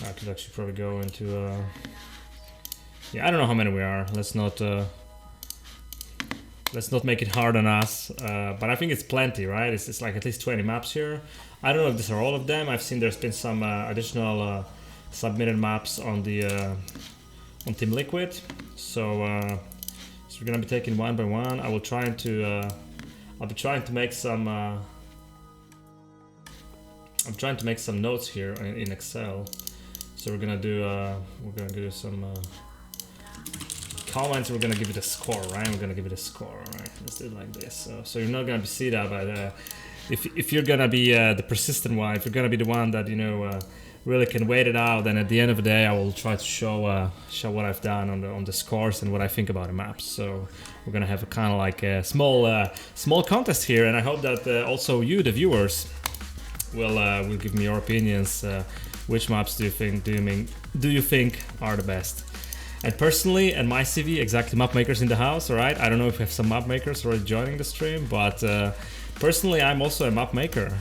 I could actually probably go into yeah, I don't know how many we are. Let's not make it hard on us, but I think it's plenty, right? It's like at least 20 maps here. I don't know if these are all of them. I've seen there's been some additional submitted maps on the on Team Liquid, so so we're gonna be taking one by one. I will try to I'll be trying to make some I'm trying to make some notes here in Excel. So we're gonna do some comments. We're gonna give it a score, right? We're gonna give it a score, right? Let's do it like this. So you're not gonna see that, but if you're gonna be the persistent one, if you're gonna be the one that really can wait it out, then at the end of the day, I will try to show what I've done on the scores and what I think about the maps. So we're gonna have a kind of like a small contest here, and I hope that also you, the viewers, will give me your opinions. Which maps do you think are the best? And personally, and my CV, exactly, map makers in the house, all right? I don't know if we have some map makers already joining the stream, but personally, I'm also a map maker.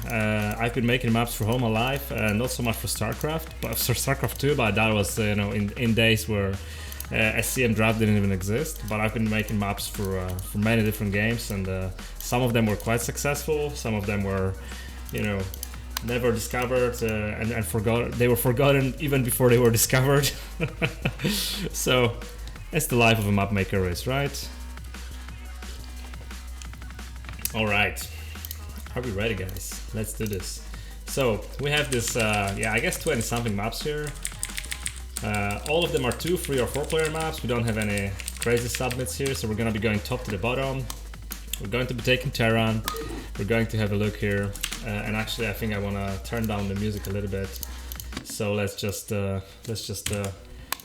I've been making maps for all my life, not so much for StarCraft, but for StarCraft 2, but that was in days where SCM draft didn't even exist. But I've been making maps for many different games, and some of them were quite successful. Some of them were, never discovered and forgotten. They were forgotten even before they were discovered. So it's the life of a map maker is, right? All right, are we ready, guys? Let's do this. So we have this yeah, I guess 20 something maps here. All of them are 2, 3 or 4 player maps. We don't have any crazy submits here, so we're gonna be going top to the bottom. We're going to be taking Terra. We're going to have a look here, and actually I think I want to turn down the music a little bit. So let's just do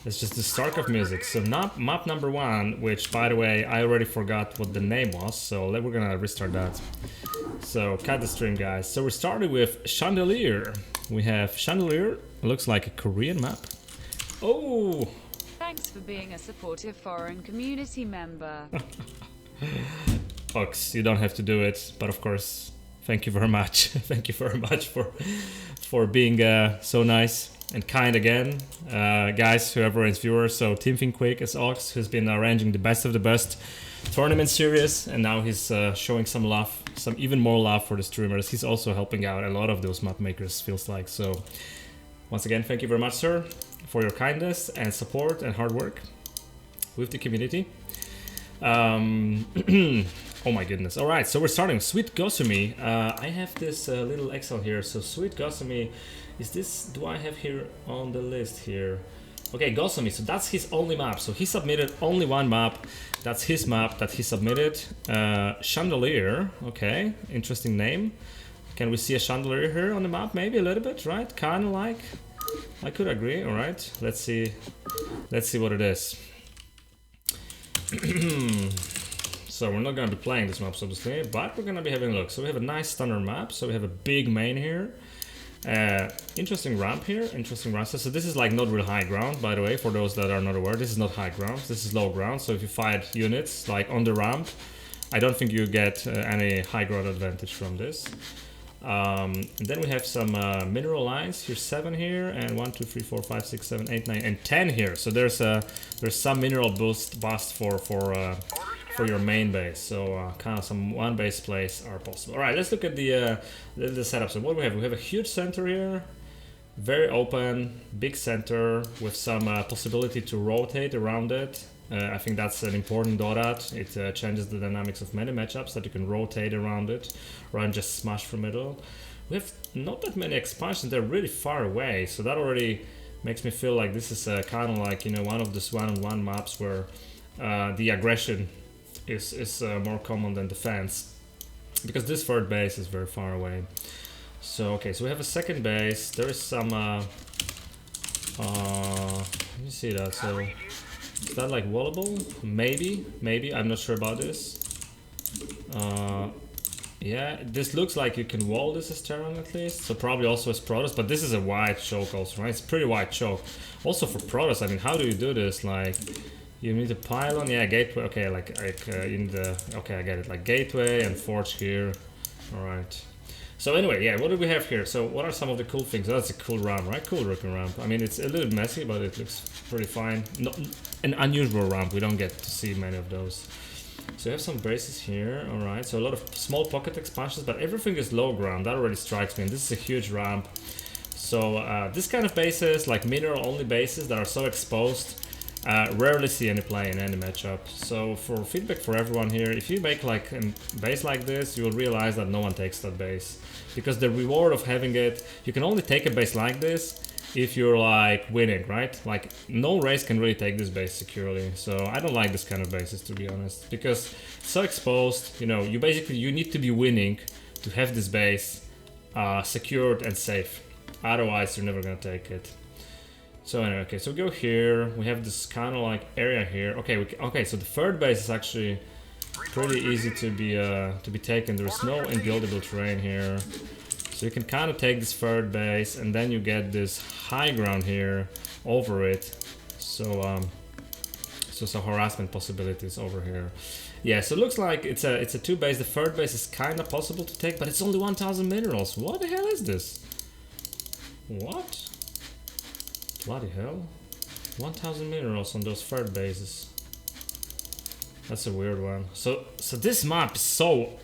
StarCraft music. So map number 1, which by the way I already forgot what the name was, so we're gonna restart that. So cut the stream, guys. So we started with Chandelier. We have Chandelier. It looks like a Korean map. Oh! Thanks for being a supportive foreign community member. Ox, you don't have to do it, but of course, thank you very much. Thank you very much for being so nice and kind again, guys, whoever is viewers. So Team Think Quick is Ox, who's been arranging the best of the best tournament series, and now he's showing some love, some even more love for the streamers. He's also helping out a lot of those map makers, feels like. So once again, thank you very much, sir, for your kindness and support and hard work with the community. Oh my goodness. All right, so we're starting. Sweet Gosumi. I have this little Excel here. So Sweet Gosumi, do I have here on the list here? Okay, Gosumi, so that's his only map. So he submitted only one map. That's his map that he submitted. Chandelier, okay, interesting name. Can we see a chandelier here on the map? Maybe a little bit, right? Kind of like. I could agree, all right. Let's see what it is. So we're not going to be playing this map, obviously, but we're going to be having a look. So we have a nice stunner map. So we have a big main here. Interesting ramp here. Interesting ramp. So this is like not real high ground, by the way, for those that are not aware. This is not high ground. This is low ground. So if you fight units like on the ramp, I don't think you get any high ground advantage from this. And then we have some mineral lines. Here's 7 here, and 1, 2, 3, 4, 5, 6, 7, 8, 9, and 10 here. So there's some mineral bust for your main base. So kind of some one base plays are possible. All right, let's look at the setup. So what we have a huge center here, very open, big center with some possibility to rotate around it. I think that's an important dot. It changes the dynamics of many matchups, that you can rotate around it rather than just smash from middle. We have not that many expansions, they're really far away, so that already makes me feel like this is kind of like, one of those one-on-one maps where the aggression is more common than defense, because this third base is very far away. So okay, so we have a second base. There is some let me see that. So is that like wallable? Maybe, I'm not sure about this. Yeah, this looks like you can wall this as Terran at least, so probably also as Protos, but this is a wide choke also, right? It's pretty wide choke. Also for Protos, I mean, how do you do this? Like, you need a pylon, yeah, gateway, okay, like in the, okay, I get it, like gateway and forge here, alright. So anyway, yeah, what do we have here? So what are some of the cool things? Oh, that's a cool ramp, right? Cool looking ramp. I mean, it's a little messy, but it looks pretty fine. Not an unusual ramp. We don't get to see many of those. So you have some bases here. All right. So a lot of small pocket expansions, but everything is low ground. That already strikes me. And this is a huge ramp. So this kind of bases, like mineral only bases that are so exposed, rarely see any play in any matchup. So for feedback for everyone here, if you make like a base like this, you will realize that no one takes that base. Because the reward of having it, you can only take a base like this if you're like winning, right? Like no race can really take this base securely. So I don't like this kind of bases, to be honest, because it's so exposed, you know, you need to be winning to have this base secured and safe. Otherwise you're never gonna take it. So anyway, okay, so we go here. We have this kind of like area here. Okay, so the third base is actually pretty easy to be taken. There's no unbuildable terrain here, so you can kind of take this third base, and then you get this high ground here over it. So some harassment possibilities over here. Yeah, so it looks like it's a two base. The third base is kind of possible to take, but it's only 1,000 minerals. What the hell is this? What? Bloody hell. 1,000 minerals on those third bases. That's a weird one. So this map is so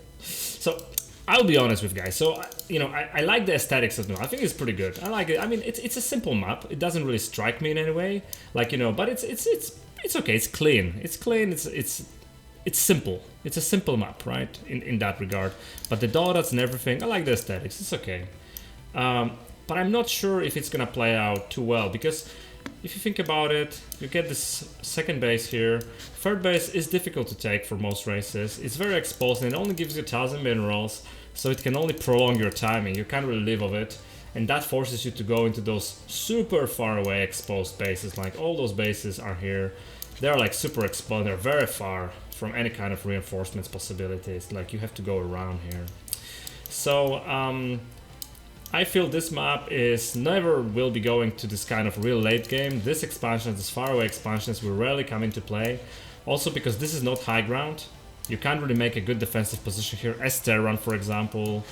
I'll be honest with you guys. So you know, I like the aesthetics of the map. I think it's pretty good. I like it. I mean, it's a simple map. It doesn't really strike me in any way. Like, you know, but it's okay. It's clean. It's clean. It's simple. It's a simple map, right? In that regard. But the dots and everything, I like the aesthetics. It's okay. But I'm not sure if it's gonna play out too well, because if you think about it, you get this second base here. Third base is difficult to take for most races. It's very exposed and it only gives you 1,000 minerals, so it can only prolong your timing. You can't really live of it, and that forces you to go into those super far away exposed bases. Like all those bases are here. They're like super exposed. They're very far from any kind of reinforcements possibilities. Like you have to go around here. So I feel this map is never will be going to this kind of real late game. This expansion, this faraway expansions will rarely come into play. Also because this is not high ground. You can't really make a good defensive position here as Terra, for example.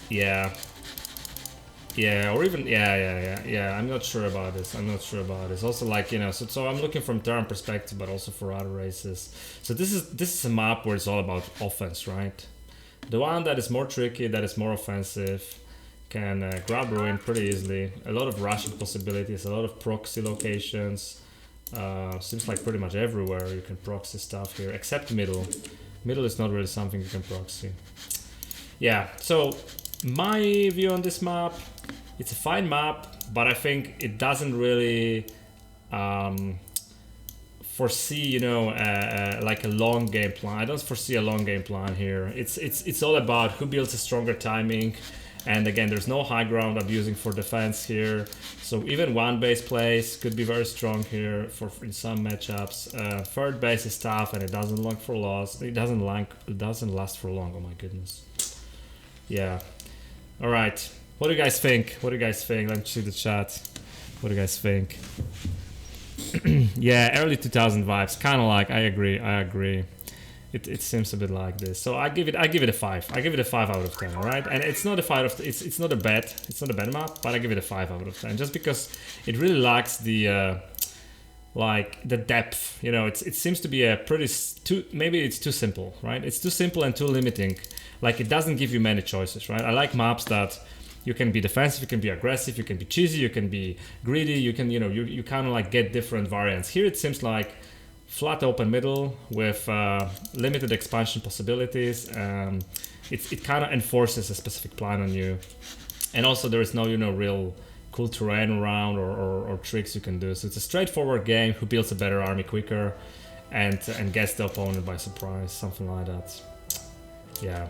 Yeah, or even yeah. I'm not sure about this. Also, like, you know, so I'm looking from Terran perspective, but also for other races. So this is a map where it's all about offense, right? The one that is more tricky, that is more offensive, can grab ruin pretty easily. A lot of rushing possibilities, a lot of proxy locations. Seems like pretty much everywhere you can proxy stuff here, except middle. Middle is not really something you can proxy. Yeah, so my view on this map, it's a fine map, but I think it doesn't really foresee, you know, like a long game plan. I don't foresee a long game plan here. It's all about who builds a stronger timing, and again, there's no high ground abusing for defense here. So even one base plays could be very strong here in some matchups. Third base is tough, and it doesn't last for long. Oh my goodness. Yeah. All right. What do you guys think? Let me see the chat. What do you guys think? Yeah, early 2000 vibes, kind of like. I agree. It seems a bit like this. So I give it a 5. I give it a 5 out of 10. All right, and it's not a 5 it's not a bad map, but I give it a 5 out of 10 just because it really lacks the like the depth. You know, it seems to be a pretty maybe it's too simple, right? It's too simple and too limiting. Like it doesn't give you many choices, right? I like maps that you can be defensive, you can be aggressive, you can be cheesy, you can be greedy, you can, you know, you kind of like get different variants. Here it seems like flat open middle with limited expansion possibilities. It kind of enforces a specific plan on you. And also there is no, you know, real cool terrain around or tricks you can do. So it's a straightforward game, who builds a better army quicker and gets the opponent by surprise, something like that. Yeah.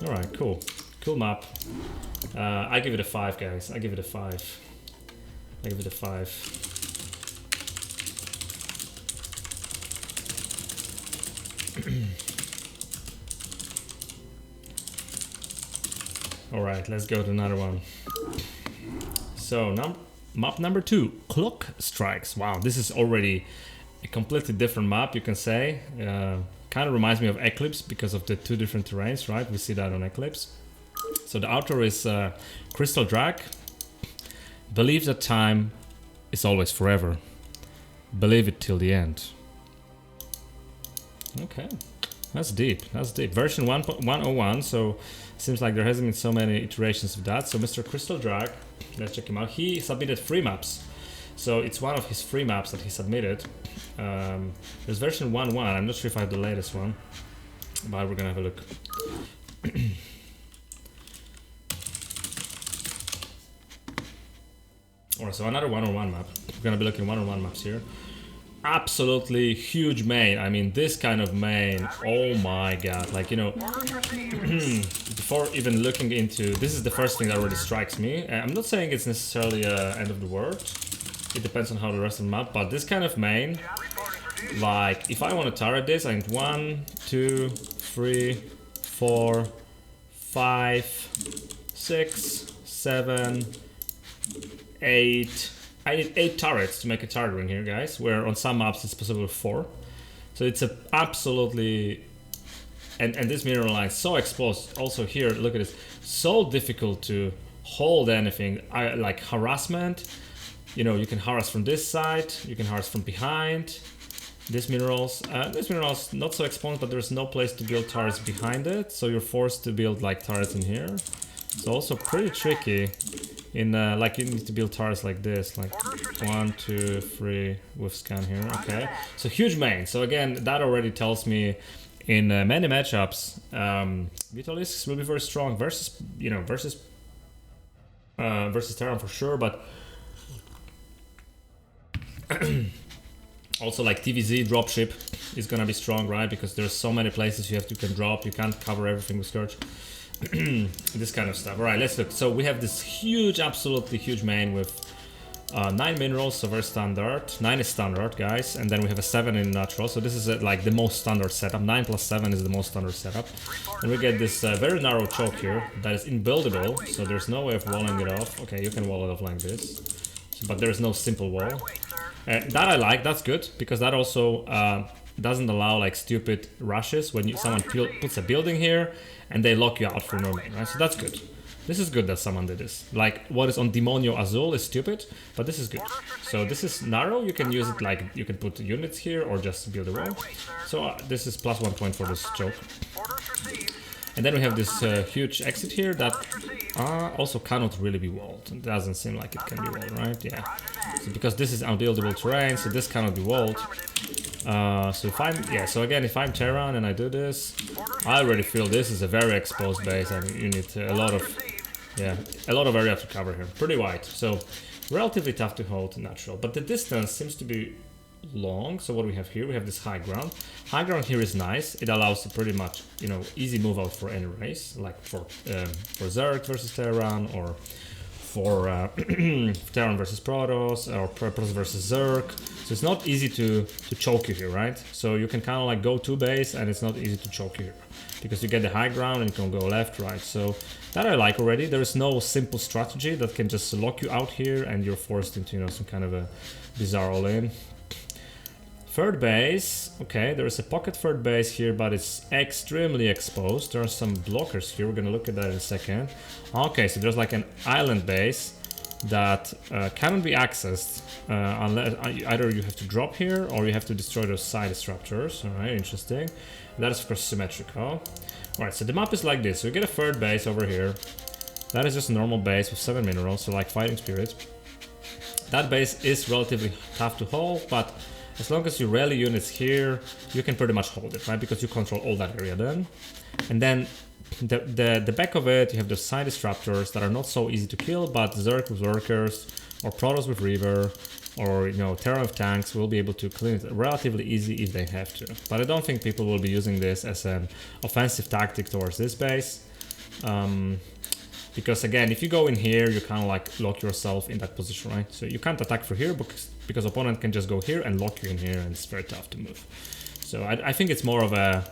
Alright, cool. Cool map. I give it a 5, guys. I give it a 5. Alright, let's go to another one. So, map number 2, Clock Strikes. Wow, this is already a completely different map, you can say. kind of reminds me of Eclipse because of the two different terrains, right? We see that on Eclipse. So the outro is Crystal Drag. Believe that time is always forever. Believe it till the end. Okay, that's deep. That's deep. Version 1.101. So seems like there hasn't been so many iterations of that. So Mr. Crystal Drag, let's check him out. He submitted free maps. So it's one of his free maps that he submitted. There's version 1.1. I'm not sure if I have the latest one, but we're gonna have a look. Alright, so another 1.1 map. We're gonna be looking at 1.1 maps here. Absolutely huge main. I mean, this kind of main. Oh my god! Like, you know, before even looking into this, is the first thing that already strikes me. I'm not saying it's necessarily end of the world. It depends on how the rest of the map. But this kind of main, like, if I want to turret this, I need 1, 2, 3, 4, 5, 6, 7, 8. I need 8 turrets to make a turret ring here, guys, where on some maps it's possible with 4. So it's a absolutely... And this mineral line is so exposed. Also here, look at this. So difficult to hold anything. Like harassment. You know, you can harass from this side. You can harass from behind. This minerals not so exposed, but there's no place to build turrets behind it. So you're forced to build like turrets in here. It's also pretty tricky. In like, you need to build turrets like this, like 1, 2, 3 with scan here. Okay, so huge main. So again, that already tells me in many matchups, Vitalisks will be very strong versus, you know, versus Terra for sure, but also like TVZ dropship is gonna be strong, right? Because there's so many places you can drop. You can't cover everything with Scourge. This kind of stuff. Alright, let's look. So we have this huge, absolutely huge main with 9 minerals, so very standard. 9 is standard, guys, and then we have a 7 in natural. So this is like the most standard setup. 9 plus 7 is the most standard setup. And we get this very narrow choke here that is inbuildable, so there's no way of walling it off. Okay, you can wall it off like this, but there's no simple wall. That I like, that's good, because that also doesn't allow like stupid rushes when someone puts a building here and they lock you out for no main, right? So that's good. This is good that someone did this. Like, what is on Demonio Azul is stupid, but this is good. So this is narrow, you can use it like, you can put units here or just build a wall. So this is plus 1 point for this choke. And then we have this huge exit here that also cannot really be walled. It doesn't seem like it can be walled, right? Yeah. So because this is unbuildable terrain, so this cannot be walled. So if I'm Terran and I do this, I already feel this is a very exposed base, and you need a lot of area to cover here. Pretty wide, so relatively tough to hold natural. But the distance seems to be long. So what do we have here? We have this high ground. High ground here is nice. It allows pretty much, you know, easy move out for any race, like for Zerg versus Terran, or for Terran versus Protos, or Protos versus Zerg. So it's not easy to choke you here, right? So you can kind of like go to base, and it's not easy to choke you here, because you get the high ground and you can go left, right. So that I like already. There is no simple strategy that can just lock you out here and you're forced into, you know, some kind of a bizarre all-in. Third base, okay, there is a pocket third base here, but it's extremely exposed. There are some blockers here, we're gonna look at that in a second. Okay, so there's like an island base that cannot be accessed unless either you have to drop here or you have to destroy those side disruptors. Alright, interesting. That is of course symmetrical. Alright, so the map is like this. So you get a third base over here. That is just a normal base with 7 minerals, so like Fighting Spirit. That base is relatively tough to hold, but as long as you rally units here, you can pretty much hold it, right? Because you control all that area then. And then the back of it, you have the side disruptors that are not so easy to kill, but Zerg with Workers, or Protoss with Reaver, or, you know, Terra with tanks will be able to clean it relatively easy if they have to. But I don't think people will be using this as an offensive tactic towards this base. Because again, if you go in here, you kind of like lock yourself in that position, right? So you can't attack for here because opponent can just go here and lock you in here, and it's very tough to move. So I think it's more of a,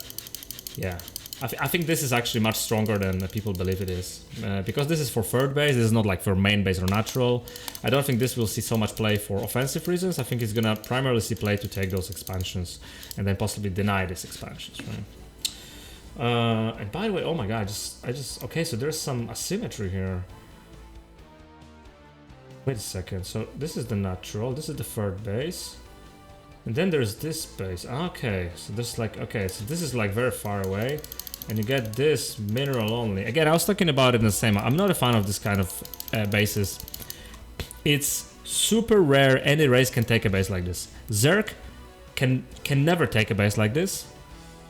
yeah, I think this is actually much stronger than people believe it is. Because this is for third base, this is not like for main base or natural. I don't think this will see so much play for offensive reasons. I think it's gonna primarily see play to take those expansions and then possibly deny these expansions, right? And by the way, oh my god, okay, so there's some asymmetry here. Wait a second, so this is the natural, this is the third base. And then there's this base. Okay, so this like, okay, so this is like very far away. And you get this mineral only. Again, I was talking about it in the same. I'm not a fan of this kind of bases. It's super rare any race can take a base like this. Zerg can never take a base like this.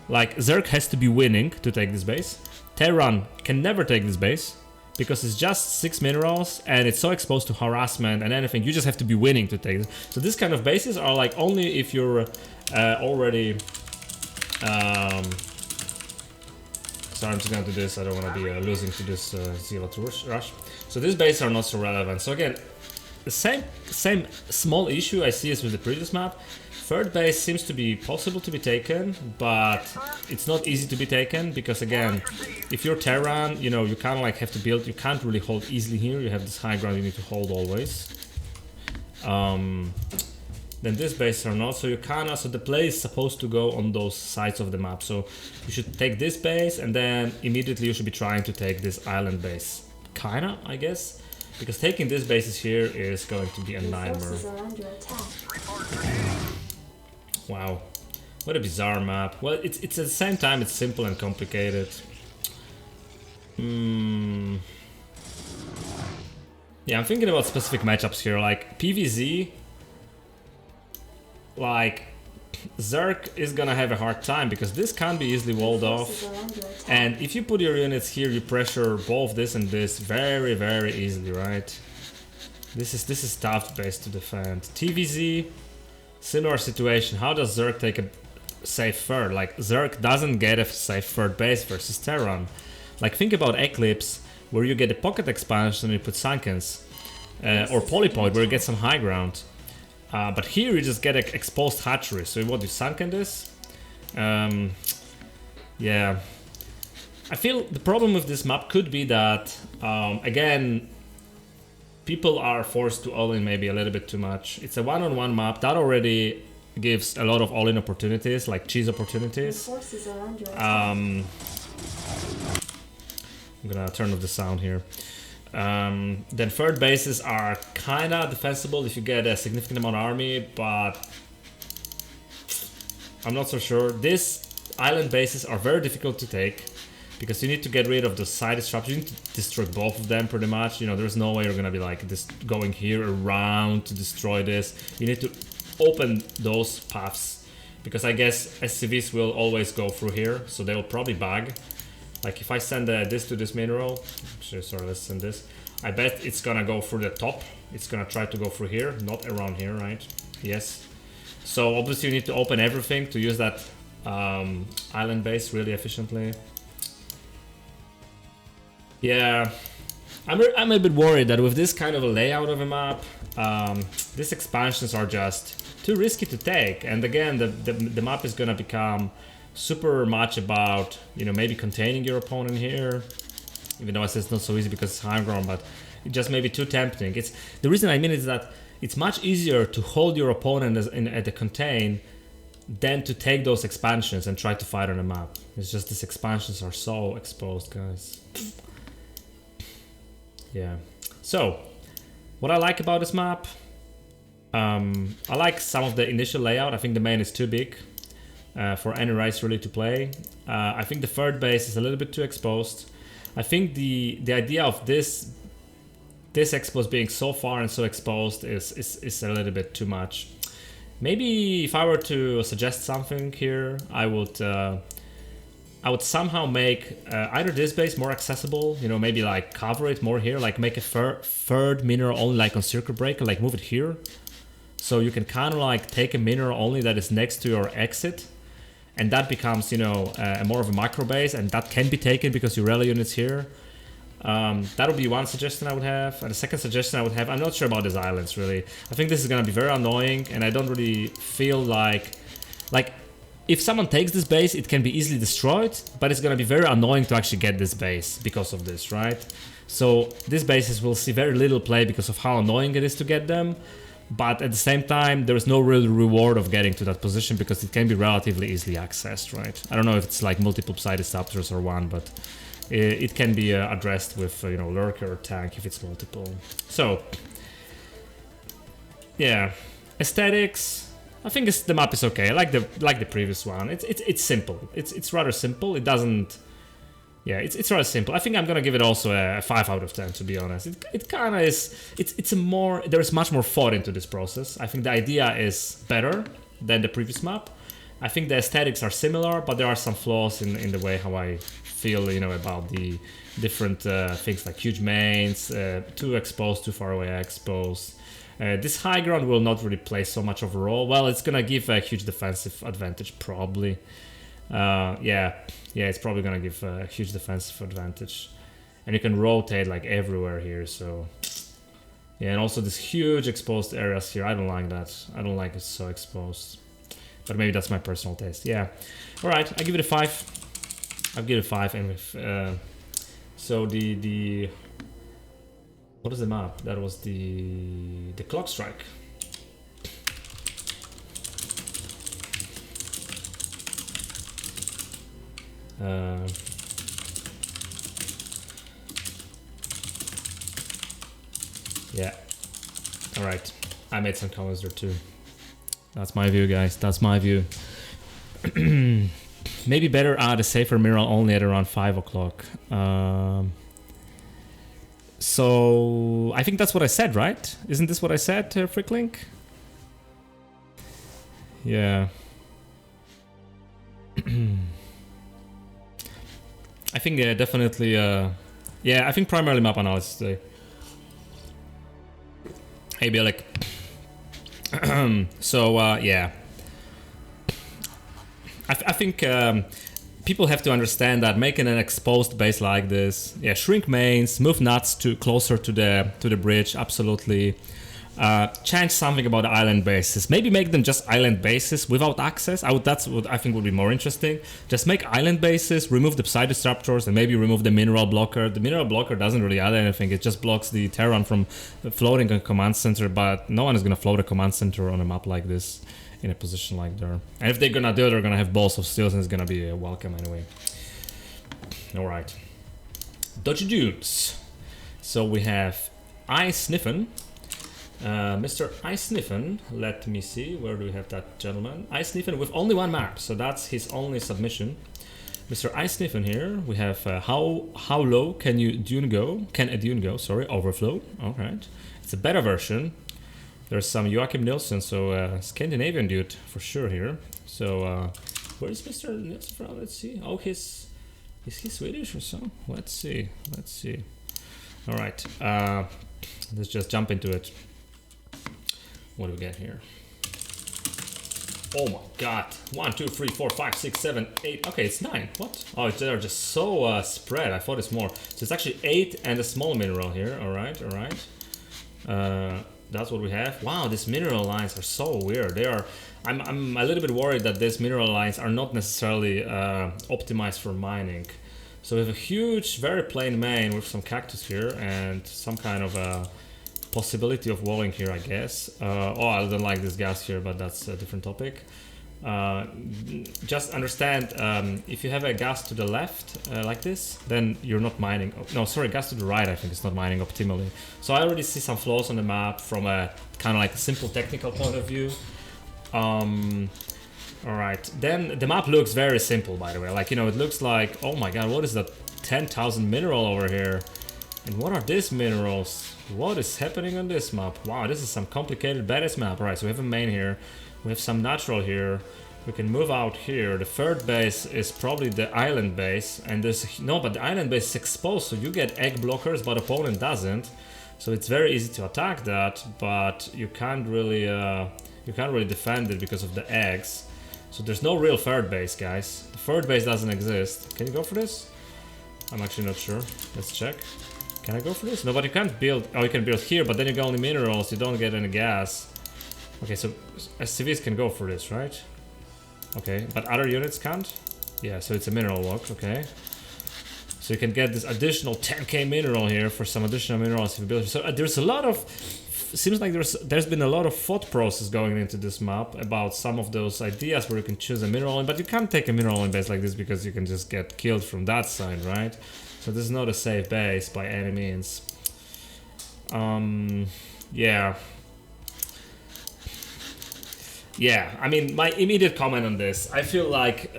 Like, Zerg has to be winning to take this base. Terran can never take this base. Because it's just 6 minerals and it's so exposed to harassment and anything, you just have to be winning to take it. So this kind of bases are like only if you're already... sorry, I'm just gonna do this, I don't want to be losing to this Zealot rush. So these bases are not so relevant. So again, the same small issue I see as with the previous map. Third base seems to be possible to be taken, but it's not easy to be taken because again, if you're Terran, you know, you kind of like have to build, you can't really hold easily here, you have this high ground you need to hold always. Then this base are not, so you kinda, so the play is supposed to go on those sides of the map, so you should take this base and then immediately you should be trying to take this island base. Kinda, I guess, because taking this bases here is going to be a nightmare. Wow, what a bizarre map. Well, it's at the same time it's simple and complicated. Yeah, I'm thinking about specific matchups here, like PvZ. Like, Zerg is gonna have a hard time because this can't be easily walled off. And if you put your units here, you pressure both this and this very, very easily, right? This is tough base to defend. TvZ. Similar situation. How does Zerg take a safe third? Like, Zerg doesn't get a safe third base versus Terran. Like, think about Eclipse, where you get a pocket expansion and you put Sunkens. Or Polypoid, where you get some high ground. But here you just get an exposed hatchery. So what, you Sunken this? Yeah. I feel the problem with this map could be that, again, people are forced to all-in maybe a little bit too much. It's a one-on-one map that already gives a lot of all-in opportunities, like cheese opportunities. I'm gonna turn off the sound here. Then third bases are kinda defensible if you get a significant amount of army, but I'm not so sure. These island bases are very difficult to take. Because you need to get rid of the side disruption, you need to destroy both of them pretty much. You know, there's no way you're gonna be like this going here around to destroy this. You need to open those paths. Because I guess SCVs will always go through here, so they will probably bug. Like if I send this to this mineral, sorry, let's send this. I bet it's gonna go through the top. It's gonna try to go through here, not around here, right? Yes. So obviously you need to open everything to use that island base really efficiently. Yeah, I'm a bit worried that with this kind of a layout of a map, these expansions are just too risky to take. And again, the map is gonna become super much about, you know, maybe containing your opponent here. Even though I say it's not so easy because it's high ground, but it just may be too tempting. It's the reason I mean is that it's much easier to hold your opponent at the contain than to take those expansions and try to fight on a map. It's just these expansions are so exposed, guys. Yeah, so what I like about this map, I like some of the initial layout. I think the main is too big for any race really to play. I think the third base is a little bit too exposed. I think the idea of this expos being so far and so exposed is a little bit too much. Maybe if I were to suggest something here, I would somehow make either this base more accessible, you know, maybe like cover it more here, like make a third mineral only like on circuit breaker, like move it here. So you can kind of like take a mineral only that is next to your exit. And that becomes, you know, more of a macro base, and that can be taken because you rally units here. That would be one suggestion I would have. And the second suggestion I would have, I'm not sure about these islands really. I think this is going to be very annoying, and I don't really feel like if someone takes this base, it can be easily destroyed, but it's gonna be very annoying to actually get this base because of this, right? So these bases will see very little play because of how annoying it is to get them, but at the same time, there is no real reward of getting to that position because it can be relatively easily accessed, right? I don't know if it's like multiple side disruptors or one, but it can be addressed with, you know, lurker or tank if it's multiple. So, yeah, aesthetics. I think the map is okay. I like the previous one. It's simple. It's rather simple. It doesn't. Yeah, it's rather simple. I think I'm gonna give it also a 5 out of 10, to be honest. It kind of is. It's a more. There is much more thought into this process. I think the idea is better than the previous map. I think the aesthetics are similar, but there are some flaws in the way how I feel, you know, about the different things like huge mains, too exposed, too far away exposed. This high ground will not really play so much of a role. Well, it's gonna give a huge defensive advantage, probably. Yeah, it's probably gonna give a huge defensive advantage, and you can rotate like everywhere here. So yeah, and also this huge exposed areas here. I don't like that. I don't like it so exposed, but maybe that's my personal taste. Yeah, all right, I give it a 5. I'll give it a 5, and with so the what is the map? That was the clock strike. Yeah. All right. I made some comments there too. That's my view, guys. That's my view. Maybe better add a safer mineral only at around 5 o'clock. So I think that's what I said, right? Isn't this what I said, Fricklink? Yeah. I think definitely, yeah, I think primarily map analysis today. Hey, Bielik. So, yeah. I think people have to understand that making an exposed base like this, yeah, shrink mains, move nuts to closer to the bridge, absolutely. Change something about the island bases. Maybe make them just island bases without access. That's what I think would be more interesting. Just make island bases, remove the side disruptors, and maybe remove the mineral blocker. The mineral blocker doesn't really add anything. It just blocks the Terran from floating a command center, but no one is gonna float a command center on a map like this in a position like there. And if they're gonna do it, they're gonna have balls of steel, and it's gonna be welcome anyway. Alright. Dodgy Dudes. So we have Sniffin. Mr. Sniffin, let me see, where do we have that gentleman? Sniffin with only one map, so that's his only submission. Mr. Sniffin here, we have how low can a dune go, sorry, overflow, alright. It's a beta version. There's some Joachim Nilsson, so Scandinavian dude for sure here. So where is Mr. Nilsson from? Let's see. Oh, is he Swedish or so? Let's see. Alright, let's just jump into it. What do we get here? Oh my god. 1, 2, 3, 4, 5, 6, 7, 8. Okay, it's 9. What? Oh, they're just so spread. I thought it's more. So it's actually 8 and a small mineral here. Alright. That's what we have. Wow, these mineral lines are so weird. I'm a little bit worried that these mineral lines are not necessarily optimized for mining. So we have a huge, very plain main with some cactus here and some kind of a possibility of walling here, I guess. Oh, I don't like this gas here, but that's a different topic. Just understand, if you have a gas to the left, like this, then you're not mining. Oh, no, sorry, gas to the right, I think it's not mining optimally. So I already see some flaws on the map from a kind of like a simple technical point of view. Alright, then the map looks very simple, by the way. Like, you know, it looks like, oh my god, what is that 10,000 mineral over here? And what are these minerals? What is happening on this map? Wow, this is some complicated badass map. Alright, so we have a main here. We have some natural here. We can move out here. The third base is probably the island base. And there's... No, but the island base is exposed, so you get egg blockers, but opponent doesn't. So it's very easy to attack that, but you can't really defend it because of the eggs. So there's no real third base, guys. The third base doesn't exist. Can you go for this? I'm actually not sure. Let's check. Can I go for this? No, but you can't build... Oh, you can build here, but then you get only minerals. You don't get any gas. Okay, so SCVs can go for this, right? Okay, but other units can't? Yeah, so it's a mineral lock, okay. So you can get this additional 10k mineral here for some additional minerals if you build. So there's a lot of... Seems like there's been a lot of thought process going into this map about some of those ideas where you can choose a mineral, but you can't take a mineral base like this because you can just get killed from that side, right? So this is not a safe base by any means. Yeah. Yeah, I mean, my immediate comment on this, I feel like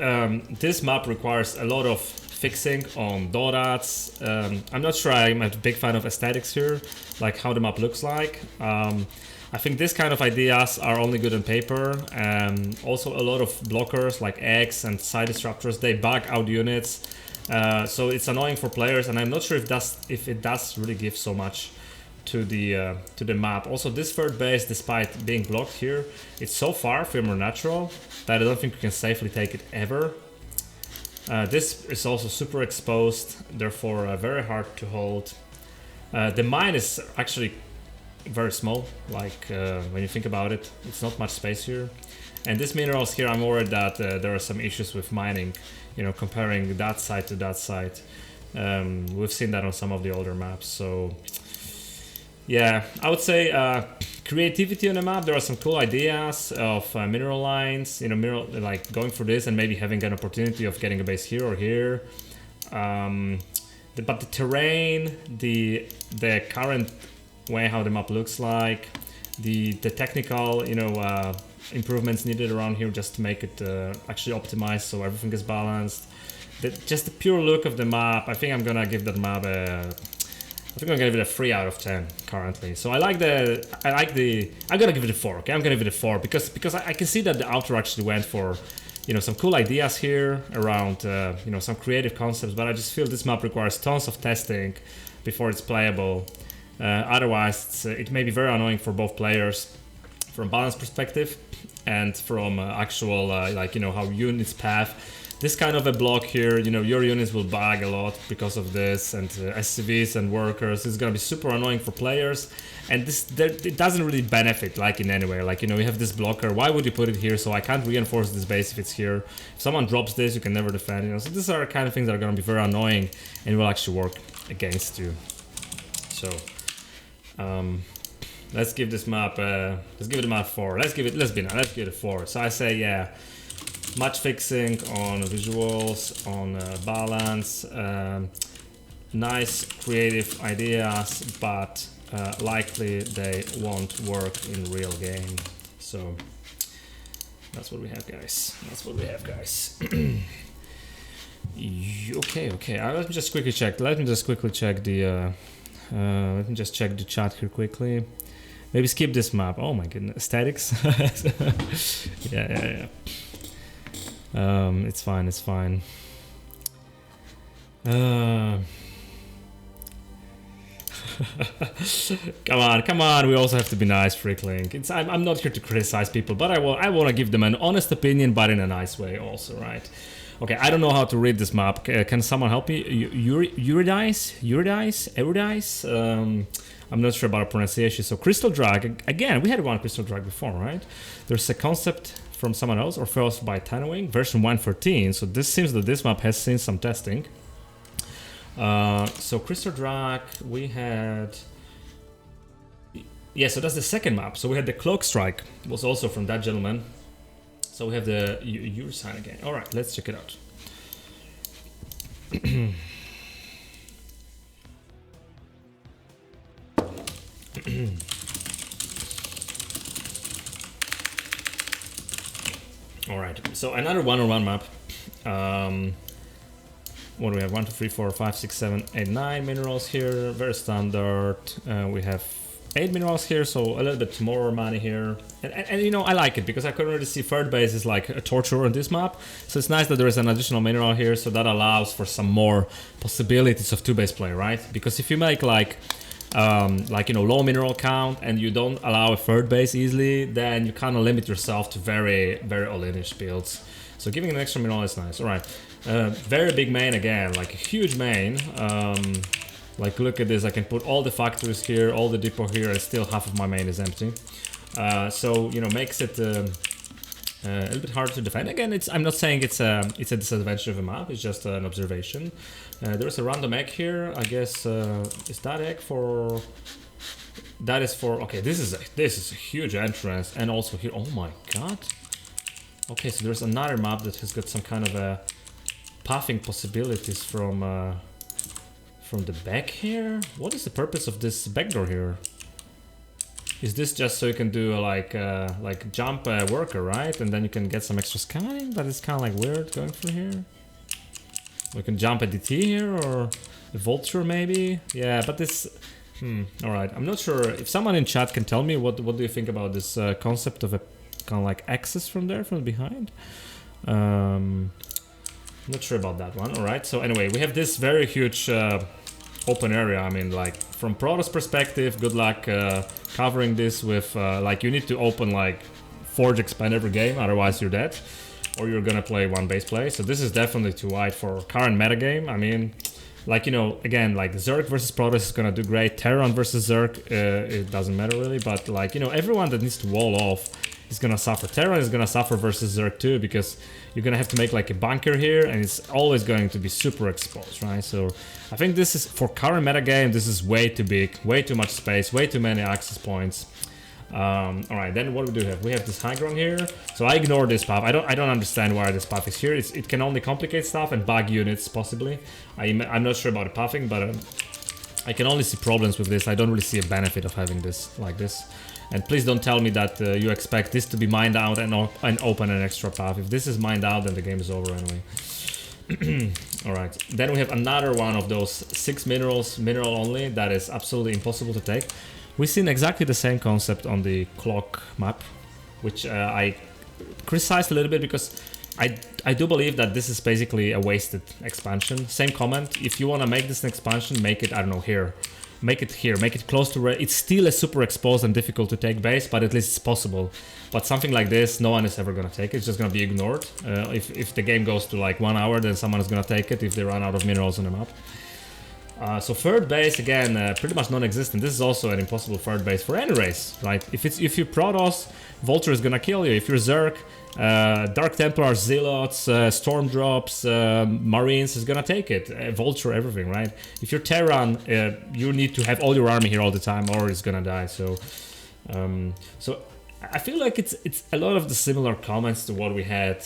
this map requires a lot of fixing on dots. I'm not sure I'm a big fan of aesthetics here, like how the map looks like. I think this kind of ideas are only good on paper. Also a lot of blockers like eggs and side disruptors, they bug out units. So it's annoying for players, and I'm not sure if it does really give so much to the map. Also, this third base, despite being blocked here, it's so far from more natural that I don't think you can safely take it ever. This is also super exposed, therefore very hard to hold. The mine is actually very small, like when you think about it, it's not much space here. And these minerals here, I'm worried that there are some issues with mining, you know, comparing that side to that side. We've seen that on some of the older maps, so yeah, I would say creativity on the map. There are some cool ideas of mineral lines, you know, like going for this and maybe having an opportunity of getting a base here or here. But the terrain, the current way how the map looks like, the technical, you know, improvements needed around here just to make it actually optimized so everything is balanced. Just the pure look of the map, I think I'm gonna give that map I'm gonna give it a 3 out of 10 currently. So I'm gonna give it a 4. Okay, I'm gonna give it a 4 because I can see that the author actually went for, you know, some cool ideas here around you know, some creative concepts, but I just feel this map requires tons of testing before it's playable. Otherwise, it may be very annoying for both players from balance perspective and from actual like, you know, how units path. This kind of a block here, you know, your units will bug a lot because of this, and SCVs and workers. It's gonna be super annoying for players, and it doesn't really benefit like in any way. Like, you know, you have this blocker. Why would you put it here? So I can't reinforce this base if it's here. If someone drops this, you can never defend. You know, so these are kind of things that are gonna be very annoying and will actually work against you. So let's give this map let's give it a map 4. Let's give it a 4. So I say, yeah, much fixing on visuals, on balance, nice creative ideas, but likely they won't work in real game. So that's what we have, guys. That's what we have, guys. Okay. Let me just quickly check. Let me just check the chat here quickly. Maybe skip this map. Oh my goodness, aesthetics. Yeah. It's fine. Come on, we also have to be nice, Freaklink. I'm not here to criticize people, but I want to give them an honest opinion, but in a nice way also, right? Okay, I don't know how to read this map. Can someone help me? Eurydice? I'm not sure about pronunciation. So Crystal Drag, again, we had one Crystal Drag before, right? There's a concept from someone else, or first by Tanwing, version 1.13. So this seems that this map has seen some testing. So Crystal Drag, we had... Yeah, so that's the second map. So we had the Cloak Strike, was also from that gentleman. So we have the Sign again. All right, let's check it out. All right, so another 1-on-1 map. What do we have? 1, 2, 3, 4, 5, 6, 7, 8, 9 minerals here. Very standard. We have 8 minerals here, so a little bit more money here. And you know, I like it because I can already see third base is like a torture on this map. So it's nice that there is an additional mineral here, so that allows for some more possibilities of 2-base play, right? Because if you make like you know, low mineral count and you don't allow a third base easily, then you kind of limit yourself to very, very all-inish builds. So giving an extra mineral is nice. All right, very big main again, like a huge main. Like, look at this, I can put all the factories here, all the depot here, and still half of my main is empty. So, you know, makes it A little bit hard to defend. Again, I'm not saying it's a disadvantage of a map. It's just an observation. There's a random egg here. I guess is that egg for? That is for. Okay, this is a huge entrance, and also here. Oh my god. Okay, so there's another map that has got some kind of a pathing possibilities from the back here. What is the purpose of this back door here? Is this just so you can do like jump worker, right? And then you can get some extra scanning, but it's kind of like weird going through here. We can jump a DT here or a vulture maybe. Yeah, but this. All right. I'm not sure if someone in chat can tell me what do you think about this concept of a kind of like access from there from behind. Not sure about that one. All right. So anyway, we have this very huge open area. I mean, like from Protos perspective, good luck covering this with like you need to open like Forge expand every game, otherwise you're dead, or you're gonna play one base play. So this is definitely too wide for current metagame. I mean, like, you know, again, like Zerg versus Protoss is gonna do great. Terra versus Zerg, it doesn't matter really, but like, you know, everyone that needs to wall off is gonna suffer. Terra is gonna suffer versus Zerg too, because you're gonna have to make like a bunker here, and it's always going to be super exposed, right? So I think this is, for current metagame, this is way too big, way too much space, way too many access points. Alright, then what do we have? We have this high ground here. So I ignore this path. I don't understand why this path is here. It can only complicate stuff and bug units, possibly. I'm not sure about the pathing, but I can only see problems with this. I don't really see a benefit of having this like this. And please don't tell me that you expect this to be mined out and open an extra path. If this is mined out, then the game is over anyway. Alright, then we have another one of those 6 minerals, mineral only, that is absolutely impossible to take. We've seen exactly the same concept on the clock map, which I criticized a little bit because I do believe that this is basically a wasted expansion. Same comment, if you want to make this an expansion, make it, I don't know, here. Make it here, make it close to it's still a super exposed and difficult to take base, but at least it's possible. But something like this, no one is ever gonna take it, it's just gonna be ignored. If the game goes to like 1 hour, then someone is gonna take it if they run out of minerals on the map. So third base, again, pretty much non-existent. This is also an impossible third base for any race, right? If you're Protoss, Vulture is gonna kill you. If you're Zerg, Dark Templars, Zealots, Storm Drops, Marines is gonna take it. Vulture, everything, right? If you're Terran, you need to have all your army here all the time, or it's gonna die. So I feel like it's a lot of the similar comments to what we had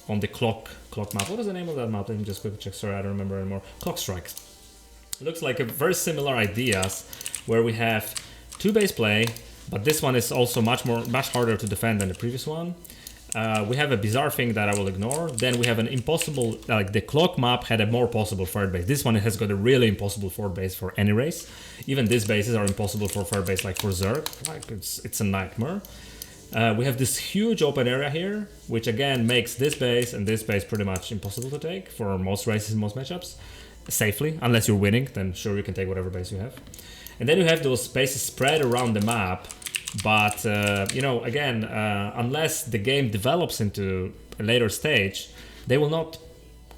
on the clock map. What is the name of that map? Let me just quickly check. Sorry, I don't remember anymore. Clock Strikes. Looks like a very similar ideas where we have 2 base play, but this one is also much harder to defend than the previous one. We have a bizarre thing that I will ignore. Then we have an impossible, like the clock map had a more possible third base. This one has got a really impossible fourth base for any race. Even these bases are impossible for third base, like for Zerg. Like it's a nightmare. We have this huge open area here, which again makes this base and this base pretty much impossible to take for most races, most matchups. Safely, unless you're winning, then sure you can take whatever base you have. And then you have those bases spread around the map, but you know, again, unless the game develops into a later stage, they will not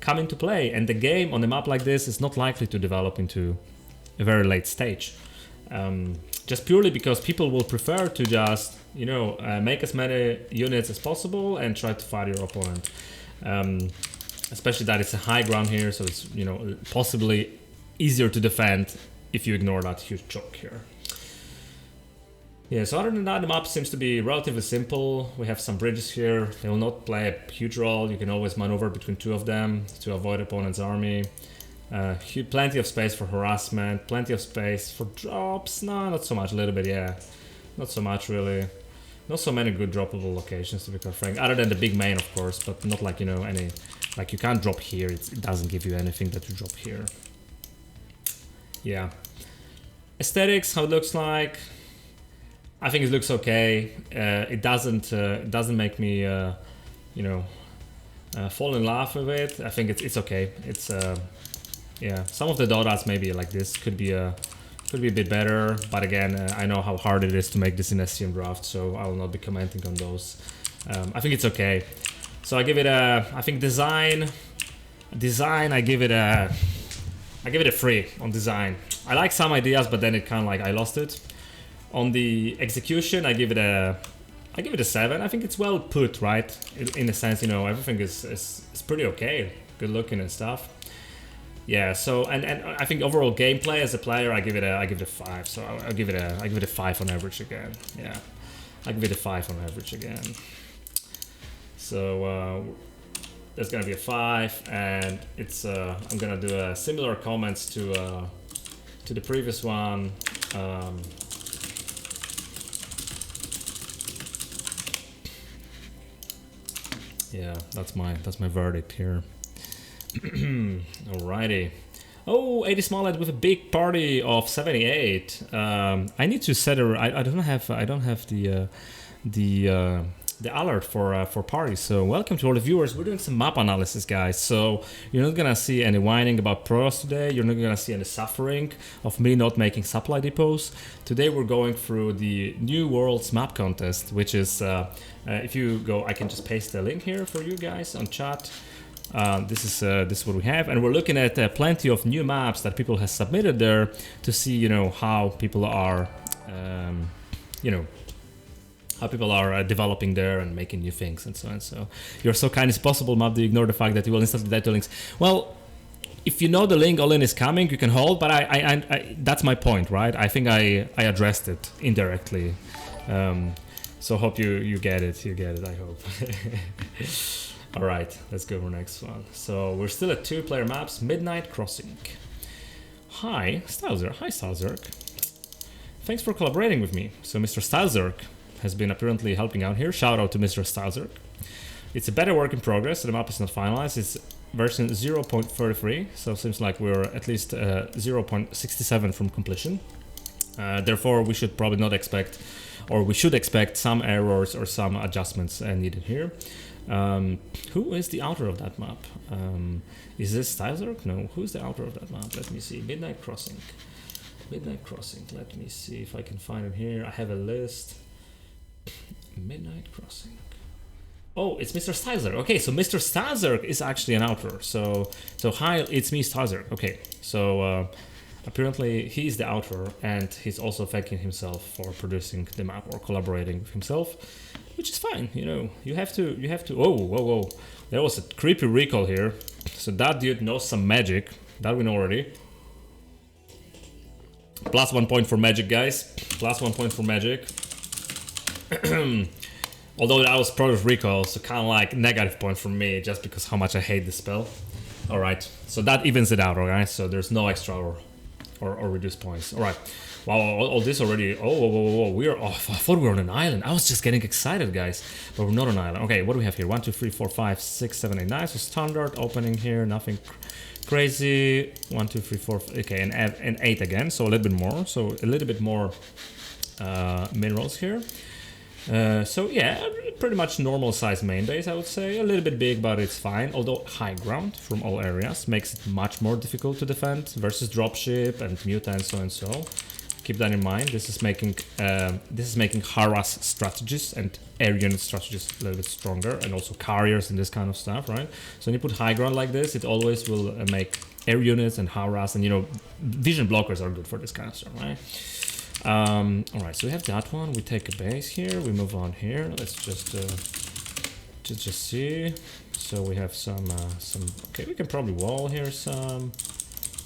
come into play, and the game on a map like this is not likely to develop into a very late stage. Just purely because people will prefer to just, you know, make as many units as possible and try to fight your opponent. Especially that it's a high ground here, so it's, you know, possibly easier to defend if you ignore that huge choke here. Yeah, so other than that, the map seems to be relatively simple. We have some bridges here. They will not play a huge role. You can always maneuver between 2 of them to avoid opponent's army. Plenty of space for harassment, plenty of space for drops. No, not so much, a little bit, yeah. Not so much, really. Not so many good droppable locations, to be quite frank. Other than the big main, of course, but not like, you know, any... Like, you can't drop here, it doesn't give you anything that you drop here. Yeah. Aesthetics, how it looks like. I think it looks okay. It doesn't make me, you know, fall in love with it. I think it's okay. It's, yeah. Some of the dotas maybe like this could be a bit better, but again, I know how hard it is to make this in SCM draft, so I will not be commenting on those. I think it's okay. So I give it a, I think design, I give it a 3 on design. I like some ideas, but then it kind of like, I lost it. On the execution, I give it a I give it a 7. I think it's well put, right? In a sense, you know, everything is pretty okay, good looking and stuff. Yeah. So and I think overall gameplay as a player, I give it a 5. So I'll give it a 5 on average again. Yeah, I give it a 5 on average again. So there's gonna be a 5, and it's I'm gonna do similar comments to the previous one. Yeah, that's my verdict here. Alrighty. Oh, 80 Smollett with a big party of 78. I need to set a. I don't have the alert for parties. So welcome to all the viewers. We're doing some map analysis, guys. So you're not gonna see any whining about Protos today. You're not gonna see any suffering of me not making supply depots. Today we're going through the New Worlds map contest, which is if you go, I can just paste the link here for you guys on chat. This is what we have, and we're looking at plenty of new maps that people have submitted there to see, you know, how people are, you know, how people are developing there and making new things and so on. So you're so kind as possible, map. Do you ignore the fact that you will instantly delete the links? Well, if you know the link all in is coming, you can hold. But I that's my point, right? I think I addressed it indirectly. So hope you get it. You get it. I hope. All right, let's go for the next one. So we're still at 2-player maps. Midnight Crossing. Hi, Stylezerk. Hi, Stylezerk. Thanks for collaborating with me. So Mr. Stylezerk has been apparently helping out here. Shout out to Mr. Stylezerk. It's a beta work in progress. So the map is not finalized. It's version 0.33. So it seems like we're at least 0.67 from completion. Therefore, we should probably not expect, or we should expect some errors or some adjustments needed here. Who is the author of that map? Is this Stylezerk? No. Who's the author of that map? Let me see. Midnight Crossing. Midnight Crossing. Let me see if I can find it here. I have a list. Midnight Crossing. Oh, it's Mr. Stylezerk. Okay, so Mr. Stylezerk is actually an author. So hi, it's me, Stylezerk. Okay, so apparently he's the author, and he's also thanking himself for producing the map or collaborating with himself, which is fine. You know, you have to. Oh, whoa! There was a creepy recall here. So that dude knows some magic. That we know already. Plus 1 point for magic, guys. Plus 1 point for magic. Although that was Protos recall, so kind of like negative point for me, just because how much I hate this spell. All right, so that evens it out, alright? So there's no extra or reduced points. All right. Wow, all this already. Oh, whoa. We are off. I thought we were on an island. I was just getting excited, guys, but we're not on an island. Okay, what do we have here? 1, 2, 3, 4, 5, 6, 7, 8, 9. So standard opening here, nothing crazy. 1, 2, 3, 4. Okay, and 8 again. So a little bit more. So a little bit more minerals here. So yeah, pretty much normal size main base, I would say. A little bit big, but it's fine. Although high ground from all areas makes it much more difficult to defend versus dropship and mutants, so and so. Keep that in mind. This is making harass strategies and air unit strategies a little bit stronger, and also carriers and this kind of stuff, right? So when you put high ground like this, it always will make air units and harass, and you know, vision blockers are good for this kind of stuff, right? All right, so we have that one. We take a base here. We move on here. Let's just see. So we have some. Okay, we can probably wall here some.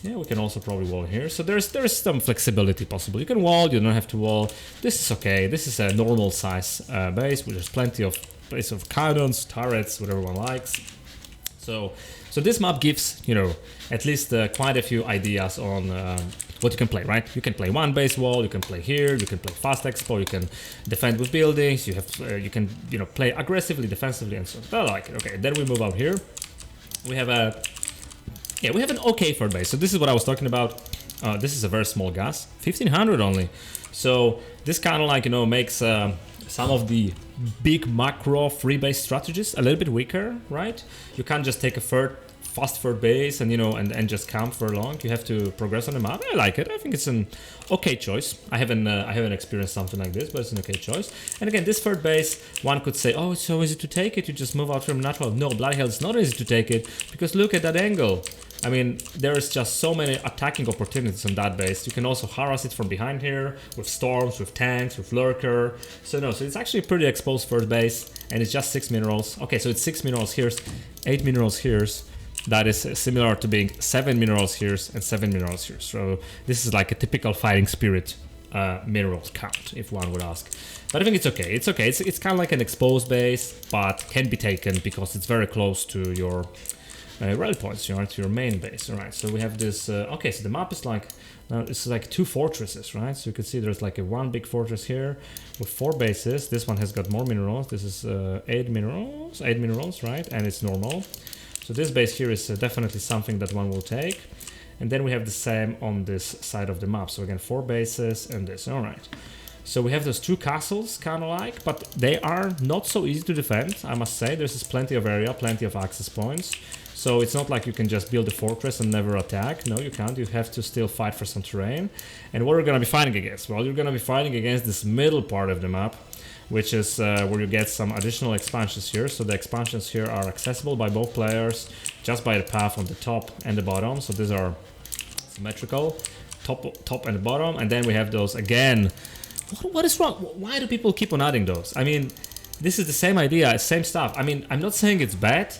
Yeah, we can also probably wall here. So there's some flexibility possible. You can wall. You don't have to wall. This is okay. This is a normal size base. There's plenty of base of cannons, turrets, whatever one likes. So this map gives, you know, at least quite a few ideas on what you can play, right? You can play one base wall, you can play here, you can play fast expo, you can defend with buildings, you have you can, you know, play aggressively, defensively, and so on. I like it. Okay, then we move out here. We have we have an okay third base. So this is what I was talking about. This is a very small gas, 1500 only. So this kind of like, you know, makes some of the big macro free base strategies a little bit weaker, right? You can't just take a fast for base and you know and just camp for long. You have to progress on the map. I like it. I think it's an okay choice. I haven't experienced something like this, but it's an okay choice. And again, this third base, one could say, oh, it's so easy to take it. You just move out from natural. No, Bloody Hell is not easy to take it because look at that angle. I mean, there is just so many attacking opportunities on that base. You can also harass it from behind here with storms, with tanks, with lurker. So no, so it's actually a pretty exposed first base, and it's just 6 minerals. Okay, so it's 6 minerals here, 8 minerals here. That is similar to being 7 minerals here and 7 minerals here. So this is like a typical fighting spirit minerals count, if one would ask. But I think it's okay. It's okay. It's kind of like an exposed base, but can be taken because it's very close to your rally points, you know, to your main base. All right, so we have this. Okay, so the map is like now it's like 2 fortresses, right? So you can see there's like one big fortress here with 4 bases. This one has got more minerals. This is 8 minerals, right? And it's normal. So this base here is definitely something that one will take. And then we have the same on this side of the map. So again, 4 bases and this. All right. So we have those 2 castles, kind of like, but they are not so easy to defend, I must say. There's plenty of area, plenty of access points. So it's not like you can just build a fortress and never attack. No, you can't. You have to still fight for some terrain. And what are you going to be fighting against? Well, you're going to be fighting against this middle part of the map, which is where you get some additional expansions here. So the expansions here are accessible by both players just by the path on the top and the bottom. So these are symmetrical, top and the bottom. And then we have those again. What is wrong? Why do people keep on adding those? I mean, this is the same idea, same stuff. I mean, I'm not saying it's bad,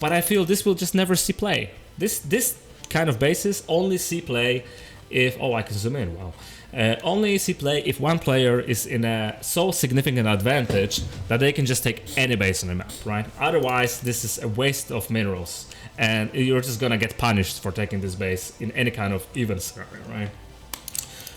but I feel this will just never see play. This kind of bases only see play if... Oh, I can zoom in, wow. Only see play if one player is in a so significant advantage that they can just take any base on the map, right? Otherwise, this is a waste of minerals. And you're just gonna get punished for taking this base in any kind of even scenario, right?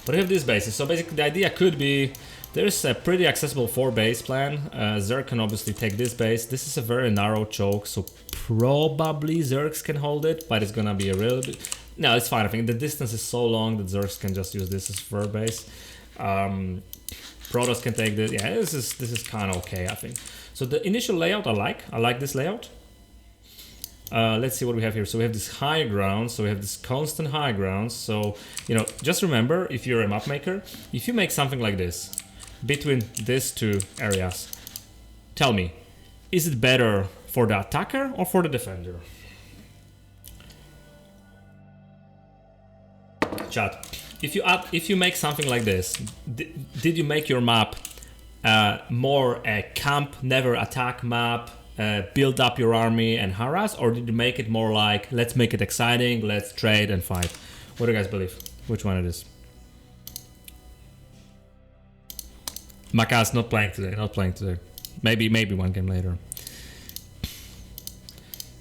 But we have these bases. So basically the idea could be... There's a pretty accessible 4 base plan. Zerg can obviously take this base. This is a very narrow choke, so probably Zergs can hold it, but it's gonna be a real bit... No, it's fine. I think the distance is so long that Zergs can just use this as 3rd base. Protos can take this. Yeah, this is kind of okay, I think. So the initial layout I like this layout. Let's see what we have here. So we have this high ground, so we have this constant high ground. So, you know, just remember, if you're a map maker, if you make something like this, between these 2 areas, tell me, is it better for the attacker or for the defender? Chat, if you make something like this, did you make your map more a camp, never attack map, build up your army and harass, or did you make it more like, let's make it exciting, let's trade and fight? What do you guys believe? Which one it is? Makas not playing today. Maybe one game later.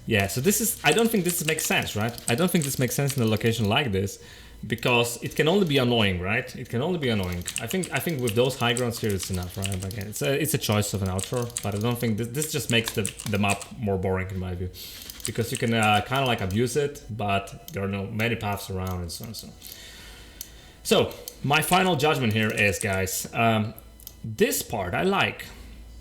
Yeah, so this is, I don't think this makes sense, right? I don't think this makes sense in a location like this, because it can only be annoying, right? It can only be annoying. I think with those high grounds here, it's enough, right? But again, it's a choice of an outro, but I don't think this just makes the map more boring in my view, because you can kind of like abuse it, but there are no many paths around and so on and so on. So my final judgment here is, guys, this part I like,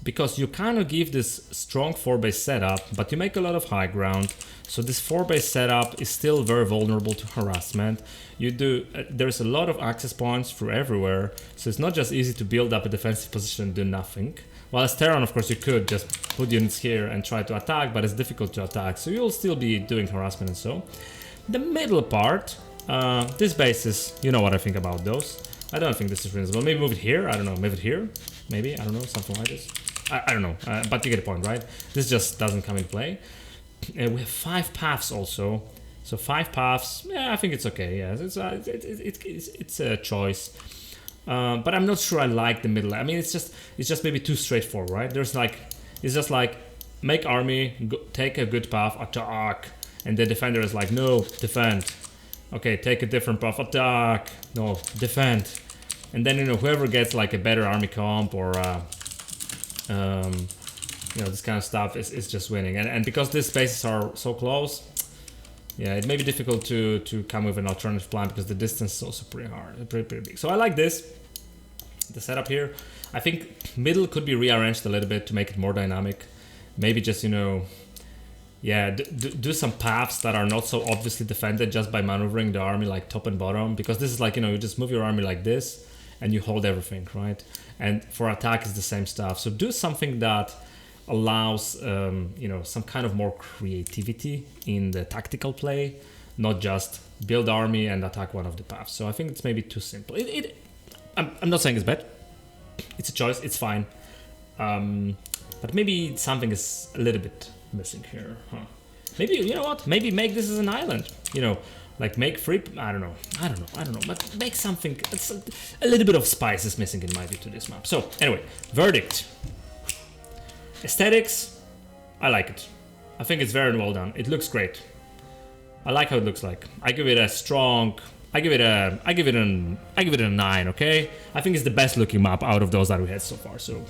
because you kind of give this strong 4-base setup, but you make a lot of high ground. So this 4-base setup is still very vulnerable to harassment. You do there's a lot of access points through everywhere, so it's not just easy to build up a defensive position and do nothing. While as Terra, of course, you could just put units here and try to attack, but it's difficult to attack, so you'll still be doing harassment and so. The middle part, this base is, you know what I think about those. I don't think this is reasonable. Maybe move it here. I don't know. Move it here. Maybe. I don't know. Something like this. I don't know. But you get the point, right? This just doesn't come in play. We have 5 paths also. So 5 paths. Yeah, I think it's okay. Yeah, it's a choice. But I'm not sure I like the middle. I mean, it's just maybe too straightforward, right? It's just like make army, take a good path, attack, and the defender is like, no, defend. Okay, take a different path, attack, no, defend. And then, you know, whoever gets like a better army comp or you know, this kind of stuff is just winning. And because these spaces are so close, yeah, it may be difficult to come with an alternative plan, because the distance is also pretty hard, pretty big. So I like this, the setup here. I think middle could be rearranged a little bit to make it more dynamic. Maybe just, you know, Yeah, do some paths that are not so obviously defended just by maneuvering the army like top and bottom, because this is like, you know, you just move your army like this and you hold everything, right? And for attack is the same stuff. So do something that allows, you know, some kind of more creativity in the tactical play, not just build army and attack one of the paths. So I think it's maybe too simple. I'm not saying it's bad. It's a choice. It's fine. But maybe something is a little bit missing here. Huh. Maybe, you know what? Maybe make this as an island. You know, like make free. I don't know. But make something. It's a little bit of spice is missing in my view to this map. So anyway, verdict. Aesthetics. I like it. I think it's very well done. It looks great. I like how it looks like. I give it a strong. I give it a 9. Okay. I think it's the best looking map out of those that we had so far. So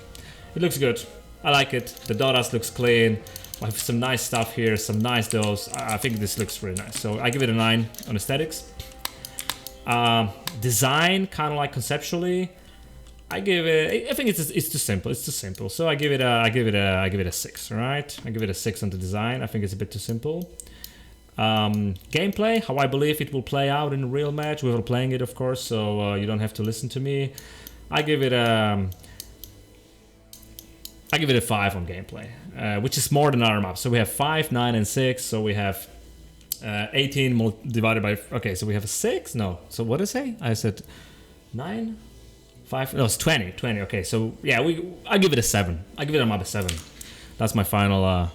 it looks good. I like it. The Doras looks clean. I have some nice stuff here, some nice those. I think this looks really nice. So I give it a 9 on aesthetics. Design, kind of like conceptually, I give it. I think it's too simple. It's too simple. So I give it a 6. All right. I give it a 6 on the design. I think it's a bit too simple. Gameplay, how I believe it will play out in a real match. We were playing it, of course, so you don't have to listen to me. I give it a 5 on gameplay, which is more than our map. So we have 5, 9, and 6. So we have 18 divided by. Okay, so we have a 6. No. So what did I say? I said 9, 5. No, it's 20. 20. Okay. So yeah, I give it a 7. I give it a map a 7. That's my final.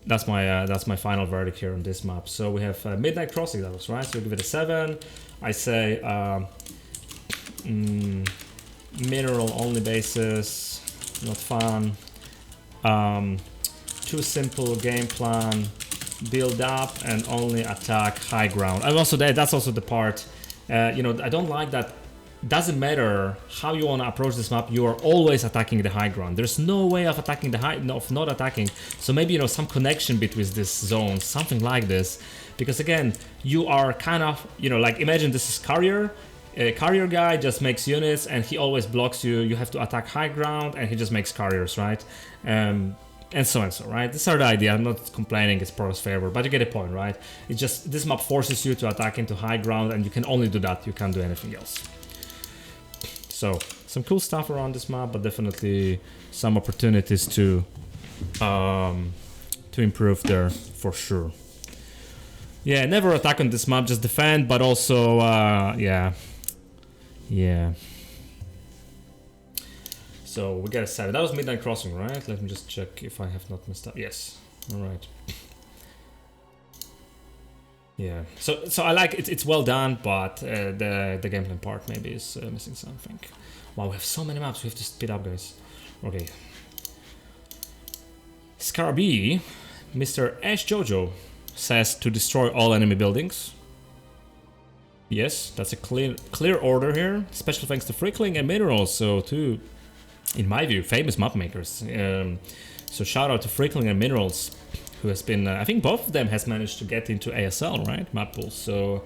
That's my final verdict here on this map. So we have Midnight Crossing. That was right. So we give it a 7. I say mineral only basis. Not fun. Too simple game plan. Build up and only attack high ground. And also that's also the part. You know, I don't like that. Doesn't matter how you want to approach this map. You are always attacking the high ground. There's no way of attacking the high, of not attacking. So maybe, you know, some connection between this zone, something like this. Because again, you are kind of, you know, like imagine this is carrier. A carrier guy just makes units and he always blocks you. You have to attack high ground and he just makes carriers, right? And so, right? These are the idea. I'm not complaining it's Protos favor, but you get a point, right? It's just this map forces you to attack into high ground and you can only do that. You can't do anything else. So some cool stuff around this map, but definitely some opportunities to improve there for sure. Yeah, never attack on this map, just defend, but also yeah. So we got a 7. That was Midnight Crossing, right? Let me just check if I have not messed up. Yes. All right. Yeah. So I like it. It's well done, but the gameplay part maybe is missing something. Wow, we have so many maps. We have to speed up, guys. Okay. Scaraby, Mr. Ash Jojo says to destroy all enemy buildings. Yes, that's a clear order here. Special thanks to Frickling and Minerals. So two, in my view, famous map makers. So shout out to Frickling and Minerals, who has been, I think both of them has managed to get into ASL, right? Map pools. So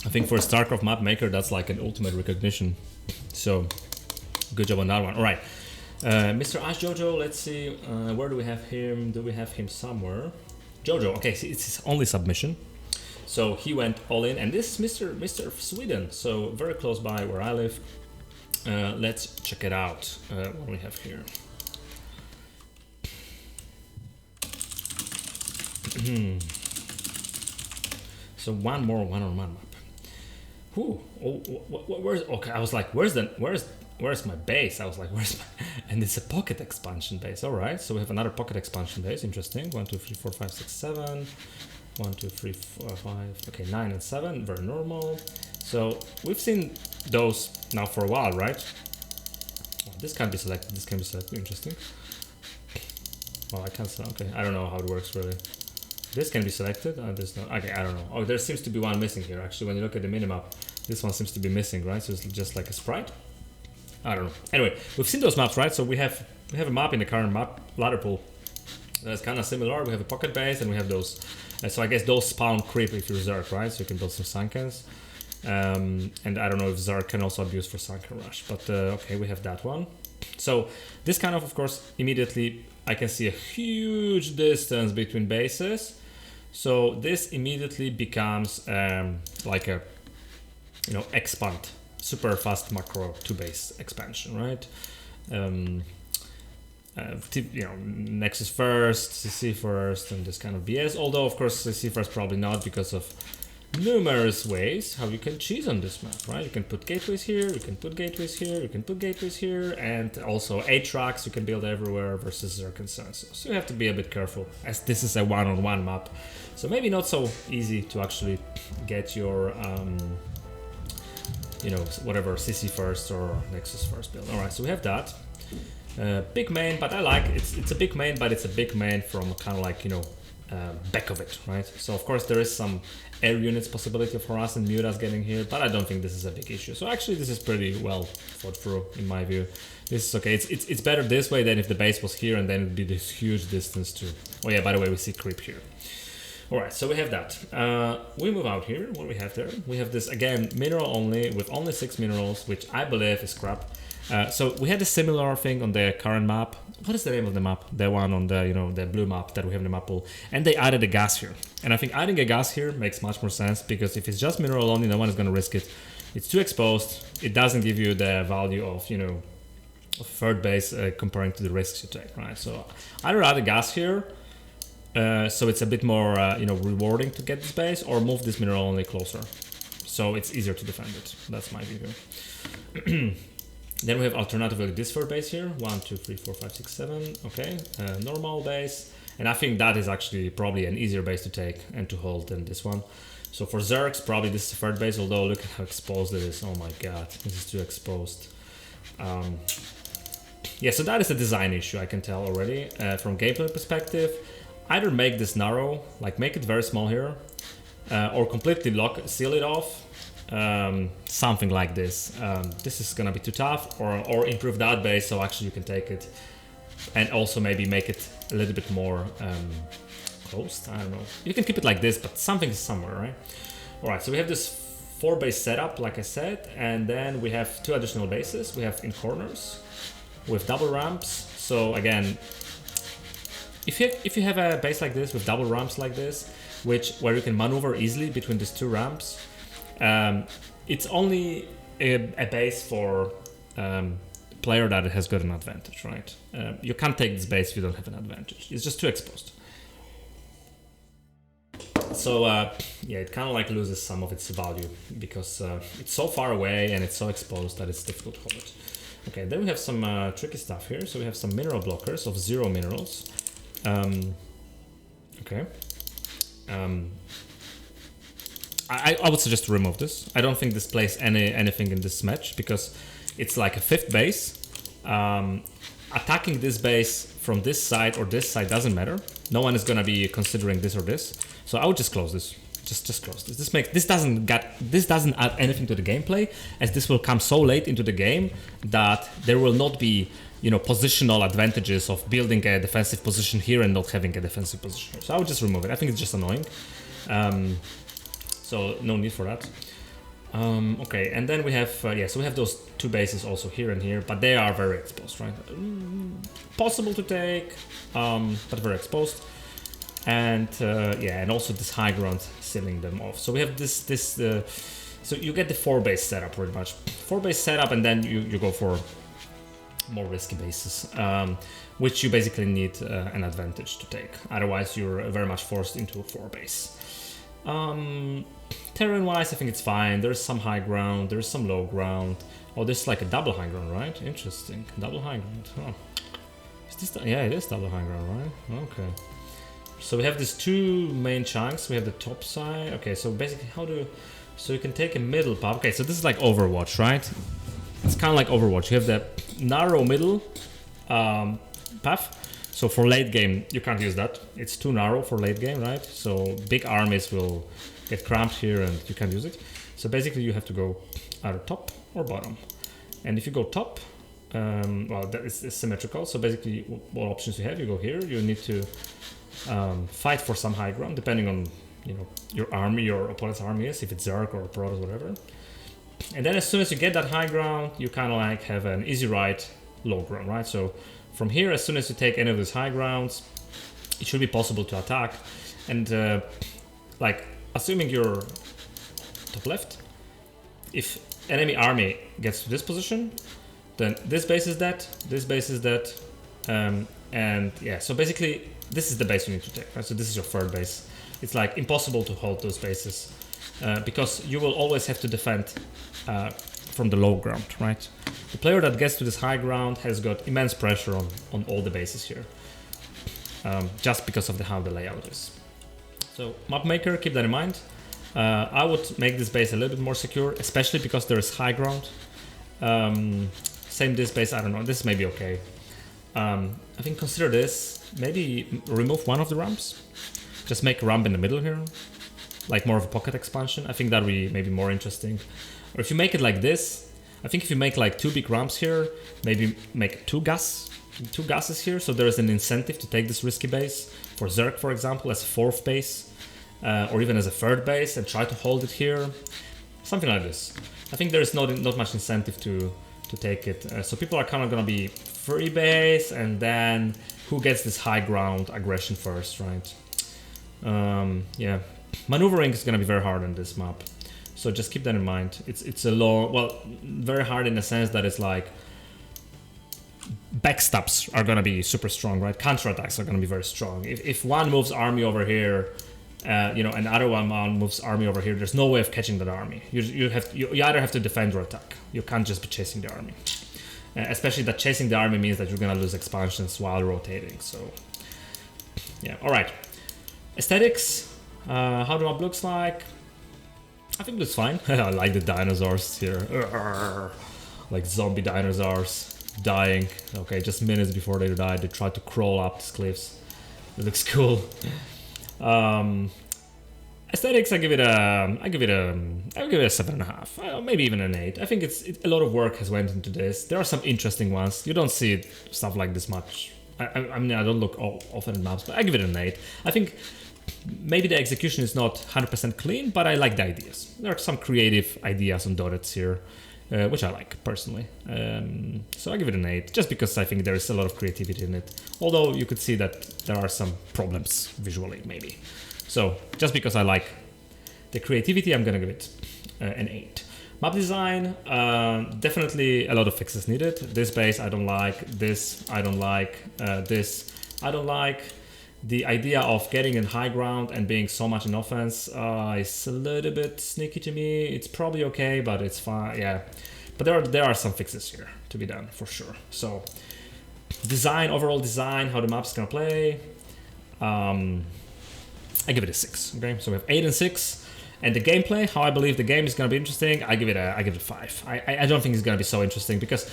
I think for a StarCraft map maker, that's like an ultimate recognition. So good job on that one. All right, Mr. Ash Jojo, let's see, where do we have him? Do we have him somewhere? Jojo, okay, see, it's his only submission. So he went all in, and this is Mr. Sweden, so very close by where I live. Let's check it out. What do we have here? So one more one-on-one map. Ooh, where's okay? I was like, where's my base? I was like, where's my? And it's a pocket expansion base. All right, so we have another pocket expansion base. Interesting. 1, 2, 3, 4, 5, 6, 7. 1, 2, 3, 4, 5. Okay, 9 and 7. Very normal. So we've seen those now for a while, right? Oh, this can be selected. This can be selected. Interesting. Well, I can't select. Okay, I don't know how it works really. This can be selected. There's no. Okay, I don't know. Oh, there seems to be one missing here. Actually, when you look at the minimap, this one seems to be missing, right? So it's just like a sprite. I don't know. Anyway, we've seen those maps, right? So we have a map in the current map ladder pool that's kind of similar. We have a pocket base and we have those. So I guess those spawn creep if you reserve, right? So you can build some Sankens. And I don't know if Zerg can also abuse for Sunken Rush, but okay, we have that one. So this kind of course, immediately I can see a huge distance between bases. So this immediately becomes like a, you know, expand, super fast macro 2-base expansion, right? You know, Nexus first, CC first, and this kind of BS. Although of course CC first probably not, because of numerous ways how you can cheese on this map, right? You can put gateways here, you can put gateways here, you can put gateways here, and also 8 tracks you can build everywhere versus Zerg consensus. So you have to be a bit careful, as this is a one-on-one map. So maybe not so easy to actually get your, you know, whatever, CC first or Nexus first build. Alright, so we have that. Big main, but I like it's a big main, but it's a big main from kind of like, you know, back of it, right? So of course there is some air units possibility for us and Mutas getting here, but I don't think this is a big issue. So actually this is pretty well thought through in my view. This is okay. It's better this way than if the base was here and then it'd be this huge distance to. Oh yeah, by the way, we see creep here. Alright, so we have that. We move out here. What do we have there? We have this, again, mineral only, with only 6 minerals, which I believe is crap. So we had a similar thing on the current map. What is the name of the map? The one on the, you know, the blue map that we have in the map pool. And they added a gas here. And I think adding a gas here makes much more sense, because if it's just mineral only, no one is going to risk it. It's too exposed. It doesn't give you the value of, you know, of third base comparing to the risks you take, right? So either add a gas here, so it's a bit more, you know, rewarding to get this base, or move this mineral only closer, so it's easier to defend it. That's my view. Then we have alternatively this third base here. 1, 2, 3, 4, 5, 6, 7. Okay, normal base, and I think that is actually probably an easier base to take and to hold than this one. So for Zergs, probably this is the third base. Although look at how exposed it is. Oh my god, this is too exposed. Yeah, so that is a design issue, I can tell already. From gameplay perspective, either make this narrow, like make it very small here, or completely seal it off, something like this. This is gonna be too tough, or improve that base so actually you can take it, and also maybe make it a little bit more closed. I don't know. You can keep it like this, but something is somewhere, right? Alright, so we have this 4-base setup, like I said, and then we have 2 additional bases. We have in corners with double ramps. So again, if you have a base like this with double ramps like this, where you can maneuver easily between these 2 ramps, it's only a base for player that has got an advantage, right? You can't take this base if you don't have an advantage. It's just too exposed. So yeah, it kind of like loses some of its value, because it's so far away and it's so exposed that it's difficult to hold it. Okay, then we have some tricky stuff here. So we have some mineral blockers of 0 minerals. Okay. I would suggest to remove this. I don't think this plays anything in this match, because it's like a 5th base. Attacking this base from this side or this side doesn't matter. No one is gonna be considering this or this. So I would just close this. Just close this. This doesn't add anything to the gameplay, as this will come so late into the game that there will not be, you know, positional advantages of building a defensive position here and not having a defensive position here. So I would just remove it. I think it's just annoying. So no need for that. Okay, and then we have yeah, so we have those 2 bases also here and here, but they are very exposed, right? Possible to take, but very exposed. And yeah, and also this high ground sealing them off. So we have this so you get the 4-base setup pretty much. 4-base setup, and then you go for more risky bases, which you basically need an advantage to take. Otherwise, you're very much forced into a 4-base. Terrain-wise, I think it's fine. There's some high ground, there's some low ground. Oh, this is like a double high ground, right? Interesting. Double high ground. Huh. Is this yeah, it is double high ground, right? Okay. So we have these 2 main chunks. We have the top side. Okay, so basically so you can take a middle path. Okay, so this is like Overwatch, right? It's kind of like Overwatch. You have the narrow middle path. So for late game, you can't use that. It's too narrow for late game, right? So big armies will get cramped here and you can't use it. So basically you have to go either top or bottom. And if you go top, well, that is symmetrical. So basically what options you have, you go here. You need to fight for some high ground, depending on you know, your army, your opponent's army is, if it's Zerg or Protos, whatever. And then as soon as you get that high ground, you kind of like have an easy ride low ground, right? So from here, as soon as you take any of these high grounds, it should be possible to attack. And like, assuming you're top left, if enemy army gets to this position, then this base is dead, this base is dead, and yeah, so basically this is the base you need to take, right? So this is your third base. It's like impossible to hold those bases because you will always have to defend from the low ground, right? The player that gets to this high ground has got immense pressure on all the bases here, just because of how the layout is. So map maker, keep that in mind. I would make this base a little bit more secure, especially because there is high ground. Same this base, I don't know, this may be okay. I think consider this, maybe remove one of the ramps. Just make a ramp in the middle here, like more of a pocket expansion. I think that would be maybe more interesting. Or if you make it like this, I think if you make like 2 big ramps here, maybe make 2 gases here, so there is an incentive to take this risky base. For Zerg, for example, as a 4th base, or even as a 3rd base, and try to hold it here. Something like this. I think there is not much incentive to take it. So people are kind of going to be free base, and then who gets this high ground aggression first, right? Yeah, maneuvering is going to be very hard on this map. So just keep that in mind. It's a long, well, very hard in the sense that it's like backstabs are going to be super strong, right? Counterattacks are going to be very strong. If one moves army over here, you know, and other one moves army over here, there's no way of catching that army. You either have to defend or attack. You can't just be chasing the army. Especially that chasing the army means that you're gonna lose expansions while rotating. So yeah, all right. Aesthetics, how the map looks like. I think it looks fine. I like the dinosaurs here, like zombie dinosaurs dying. Okay, just minutes before they die, they try to crawl up these cliffs. It looks cool. Aesthetics, I give it a 7.5, maybe even an 8. I think a lot of work has went into this. There are some interesting ones. You don't see stuff like this much. I mean, I don't look often at maps, but I give it an 8. I think maybe the execution is not 100% clean, but I like the ideas. There are some creative ideas on Dotets here, which I like personally. So I give it an 8, just because I think there is a lot of creativity in it. Although you could see that there are some problems visually, maybe. So just because I like the creativity, I'm gonna give it an 8. Map design, definitely a lot of fixes needed. This base I don't like, this I don't like, this I don't like. The idea of getting in high ground and being so much in offense is a little bit sneaky to me. It's probably okay, but it's fine, yeah. But there are some fixes here to be done for sure. So design, overall design, how the map's gonna play. I give it a 6. Okay, so we have 8 and 6, and the gameplay, how I believe the game is gonna be interesting, I give it a 5. I don't think it's gonna be so interesting because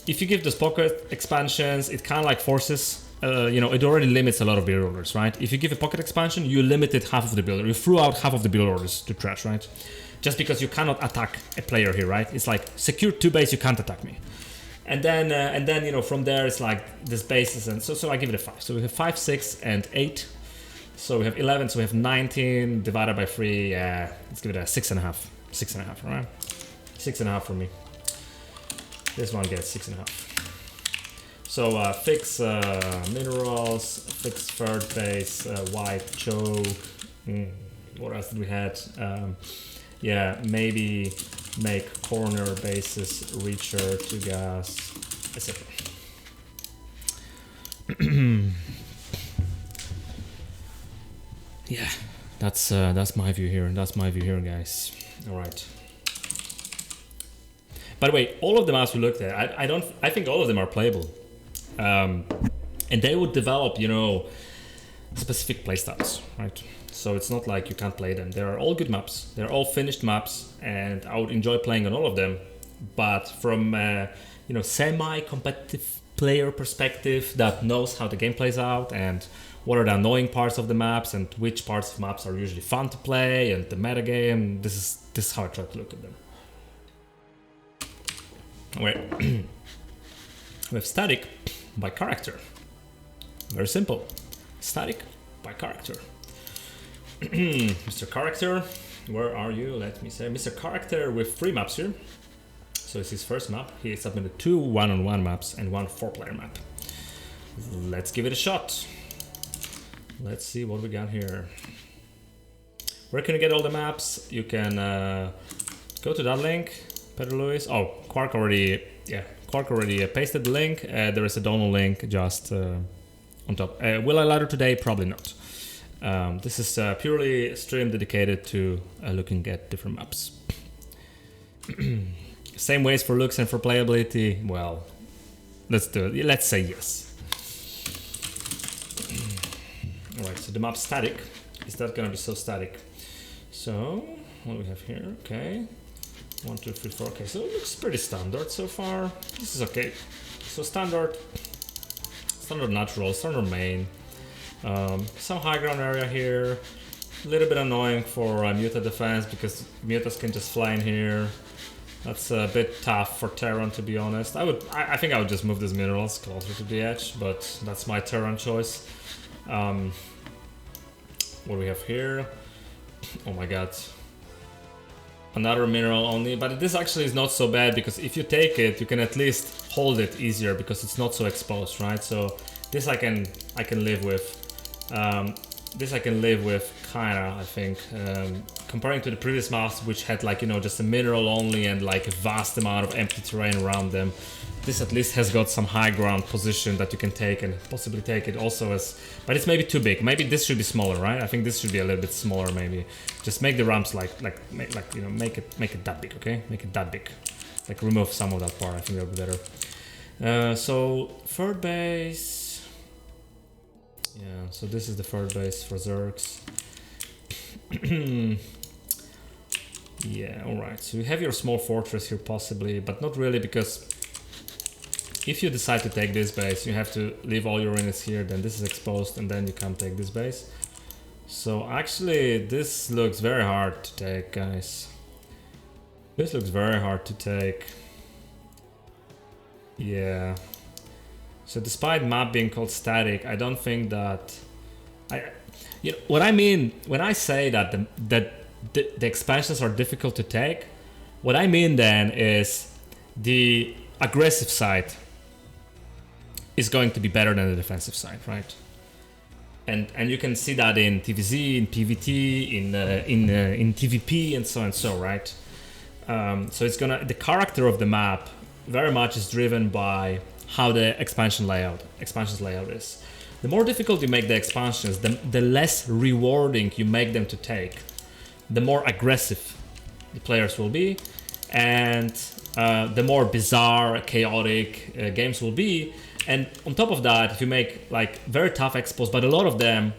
if you give those pocket expansions, it kind of like forces, you know, it already limits a lot of build orders, right? If you give a pocket expansion, you limited half of the build order. You threw out half of the build orders to trash, right? Just because you cannot attack a player here, right? It's like secure 2 base, you can't attack me. And then you know, from there it's like this bases, and so I give it a 5. So we have 5, 6, and 8. So we have 11, so we have 19 divided by 3. Yeah, let's give it a 6.5. 6.5, right? 6.5 for me. This one gets 6.5. So fix minerals, fix third base, white choke. What else did we had? Yeah, maybe make corner bases reacher to gas, etc. Yeah, that's my view here. That's my view here, guys. All right. By the way, all of the maps we looked at, I think all of them are playable, and they would develop, you know, specific playstyles, right? So it's not like you can't play them. They are all good maps. They're all finished maps, and I would enjoy playing on all of them. But from you know, semi-competitive player perspective that knows how the game plays out and what are the annoying parts of the maps and which parts of maps are usually fun to play and the metagame, this is how I try to look at them. Wait. We have static by character. Very simple. Static by character. Mr. Character, where are you? Let me say, Mr. Character with 3 maps here. So it's his first map. He submitted 2 1-on-1 maps and 1 4-player map. Let's give it a shot. Let's see what we got here. Where can you get all the maps? You can go to that link, Peter Lewis. Oh, Quark already pasted the link. There is a download link just on top. Will I ladder today? Probably not. This is purely a stream dedicated to looking at different maps. Same ways for looks and for playability. Well, let's do it. Let's say yes. Alright, so the map's static. Is that gonna be so static? So, what do we have here? Okay. 1, 2, 3, 4. Okay, so it looks pretty standard so far. This is okay. So standard natural, standard main. Some high ground area here. A little bit annoying for Muta defense because Mutas can just fly in here. That's a bit tough for Terran, to be honest. I think I would just move these minerals closer to the edge, but that's my Terran choice. What do we have here? Oh my god. Another mineral only, but this actually is not so bad because if you take it, you can at least hold it easier because it's not so exposed, right? So this I can live with. This I can live with, kinda, I think. Comparing to the previous maps, which had like, you know, just a mineral only and like a vast amount of empty terrain around them. This at least has got some high ground position that you can take and possibly take it also as... But it's maybe too big. Maybe this should be smaller, right? I think this should be a little bit smaller maybe. Just make the ramps like you know, make it that big, okay? Make it that big. Like remove some of that part, I think that would be better. So, third base... Yeah, so this is the third base for Zergs. Yeah, alright. So you have your small fortress here possibly, but not really because... If you decide to take this base, you have to leave all your units here, then this is exposed, and then you can't take this base. So actually, this looks very hard to take, guys. This looks very hard to take. Yeah. So despite map being called static, I don't think that... You know, what I mean, when I say that the expansions are difficult to take, what I mean then is the aggressive side is going to be better than the defensive side, right? And you can see that in TVZ, in PVT, in TVP, and so and so, right? So it's gonna, the character of the map very much is driven by how the expansions layout is. The more difficult you make the expansions, the less rewarding you make them to take, the more aggressive the players will be, and the more bizarre, chaotic games will be. And on top of that, if you make like very tough expos, but a lot of them,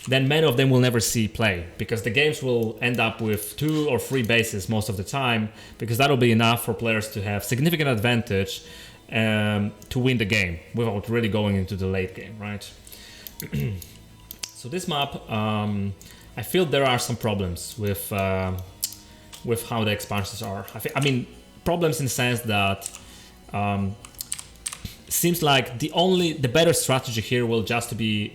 then many of them will never see play because the games will end up with 2 or 3 bases most of the time, because that'll be enough for players to have significant advantage to win the game without really going into the late game, right? So this map, I feel there are some problems with how the expansions are. I mean, problems in the sense that seems like the better strategy here will just be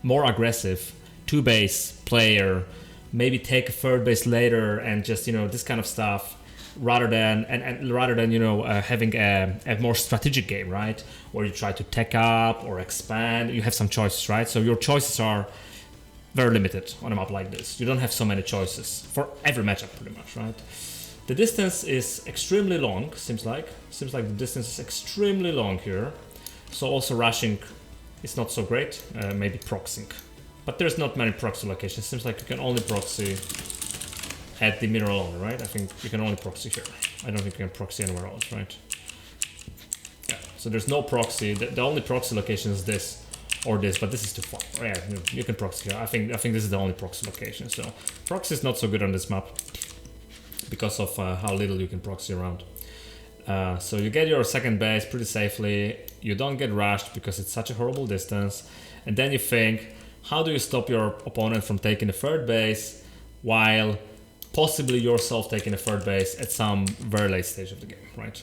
more aggressive, 2 base player, maybe take a 3rd base later, and just, you know, this kind of stuff, rather than you know, having a more strategic game, right, where you try to tech up or expand. You have some choices, right? So your choices are very limited on a map like this. You don't have so many choices for every matchup, pretty much, right? The distance is extremely long, seems like the distance is extremely long here. So also rushing is not so great, maybe proxying. But there's not many proxy locations. Seems like you can only proxy at the mineral only, right? I think you can only proxy here. I don't think you can proxy anywhere else, right? Yeah, so there's no proxy. The only proxy location is this or this, but this is too far. Oh, yeah, you can proxy here. I think this is the only proxy location. So proxy is not so good on this map, because of how little you can proxy around. So you get your 2nd base pretty safely, you don't get rushed because it's such a horrible distance, and then you think, how do you stop your opponent from taking the 3rd base while possibly yourself taking a 3rd base at some very late stage of the game, right?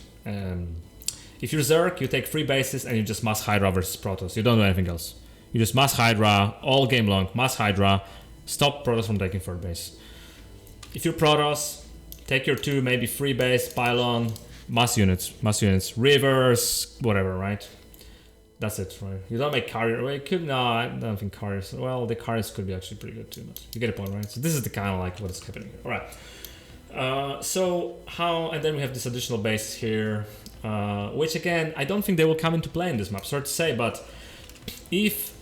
If you're Zerg, you take 3 bases and you just mass Hydra versus Protos. You don't do anything else. You just mass Hydra all game long, mass Hydra, stop Protos from taking third base. If you're Protos, take your 2, maybe 3 base, pylon, mass units, rivers, whatever, right? That's it, right? You don't make carrier. Well, it could, no, I don't think carriers. Well, the carriers could be actually pretty good too, but you get the point, right? So this is the kind of like what is happening here. All right. So how, and then we have this additional base here, which again, I don't think they will come into play in this map. Sorry to say, but if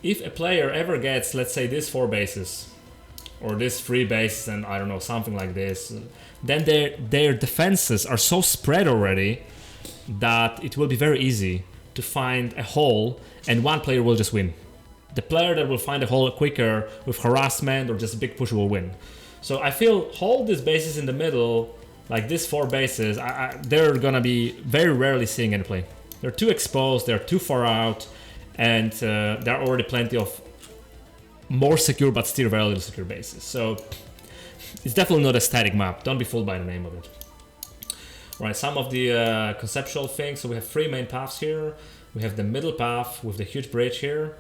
a player ever gets, let's say, these 4 bases, or this 3 bases, and I don't know, something like this, then their defenses are so spread already that it will be very easy to find a hole, and one player will just win. The player that will find a hole quicker with harassment or just a big push will win. So I feel hold these bases in the middle, like these 4 bases, they're gonna be very rarely seeing any play. They're too exposed, they're too far out, and there are already plenty of more secure but still very little secure bases. So it's definitely not a static map. Don't be fooled by the name of it. Right, some of the conceptual things. So we have 3 main paths here. We have the middle path with the huge bridge here.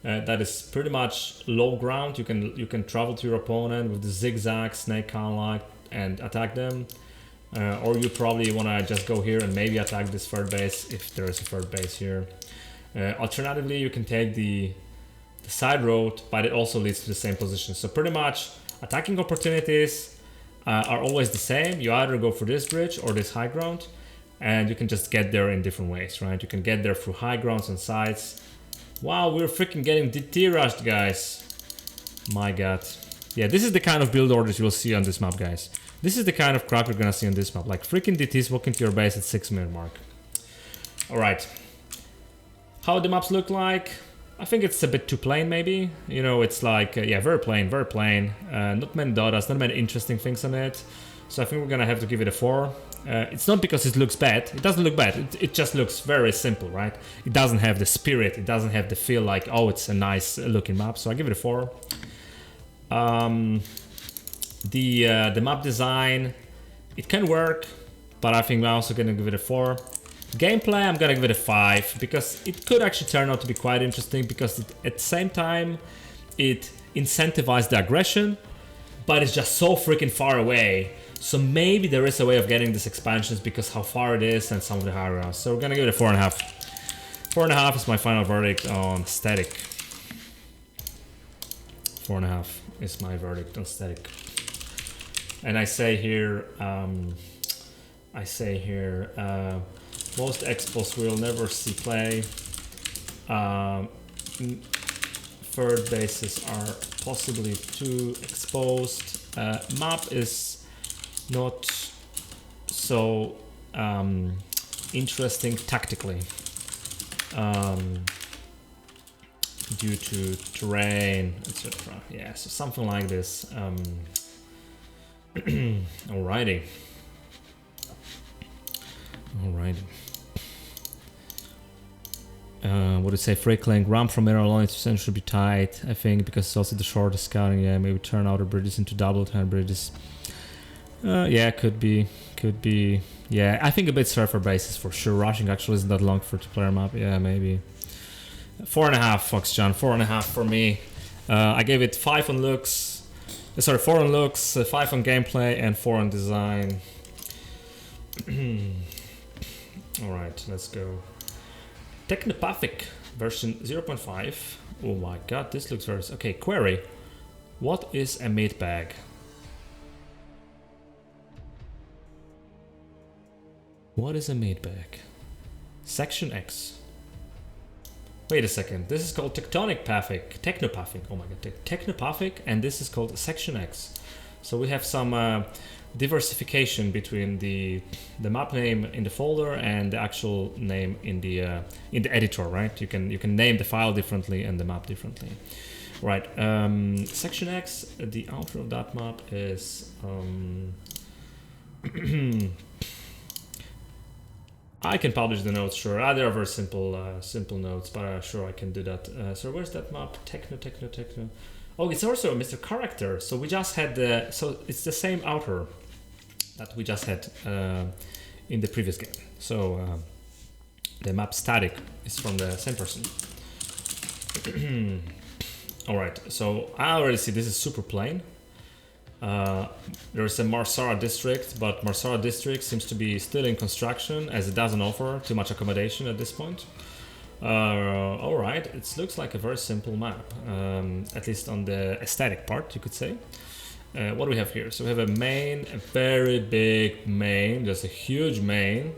That is pretty much low ground. You can travel to your opponent with the zigzag, snake kind of like, and attack them. Or you probably want to just go here and maybe attack this third base if there is a third base here. Alternatively, you can take the side road, but it also leads to the same position. So pretty much attacking opportunities are always the same. You either go for this bridge or this high ground, and you can just get there in different ways, right? You can get there through high grounds and sides. Wow, we're freaking getting DT rushed, guys. My god. Yeah, this is the kind of build orders you'll see on this map, guys. This is the kind of crap you're gonna see on this map. Like freaking DTs walking to your base at 6-minute mark. Alright. How the maps look like? I think it's a bit too plain, maybe. You know, it's like, yeah, very plain, very plain. Not many dotas, not many interesting things on it. So I think we're gonna have to give it a 4. It's not because it looks bad. It doesn't look bad. It just looks very simple, right? It doesn't have the spirit. It doesn't have the feel like, oh, it's a nice looking map. So I give it a 4. The map design, it can work, but I think I'm also gonna give it a 4. Gameplay, I'm gonna give it a 5 because it could actually turn out to be quite interesting because at the same time it incentivizes the aggression, but it's just so freaking far away. So maybe there is a way of getting these expansions because how far it is and some of the high grounds. So we're gonna give it a 4.5. 4.5 is my final verdict on static. 4.5 is my verdict on static. And I say here, most expos will never see play. Third bases are possibly too exposed. Map is not so interesting tactically due to terrain, etc. Yeah, so something like this. Alrighty. What did it say? Freakling, ramp from mirror alone should be tight, I think, because it's also the shortest scouting. Yeah, maybe turn outer bridges into double turn bridges. Yeah, could be. Yeah, I think a bit surfer bases for sure. Rushing actually isn't that long for a two-player map. Yeah, maybe. 4.5, Fox John. 4.5 for me. I gave it 5 on looks. Sorry, 4 on looks, 5 on gameplay, and 4 on design. Alright, let's go. Technopathic version 0.5. Oh my god, this looks very... Okay, query. What is a meat bag? What is a meat bag? Section X. Wait a second, this is called Technopathic. Oh my god, Technopathic, and this is called Section X. So we have some diversification between the map name in the folder and the actual name in the editor, right? You can name the file differently and the map differently. Right. Section X. The outro of that map is. I can publish the notes, sure. They are very simple notes, but sure I can do that. So where's that map? Techno. Oh, it's also Mr. Character. So we just had so it's the same outer that we just had in the previous game. So the map static is from the same person. Alright, so I already see this is super plain. There's a Marsara district, but Marsara district seems to be still in construction as it doesn't offer too much accommodation at this point. Alright, it looks like a very simple map, at least on the aesthetic part, you could say. What do we have here? So we have a main, a very big main, just a huge main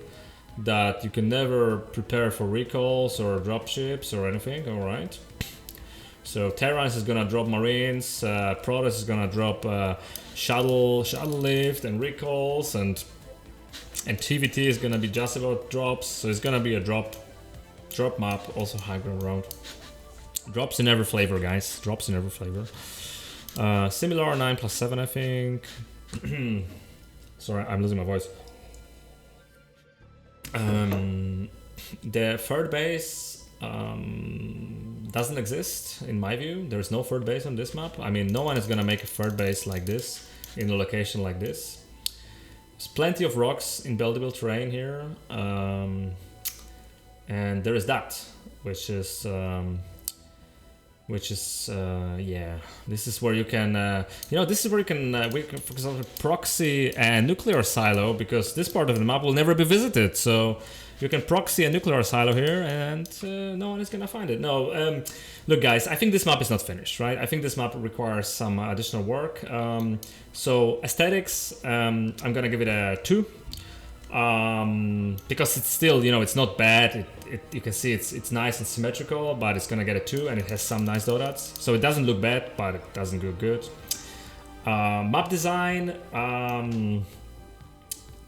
that you can never prepare for recalls or dropships or anything, alright. So Terra is gonna drop Marines, Protos is gonna drop shuttle lift and recalls, and TVT is gonna be just about drops, so it's gonna be a drop map, also high ground round. Drops in every flavor, guys, drops in every flavor. Similar 9+7, I think. Sorry, I'm losing my voice. The third base doesn't exist in my view. There's no third base on this map. I mean, no one is gonna make a third base like this in a location like this. There's plenty of rocks in buildable terrain here, and there is that, which is yeah, this is where you can this is where you can for example, proxy a nuclear silo, because this part of the map will never be visited, so you can proxy a nuclear silo here and no one is gonna find it. No, look guys, I think this map is not finished, right? I think this map requires some additional work. So aesthetics, I'm gonna give it a 2. Because it's still, it's not bad. You can see it's nice and symmetrical, but it's gonna get a 2, and it has some nice dots. So it doesn't look bad, but it doesn't look good. Map design,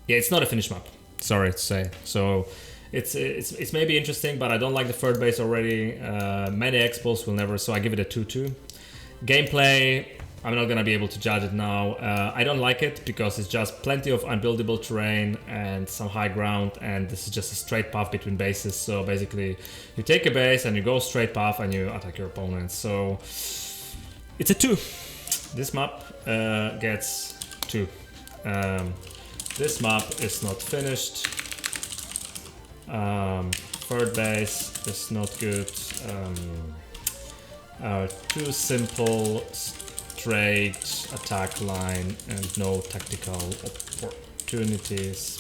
yeah, it's not a finished map. Sorry to say. So it's maybe interesting, but I don't like the third base already. Many expos will never, so I give it a 2 too. Gameplay, I'm not gonna be able to judge it now. I don't like it because it's just plenty of unbuildable terrain and some high ground, and this is just a straight path between bases. So basically, you take a base and you go straight path and you attack your opponent. So it's a 2. This map gets 2. This map is not finished. Third base is not good. Too simple, straight attack line, and no tactical opportunities,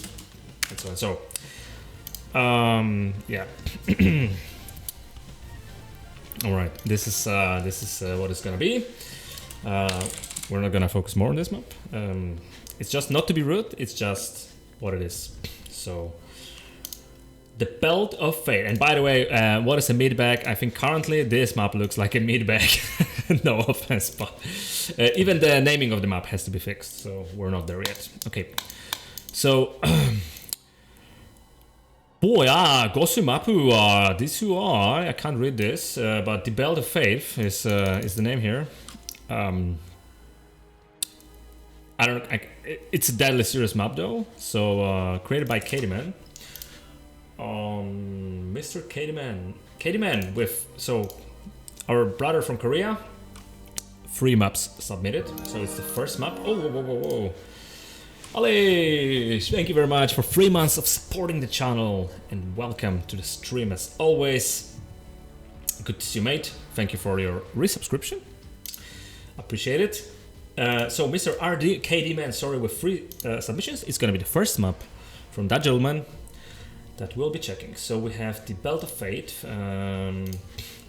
and so on. So, yeah. All right. This is what it's gonna be. We're not gonna focus more on this map. It's just not to be rude, it's just what it is. So, the Belt of Fate. And by the way, what is a mid-bag? I think currently this map looks like a mid-bag. No offense, but even the naming of the map has to be fixed, so we're not there yet. Okay, so... boy, Gosu Mapu, this who are, I can't read this, but the Belt of Faith is the name here. I don't. It's a deadly serious map though. So created by Katieman. Mr. Katieman with our brother from Korea. 3 maps submitted. So it's the first map. Oh, whoa. Ale, thank you very much for 3 months of supporting the channel, and welcome to the stream as always. Good to see you, mate. Thank you for your resubscription. Appreciate it. So Mr. RD Man, sorry, with 3 submissions, it's gonna be the first map from that gentleman that we'll be checking. So we have the Belt of Fate.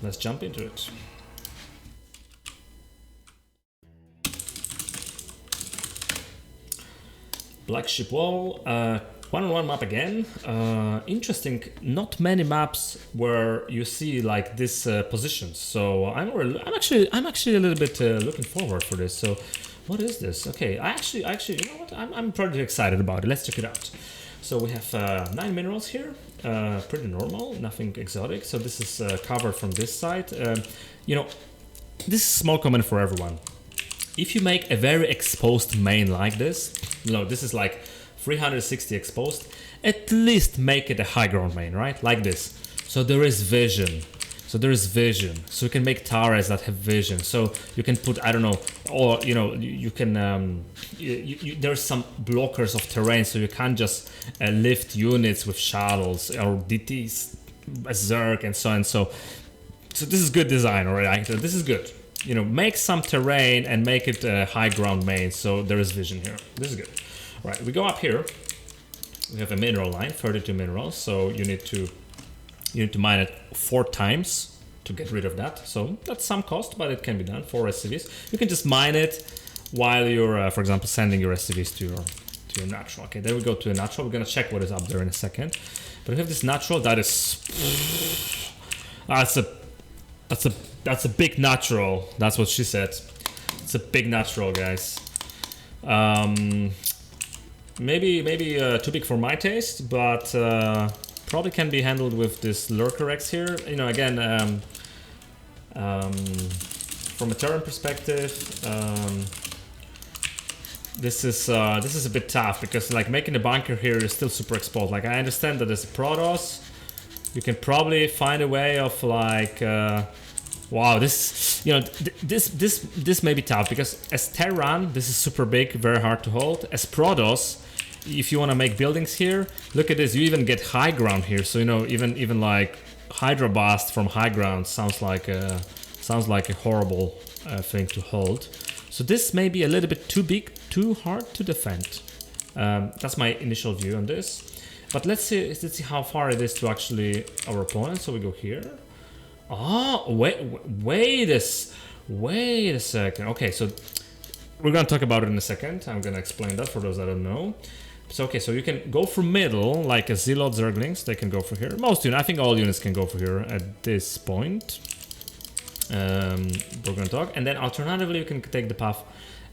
Let's jump into it. Black Ship Wall, 1-on-1 map again. Interesting. Not many maps where you see like this positions. So I'm actually a little bit looking forward for this. So what is this? Okay, I actually, you know what? I'm pretty excited about it. Let's check it out. So we have 9 minerals here. Pretty normal, nothing exotic. So this is covered from this side. You know, this is a small comment for everyone. If you make a very exposed main like this, this is like 360 exposed, at least make it a high ground main, right? Like this. So there is vision. So you can make turrets that have vision. So you can put, I don't know, or you can there's some blockers of terrain, so you can't just lift units with shuttles or DTs, Zerg, and so on. So this is good design, alright? So this is good. you know, make some terrain and make it a high ground main, so there is vision here. This is good. All right, we go up here. We have a mineral line, 32 minerals, so you need to mine it 4 times to get rid of that. So that's some cost, but it can be done. 4 SCVs. You can just mine it while you're, for example, sending your SCVs to your natural. Okay, there we go to a natural. We're gonna check what is up there in a second. But we have this natural that is, that's a big natural. That's what she said. It's a big natural, guys. Maybe too big for my taste, but probably can be handled with this Lurker X here. You know, again, from a Terran perspective, this is a bit tough because like making a bunker here is still super exposed. Like I understand that there's a Protos. You can probably find a way of like, wow, this, you know, this may be tough because as Terran, this is super big, very hard to hold. As Protos, if you want to make buildings here, look at this. You even get high ground here. So you know, even like Hydra Blast from high ground sounds like a horrible thing to hold. So this may be a little bit too big, too hard to defend. That's my initial view on this. But let's see how far it is to actually our opponent. So we go here. Oh, wait a second. Okay, so we're gonna talk about it in a second. I'm gonna explain that for those that don't know. So okay, so you can go for middle, like a Zealot Zerglings, they can go for here. Most units, I think all units can go for here at this point. We're gonna talk, and then alternatively you can take the path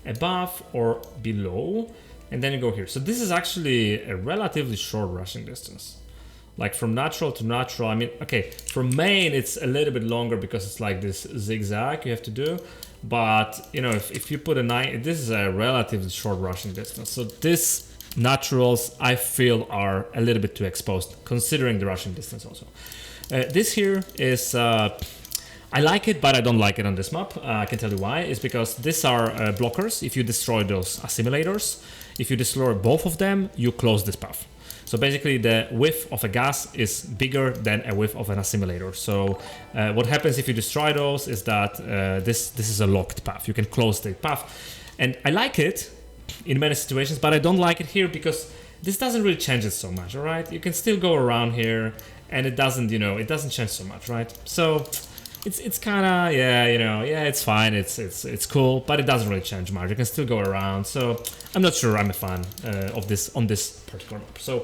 above or below, and then you go here. So this is actually a relatively short rushing distance. Like from natural to natural, I mean, okay, from main it's a little bit longer because it's like this zigzag you have to do. But, you know, if you put a 9, this is a relatively short rushing distance. So this naturals, I feel, are a little bit too exposed, considering the rushing distance also. This here is, I like it, but I don't like it on this map. I can tell you why. It's because these are blockers. If you destroy those assimilators, if you destroy both of them, you close this path. So basically the width of a gas is bigger than a width of an assimilator. So what happens if you destroy those is that this is a locked path. You can close the path. And I like it in many situations, but I don't like it here because this doesn't really change it so much, all right? You can still go around here and it doesn't, you know, it doesn't change so much, right? So it's kind of, yeah, you know, yeah, it's fine, it's cool, but it doesn't really change much. You can still go around, so I'm not sure I'm a fan of this on this particular map. So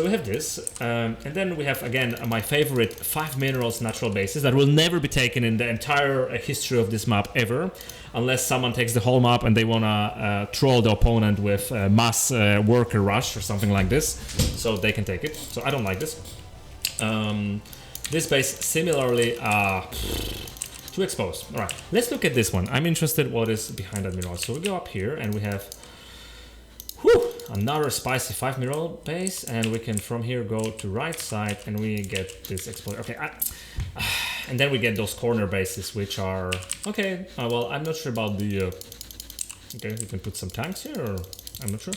we have this, and then we have again my favorite 5 minerals natural bases that will never be taken in the entire history of this map ever, unless someone takes the whole map and they wanna troll the opponent with mass worker rush or something like this, so they can take it. So I don't like this. This base similarly too exposed. All right, let's look at this one. I'm interested what is behind that mineral. So we go up here and we have another spicy 5 mineral base, and we can from here go to right side and we get this explorer. Okay, and then we get those corner bases which are okay. Well, I'm not sure about the. Okay, you can put some tanks here, or I'm not sure.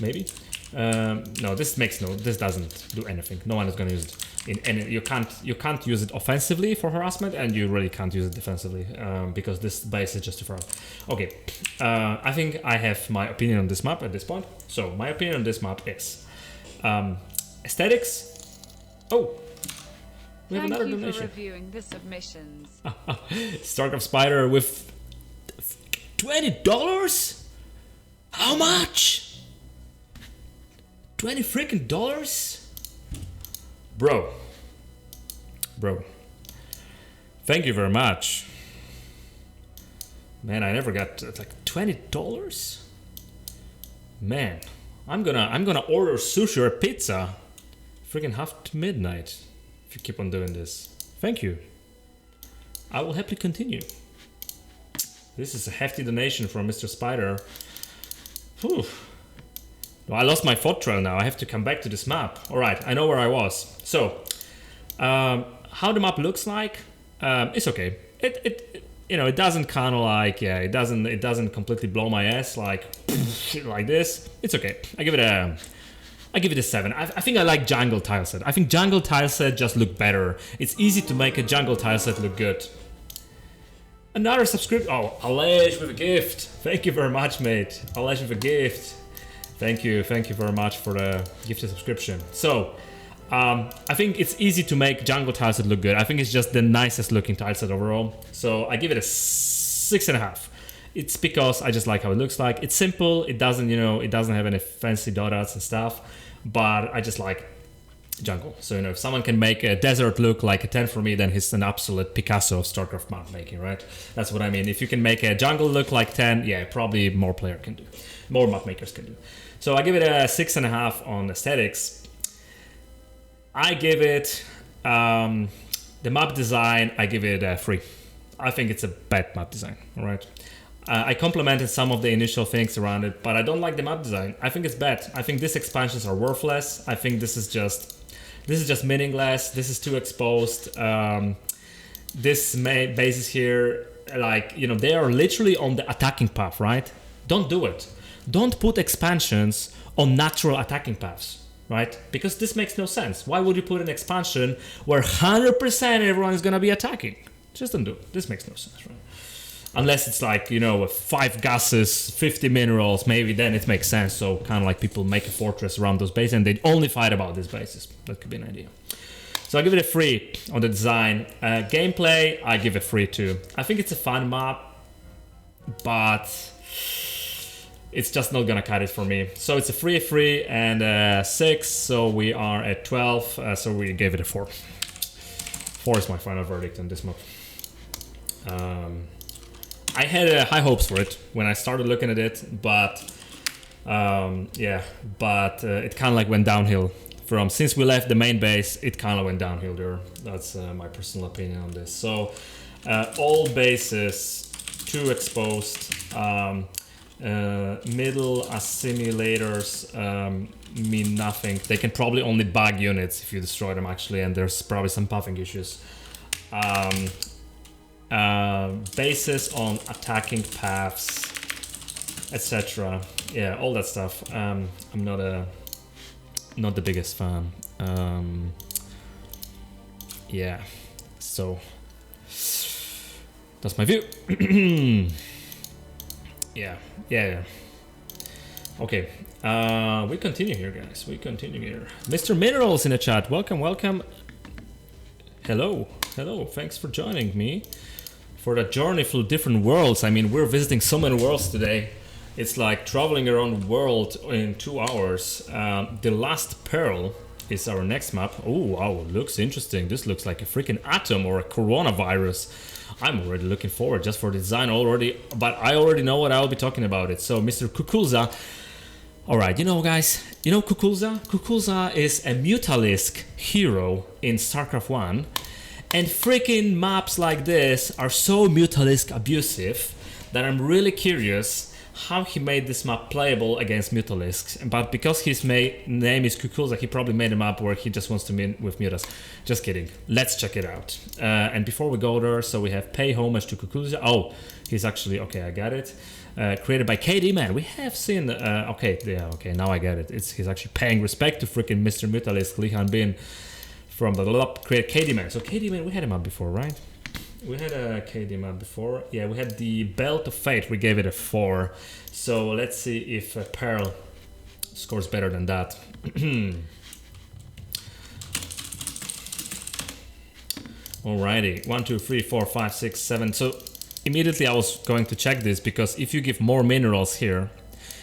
Maybe. No, this doesn't do anything. No one is gonna use it. You can't use it offensively for harassment, and you really can't use it defensively because this base is just too far. Okay, I think I have my opinion on this map at this point. So my opinion on this map is aesthetics. Oh, we have another donation. Thank you for reviewing the submissions. Starcraft Spider with $20. How much? $20 freaking dollars? Bro, thank you very much. Man, I never got like $20. Man, I'm gonna order sushi or pizza. Freaking half to midnight. If you keep on doing this, thank you. I will happily continue. This is a hefty donation from Mr. Spider. Whew. Well, I lost my thought trail now. I have to come back to this map. All right, I know where I was. So, how the map looks like, it's okay. It doesn't kind of like, yeah, it doesn't completely blow my ass like like this. It's okay. I give it a 7. I think I like jungle tileset. I think jungle tileset just look better. It's easy to make a jungle tileset look good. Another subscription. Oh, Alej with a gift. Thank you very much, mate. Alej with a gift. Thank you very much for the gifted subscription. So, I think it's easy to make jungle tileset look good. I think it's just the nicest looking tileset overall. So I give it a 6.5. It's because I just like how it looks like. It's simple. It doesn't, it doesn't have any fancy dots and stuff. But I just like jungle. So, if someone can make a desert look like a 10 for me, then he's an absolute Picasso of StarCraft map making, right? That's what I mean. If you can make a jungle look like 10, yeah, probably more map makers can do. So I give it a 6.5 on aesthetics. I give it the map design. I give it a 3. I think it's a bad map design. All right. I complimented some of the initial things around it, but I don't like the map design. I think it's bad. I think these expansions are worthless. I think this is just meaningless. This is too exposed. This bases here, they are literally on the attacking path, right? Don't do it. Don't put expansions on natural attacking paths, right? Because this makes no sense. Why would you put an expansion where 100% everyone is going to be attacking? Just don't do it. This makes no sense, right? Unless it's with 5 gases, 50 minerals, maybe then it makes sense. So kind of like people make a fortress around those bases and they only fight about these bases. That could be an idea. So I give it a 3 on the design. Gameplay, I give it 3 too. I think it's a fun map, but it's just not gonna cut it for me. So it's a 3 and a 6. So we are at 12. So we gave it a 4. 4 is my final verdict on this map. I had high hopes for it when I started looking at it, but it kind of like went downhill. Since we left the main base, it kind of went downhill there. That's my personal opinion on this. So all bases too exposed. Middle assimilators mean nothing. They can probably only bug units if you destroy them actually, and there's probably some puffing issues. Bases on attacking paths, etc. Yeah, all that stuff. I'm not the biggest fan. Yeah, so that's my view. Yeah. Okay, we continue here, guys. Mr. Minerals in the chat. Welcome. Hello. Thanks for joining me for that journey through different worlds. I mean, we're visiting so many worlds today. It's like traveling around the world in 2 hours. The Last Peril is our next map. Oh, wow, looks interesting. This looks like a freaking atom or a coronavirus. I'm already looking forward just for the design already, but I already know what I'll be talking about it. So, Mr. Kukulza. All right, guys, Kukulza? Kukulza is a Mutalisk hero in StarCraft 1. And freaking maps like this are so Mutalisk abusive that I'm really curious how he made this map playable against Mutalisks. But because his name is Kukulza, he probably made a map where he just wants to win with Mutas. Just kidding. Let's check it out. And before we go there, so we have pay homage to Kukulza. Oh, he's actually, okay, I got it. Created by KD Man. We have seen, now I get it. He's actually paying respect to freaking Mr. Mutalisk, Lihan Bin. From the create KD Man. So KD Man, we had him up before, right? We had a KD map before. Yeah, we had the Belt of Fate. We gave it a 4. So let's see if Peril scores better than that. Alrighty, 1, 2, 3, 4, 5, 6, 7. So immediately I was going to check this because if you give more minerals here,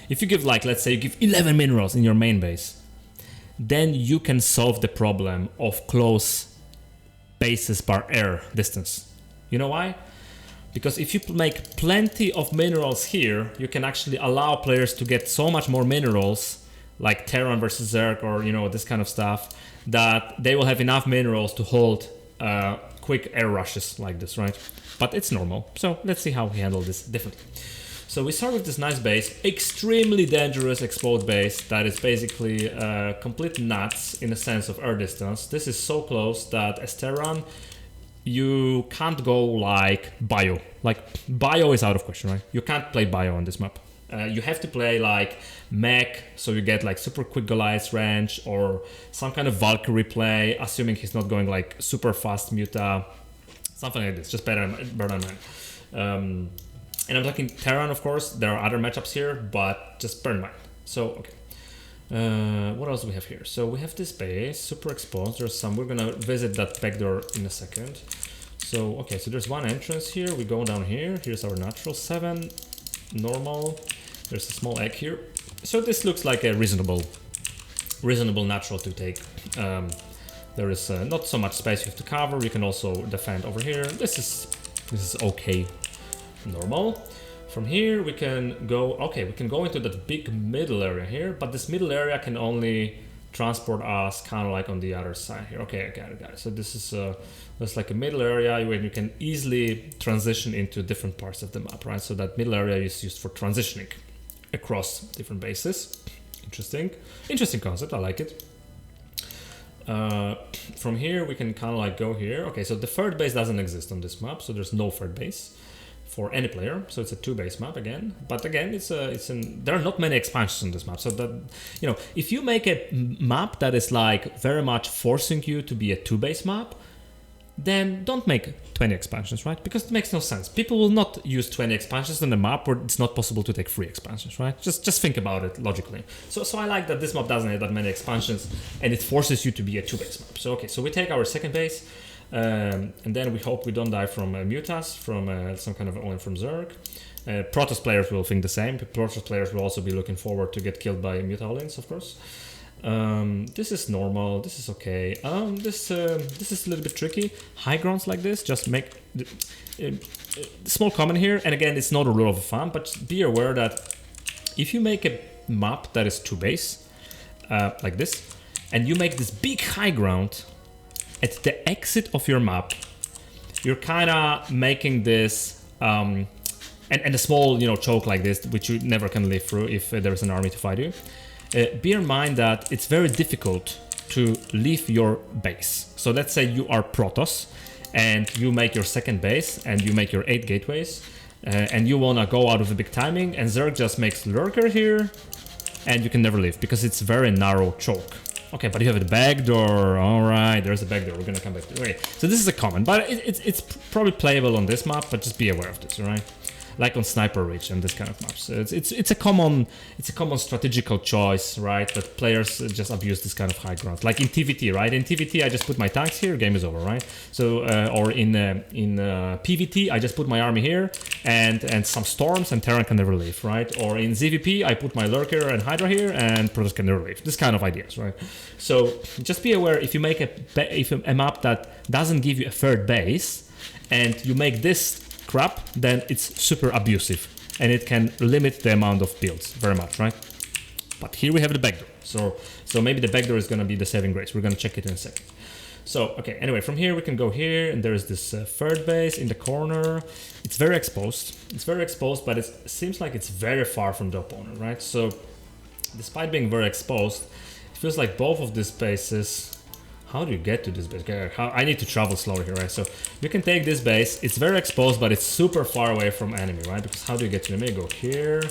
if you give let's say you give 11 minerals in your main base, then you can solve the problem of close bases bar air distance. You know why? Because if you make plenty of minerals here, you can actually allow players to get so much more minerals, like Terra versus Zerg or this kind of stuff, that they will have enough minerals to hold quick air rushes like this, right? But it's normal. So let's see how we handle this differently. So we start with this nice base, extremely dangerous exposed base that is basically complete nuts in the sense of air distance. This is so close that as Terran, you can't go like bio. Like bio is out of question, right? You can't play bio on this map. You have to play like mech, so you get like super quick Goliath range or some kind of Valkyrie play, assuming he's not going like super fast Muta, something like this, just better than mine. And I'm talking Terra, of course. There are other matchups here, but just bear in mind. So, okay. What else do we have here? So we have this base, super exposed. There's some, we're gonna visit that backdoor in a second. So, okay, so there's one entrance here. We go down here. Here's our natural 7, normal. There's a small egg here. So this looks like a reasonable natural to take. There is not so much space you have to cover. You can also defend over here. This is okay, normal. From here we can go, okay, we can go into that big middle area here, but this middle area can only transport us kind of like on the other side here. Okay, I got it. So this is that's like a middle area where you can easily transition into different parts of the map, right? So that middle area is used for transitioning across different bases. Interesting concept, I like it. From here we can kind of like go here. Okay, so the third base doesn't exist on this map, so there's no third base for any player, so it's a 2-base map again. But again, there are not many expansions on this map, so that, you know, if you make a map that is like very much forcing you to be a 2-base map, then don't make 20 expansions, right? Because it makes no sense. People will not use 20 expansions on a map where it's not possible to take 3 expansions, right? Just think about it logically. So I like that this map doesn't have that many expansions, and it forces you to be a 2-base map. So okay, so we take our second base. And then we hope we don't die from Mutas, from some kind of only from Zerg. Protos players will think the same. Protos players will also be looking forward to get killed by Mutaholians, of course. This is normal. This is okay. This is a little bit tricky. High grounds like this, just make small comment here. And again, it's not a rule of thumb, but be aware that if you make a map that is 2-base, like this, and you make this big high ground at the exit of your map, you're kind of making this and a small, you know, choke like this, which you never can live through if there's an army to fight you. Bear in mind that it's very difficult to leave your base. So let's say you are Protos and you make your second base and you make your 8 gateways and you want to go out of a big timing, and Zerg just makes Lurker here and you can never leave because it's very narrow choke. Okay, but you have the back door. All right, there's a back door. We're gonna come back to it. Okay, so this is a common, but it's probably playable on this map. But just be aware of this, all right? Like on Sniper Ridge and this kind of maps. It's a common strategical choice, right? That players just abuse this kind of high ground. Like in TVT, right? In TVT, I just put my tanks here, game is over, right? So or in PVT, I just put my army here and some storms, and Terra can never leave, right? Or in ZVP, I put my Lurker and Hydra here, and Protoss can never leave. This kind of ideas, right? So just be aware, if you make a map that doesn't give you a third base, and you make this crap, then it's super abusive and it can limit the amount of builds very much, right? But here we have the backdoor, so maybe the backdoor is going to be the saving grace. We're going to check it in a second. So okay, anyway, from here we can go here, and there's this third base in the corner. It's very exposed, but it seems like it's very far from the opponent, right? So despite being very exposed, it feels like both of these bases. How do you get to this base? I need to travel slowly here, right? So you can take this base. It's very exposed, but it's super far away from enemy, right? Because how do you get to the middle? Go here.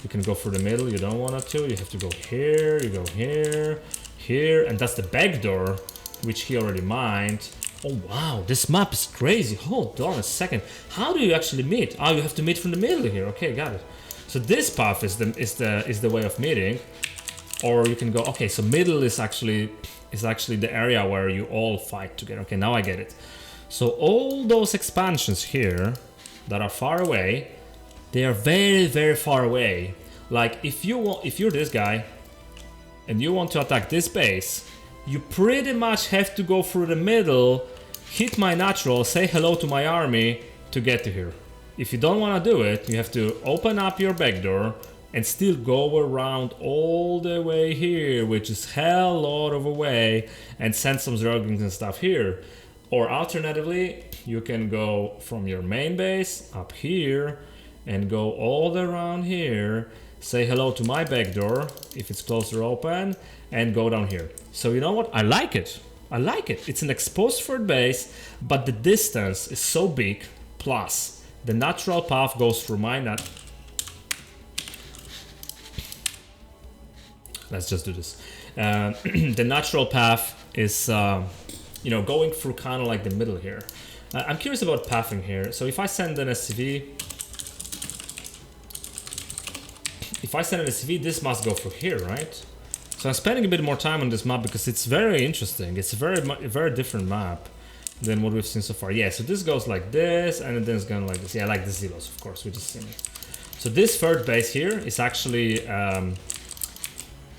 You can go through the middle. You don't want to. You have to go here. You go here, here, and that's the back door, which he already mined. Oh wow, this map is crazy. Hold on a second. How do you actually meet? Oh, you have to meet from the middle here. Okay, got it. So this path is the way of meeting, or you can go. Okay, so middle is actually the area where you all fight together. Okay, now I get it. So all those expansions here that are far away, they are very, very far away. Like if you're this guy and you want to attack this base, you pretty much have to go through the middle, hit my natural, say hello to my army to get to here. If you don't want to do it, you have to open up your backdoor and still go around all the way here, which is hell lot of a way, and send some Zerglings and stuff here. Or alternatively, you can go from your main base up here and go all the way around here, say hello to my backdoor if it's closer open, and go down here. So you know what? I like it. It's an exposed third base, but the distance is so big, plus the natural path goes through my Let's just do this. The natural path is you know, going through kind of like the middle here. I'm curious about pathing here. So if I send an SCV, this must go through here, right? So I'm spending a bit more time on this map because it's very interesting. It's a very different map than what we've seen so far. Yeah, so this goes like this, and then it's going like this. Yeah, I like the Zelos, of course, we just seen it. So this third base here is actually an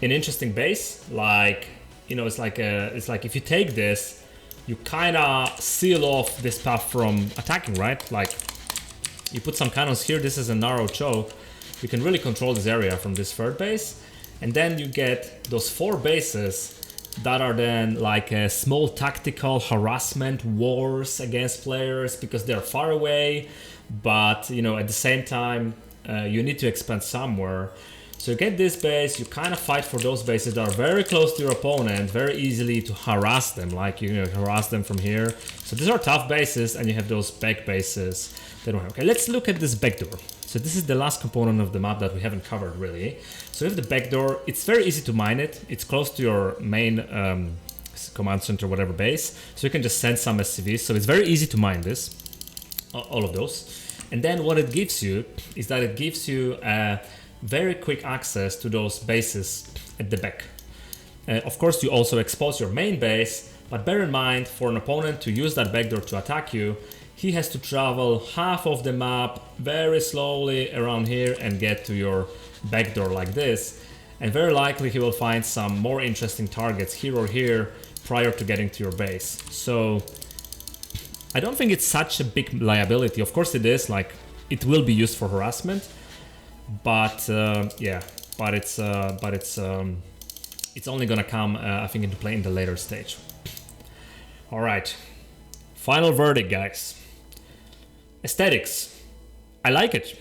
interesting base. Like, you know, it's like if you take this, you kind of seal off this path from attacking, right? Like, you put some cannons here. This is a narrow choke. You can really control this area from this third base. And then you get those 4 bases that are then like a small tactical harassment wars against players because they're far away. But, you know, at the same time, you need to expand somewhere. So you get this base, you kind of fight for those bases that are very close to your opponent, very easily to harass them, like, you know, harass them from here. So these are tough bases, and you have those back bases that don't have. Okay, let's look at this backdoor. So this is the last component of the map that we haven't covered really. So we have the backdoor. It's very easy to mine it. It's close to your main command center, whatever base. So you can just send some SCVs. So it's very easy to mine this, all of those. And then what it gives you is that it gives you very quick access to those bases at the back. Of course, you also expose your main base, but bear in mind, for an opponent to use that backdoor to attack you, he has to travel half of the map very slowly around here and get to your backdoor like this. And very likely he will find some more interesting targets here or here prior to getting to your base. So I don't think it's such a big liability. Of course it is, like, it will be used for harassment, but yeah, but it's only gonna come, I think, into play in the later stage. All right, final verdict, guys. Aesthetics, I like it.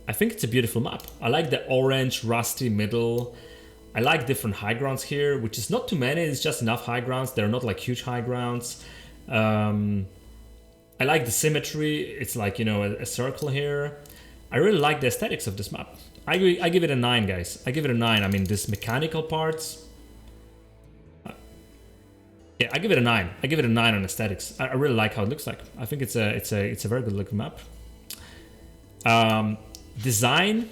I think it's a beautiful map. I like the orange, rusty middle. I like different high grounds here, which is not too many. It's just enough high grounds. They're not like huge high grounds. I like the symmetry. It's like, you know, a circle here. I really like the aesthetics of this map. I give it a 9, guys. I give it a 9. I mean, this mechanical parts. Yeah, I give it a 9. I give it a 9 on aesthetics. I really like how it looks like. I think it's a very good looking map. Design.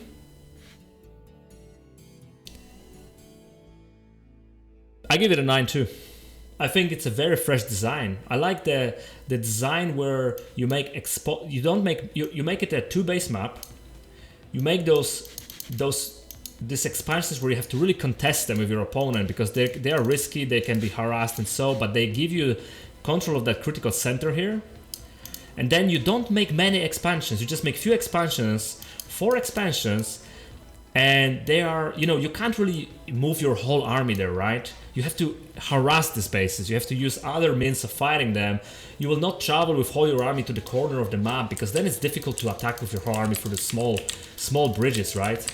I give it a 9 too. I think it's a very fresh design. I like the design where you make you make it a 2 base map. You make these expansions where you have to really contest them with your opponent because they are risky, they can be harassed and so, but they give you control of that critical center here. And then you don't make many expansions, you just make few expansions, 4 expansions, and they are, you know, you can't really move your whole army there, right? You have to harass these bases, you have to use other means of fighting them. You will not travel with all your army to the corner of the map because then it's difficult to attack with your whole army through the small bridges, right?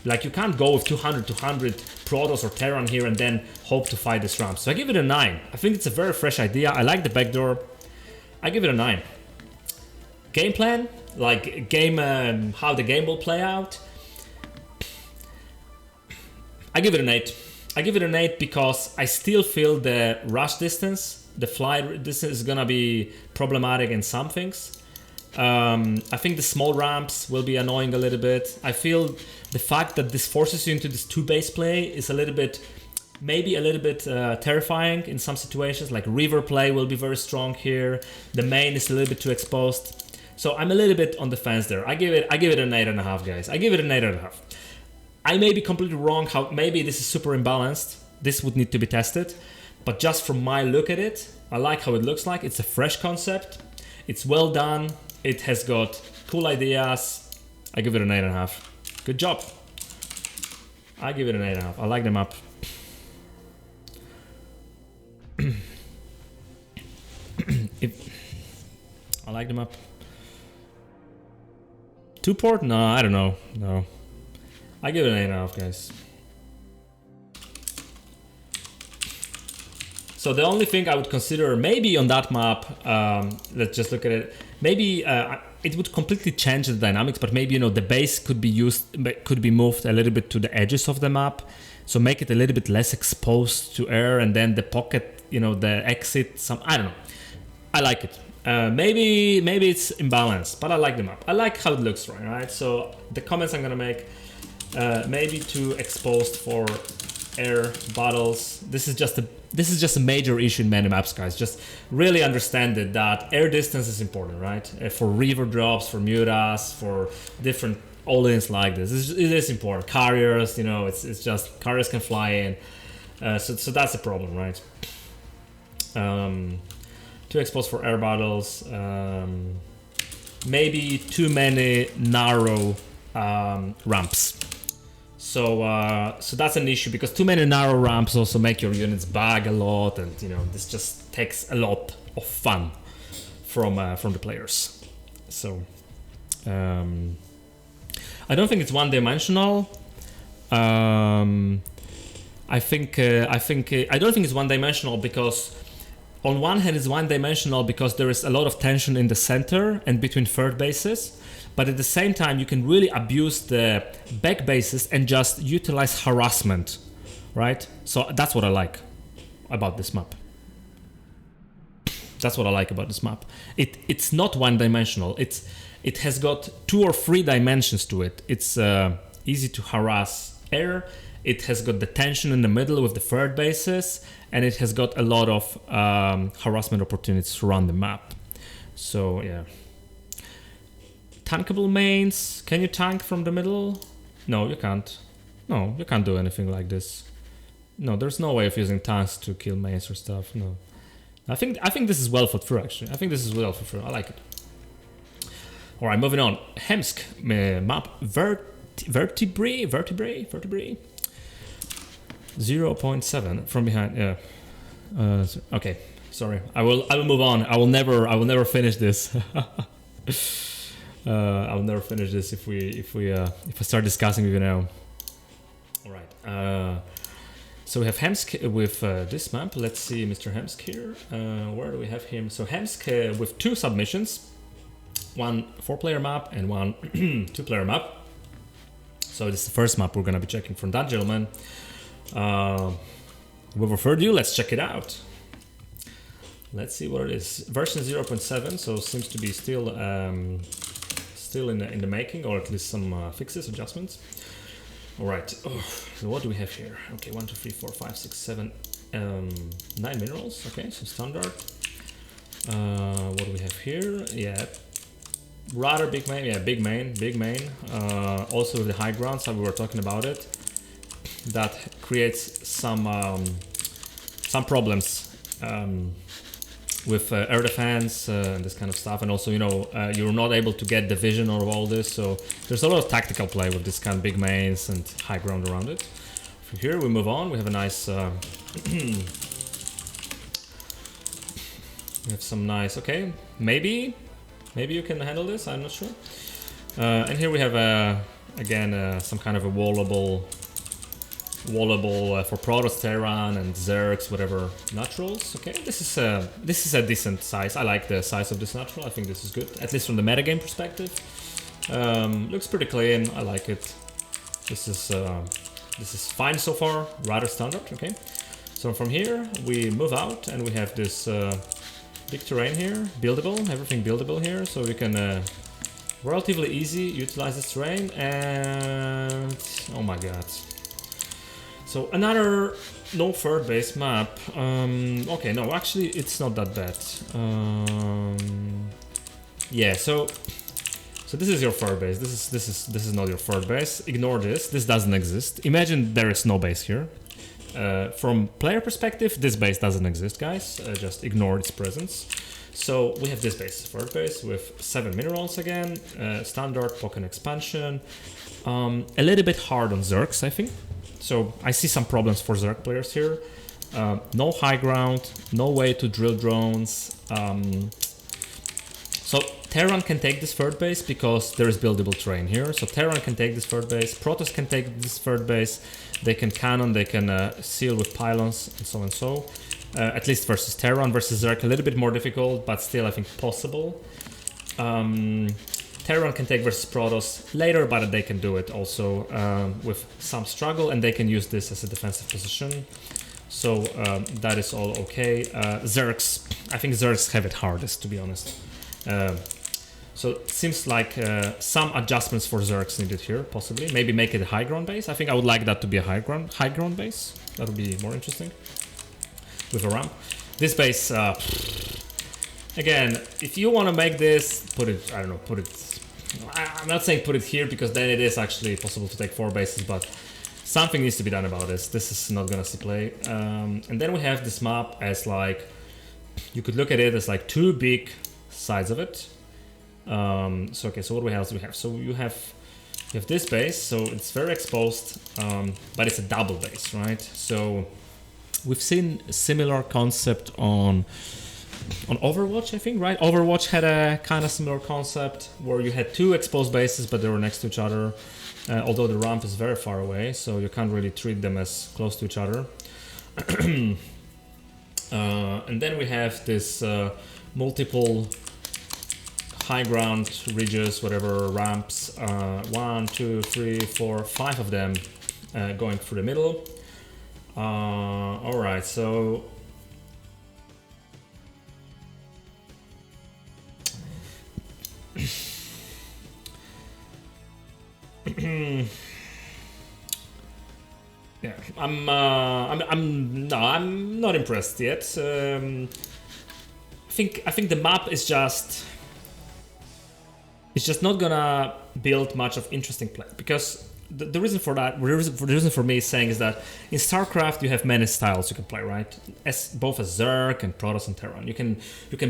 Like, you can't go with 200 Protos or Terra here and then hope to fight this ramp. So I give it a 9. I think it's a very fresh idea. I like the backdoor. I give it a 9. Game plan, like how the game will play out. I give it an 8. I give it an 8 because I still feel the rush distance, the flight distance is gonna be problematic in some things. I think the small ramps will be annoying a little bit. I feel the fact that this forces you into this 2 base play is maybe a little bit terrifying in some situations. Like river play will be very strong here. The main is a little bit too exposed. So I'm a little bit on the fence there. I give it an 8.5, guys. I give it an 8.5. I may be completely wrong. Maybe this is super imbalanced. This would need to be tested. But just from my look at it, I like how it looks like. It's a fresh concept. It's well done. It has got cool ideas. I give it an 8.5. Good job. I give it an 8.5. I like the map. I like the map. 2-port? No, I don't know. No. I give it an 8.5, guys. So the only thing I would consider maybe on that map, let's just look at it. Maybe it would completely change the dynamics, but maybe, you know, the base could be moved a little bit to the edges of the map. So make it a little bit less exposed to air, and then the pocket, you know, the exit. I don't know. I like it. Maybe it's imbalanced, but I like the map. I like how it looks, right? So the comments I'm gonna make, maybe too exposed for air bottles. This is just a major issue in many maps, guys. Just really understand it, that air distance is important, right? For river drops, for mutas, for different all-ins like this. It is important. Carriers, you know, it's just carriers can fly in. So that's a problem, right? Too exposed for air bottles. Maybe too many narrow ramps. So that's an issue, because too many narrow ramps also make your units bag a lot, and you know, this just takes a lot of fun from the players. So I don't think it's one-dimensional. I don't think it's one-dimensional because on one hand it's one-dimensional because there is a lot of tension in the center and between third bases, but at the same time you can really abuse the back bases and just utilize harassment, right? So that's what I like about this map. That's what I like about this map. It's not one-dimensional. It has got 2 or 3 dimensions to it. It's easy to harass air. It has got the tension in the middle with the third bases, and it has got a lot of harassment opportunities around the map. So yeah. Tankable mains. Can you tank from the middle? No, you can't. No, you can't do anything like this. No, there's no way of using tanks to kill mains or stuff. No. I think this is well thought through, actually. I think this is well thought through. I like it. Alright, moving on. Hemsk map vertebrae 0.7 from behind. Yeah. Okay, sorry. I will move on. I will never finish this. I will never finish this if I start discussing with you now. All right. So we have Hemsk with this map. Let's see, Mr. Hemsk here. Where do we have him? So Hemsk with 2 submissions, one 4-player map and one 2-player map. So this is the first map we're gonna be checking from that gentleman. Without further ado, let's check it out. Let's see what it is. Version 0.7, so seems to be still in the making, or at least some fixes, adjustments. All right. So what do we have here? Okay, 1, 2, 3, 4, 5, 6, 7, 9 minerals. Okay, so standard. What do we have here? Yeah, rather big main. Yeah, big main. Also with the high ground, so we were talking about it. That creates some problems with air defense and this kind of stuff, and also, you know, you're not able to get the vision of all this, so there's a lot of tactical play with this kind of big mains and high ground around it. From here we move on. We have a nice we have some nice, okay, maybe you can handle this, I'm not sure. And here we have again some kind of a wallable for Protos, Terra, and Zergs, whatever naturals. Okay, this is a decent size. I like the size of this natural. I think this is good, at least from the metagame perspective. Looks pretty clean. I like it. This is fine so far. Rather standard. Okay, so from here we move out and we have this big terrain here, buildable. Everything buildable here, so we can relatively easy utilize this terrain. And oh my god. So another no third base map. Okay, no, actually it's not that bad. Yeah, so this is your third base. This is not your third base. Ignore this. This doesn't exist. Imagine there is no base here. From player perspective, this base doesn't exist, guys. Just ignore its presence. So we have this base, third base, with 7 minerals again, standard token expansion. A little bit hard on Zergs, I think. So I see some problems for Zerg players here. No high ground, no way to drill drones. So Terran can take this third base because there is buildable terrain here. So Terran can take this third base, Protos can take this third base, they can cannon, they can seal with pylons, and so and so. At least versus Terran. Versus Zerg, a little bit more difficult, but still I think possible. Terran can take versus Protos later, but they can do it also with some struggle, and they can use this as a defensive position. So that is all okay. Zergs, I think Zergs have it hardest, to be honest. So it seems like some adjustments for Zergs needed here, possibly. Maybe make it a high ground base. I think I would like that to be a high ground base. That would be more interesting with a ramp. This base, again, if you want to make this, put it, I don't know, put it, I'm not saying put it here because then it is actually possible to take 4 bases, but something needs to be done about this. This is not gonna see play. And then we have this map as like, you could look at it as like 2 big sides of it. So okay, so what else do we have? So you have this base, so it's very exposed, but it's a double base, right? So we've seen a similar concept on Overwatch, I think, right? Overwatch had a kind of similar concept where you had 2 exposed bases, but they were next to each other. Although the ramp is very far away, so you can't really treat them as close to each other. And then we have this multiple high ground ridges, whatever, ramps, 1, 2, 3, 4, 5 of them going through the middle. All right, so yeah, I'm not impressed yet. I think the map is just, it's just not gonna build much of interesting play, because the reason for that, the reason for me saying is that in StarCraft you have many styles you can play, right? Both as Zerg and Protos and Terra. You can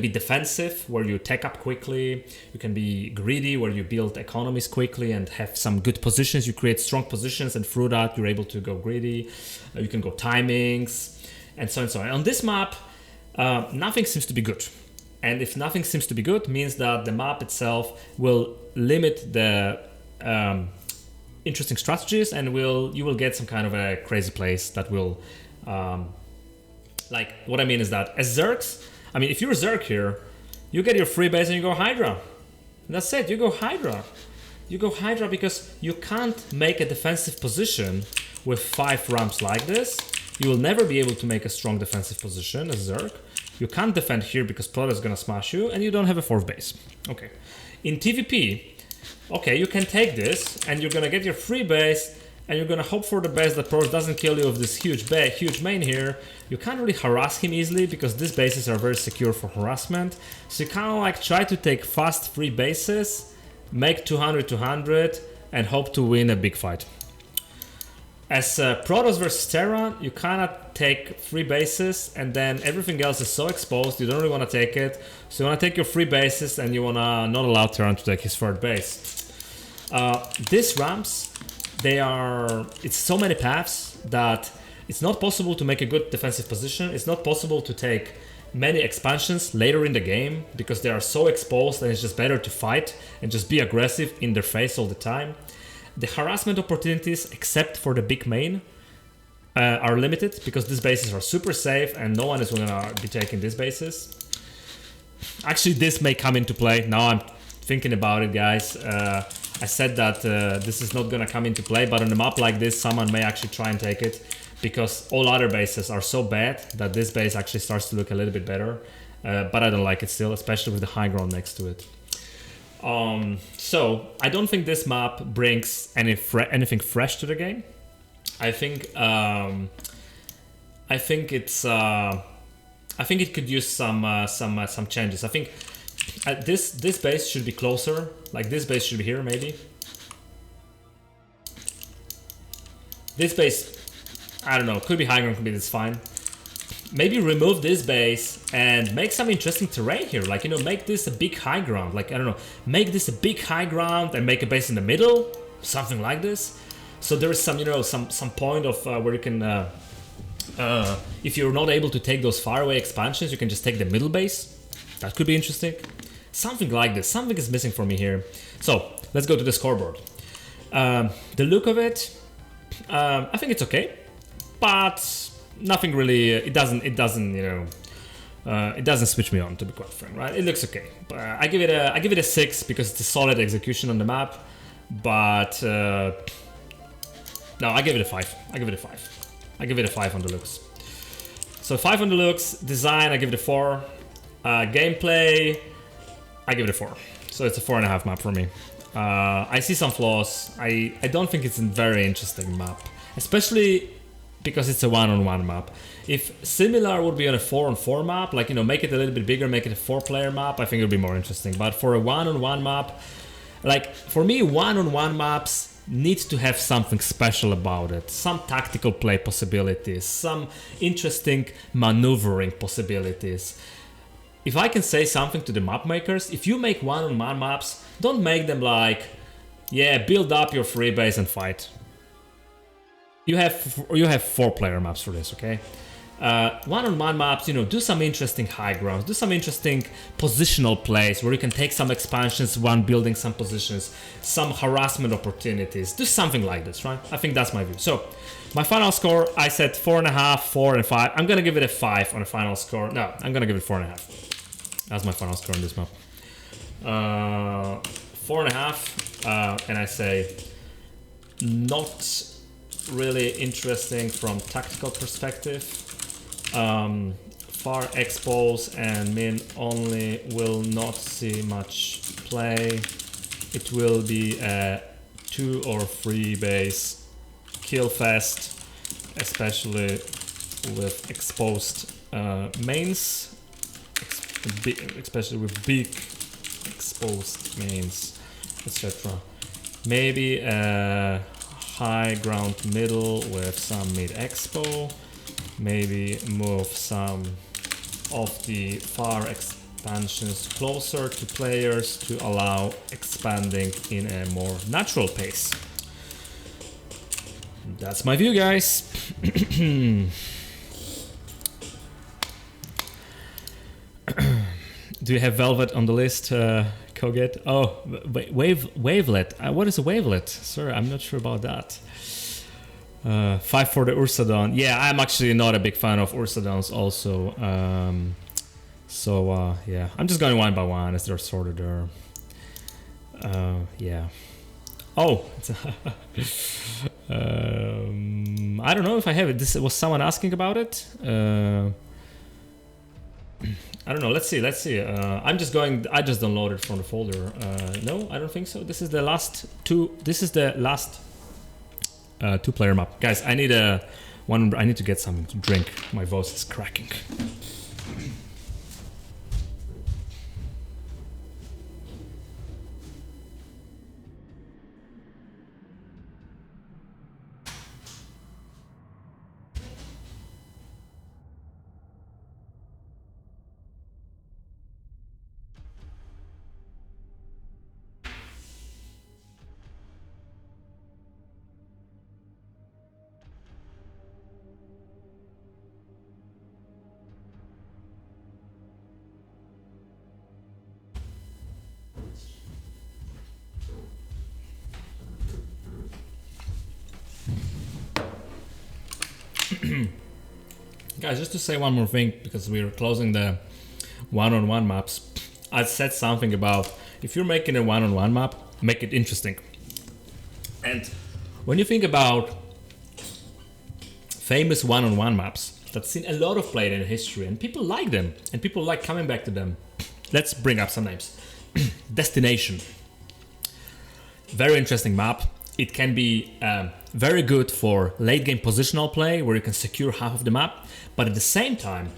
be defensive, where you tech up quickly. You can be greedy, where you build economies quickly and have some good positions. You create strong positions, and through that you're able to go greedy. You can go timings, and so on and so on. On this map, nothing seems to be good. And if nothing seems to be good, means that the map itself will limit the interesting strategies, and you will get some kind of a crazy place that will, like, what I mean is that as Zergs, I mean, if you're a Zerg here, you get your free base and you go Hydra. And that's it, you go Hydra. You go Hydra because you can't make a defensive position with 5 ramps like this. You will never be able to make a strong defensive position as Zerg. You can't defend here because Protoss is gonna smash you, and you don't have a 4th base. Okay. In TVP, okay, you can take this, and you're gonna get your free base, and you're gonna hope for the best that Protoss doesn't kill you with this huge main here. You can't really harass him easily because these bases are very secure for harassment. So you kind of like try to take fast free bases, make 200, and hope to win a big fight. As Protoss versus Terra, you kind of take free bases, and then everything else is so exposed, you don't really want to take it. So you want to take your free bases, and you want to not allow Terra to take his 3rd base. These ramps, it's so many paths that it's not possible to make a good defensive position. It's not possible to take many expansions later in the game because they are so exposed, and it's just better to fight and just be aggressive in their face all the time. The harassment opportunities, except for the big main, are limited because these bases are super safe and no one is gonna be taking these bases. Actually, this may come into play. Now I'm thinking about it, guys. I said that this is not gonna come into play, but on a map like this, someone may actually try and take it because all other bases are so bad that this base actually starts to look a little bit better. But I don't like it still, especially with the high ground next to it. So I don't think this map brings anything fresh to the game. I think it could use some changes. I think this base should be closer. Like this base should be here, maybe. This base, I don't know, could be high ground, could be this fine. Maybe remove this base and make some interesting terrain here. Like, you know, make this a big high ground. Like, I don't know, make this a big high ground and make a base in the middle, something like this. So there is some, you know, some point of where you can, if you're not able to take those faraway expansions, you can just take the middle base. That could be interesting. Something like this. Something is missing for me here. So let's go to the scoreboard. The look of it, I think it's okay, but nothing really. It doesn't, you know, it doesn't switch me on, to be quite frank, right? It looks okay, but I give it a 6 because it's a solid execution on the map. But no, I give it a 5. I give it a 5 on the looks. So 5 on the looks, design I give it a 4, gameplay I give it a 4. So it's a 4.5 map for me. I see some flaws. I don't think it's a very interesting map, especially because it's a 1-on-1 map. If similar would be on a 4-on-4 map, like, you know, make it a little bit bigger, make it a 4-player map, I think it would be more interesting. But for a 1-on-1 map, like, for me, 1-on-1 maps need to have something special about it. Some tactical play possibilities, some interesting maneuvering possibilities. If I can say something to the map makers, if you make 1-on-1 maps, don't make them like, yeah, build up your free base and fight. You have 4-player maps for this, okay? 1-on-1 maps, you know, do some interesting high grounds, do some interesting positional plays where you can take some expansions while building some positions, some harassment opportunities, do something like this, right? I think that's my view. So, my final score, I said 4.5, 4, and 5. I'm gonna give it a 5 on a final score. No, I'm gonna give it 4.5. That's my final score on this map. 4.5, and I say not really interesting from tactical perspective. Far expos and min only will not see much play. It will be a 2 or 3 base kill fest, especially with exposed mains, especially with big exposed mains, etc. Maybe a high ground middle with some mid expo. Maybe move some of the far expansions closer to players to allow expanding in a more natural pace. That's my view, guys. Do you have Velvet on the list, Koget? Oh, wavelet. What is a wavelet? Sorry, I'm not sure about that. 5 for the Ursadon. Yeah, I'm actually not a big fan of Ursadons also. Yeah, I'm just going one by one as they're sorted there. Yeah. Oh, I don't know if I have it. This was someone asking about it. I don't know. Let's see. I just downloaded from the folder. No, I don't think so. This is the last two. This is the last 2-player map. Guys, I need I need to get something to drink. My voice is cracking. Guys, just to say one more thing, because we're closing the 1-on-1 maps. I said something about if you're making a 1-on-1 map, make it interesting. And when you think about famous 1-on-1 maps that's seen a lot of play in history, and people like them, and people like coming back to them. Let's bring up some names. Destination. Very interesting map. It can be very good for late game positional play where you can secure half of the map, but at the same time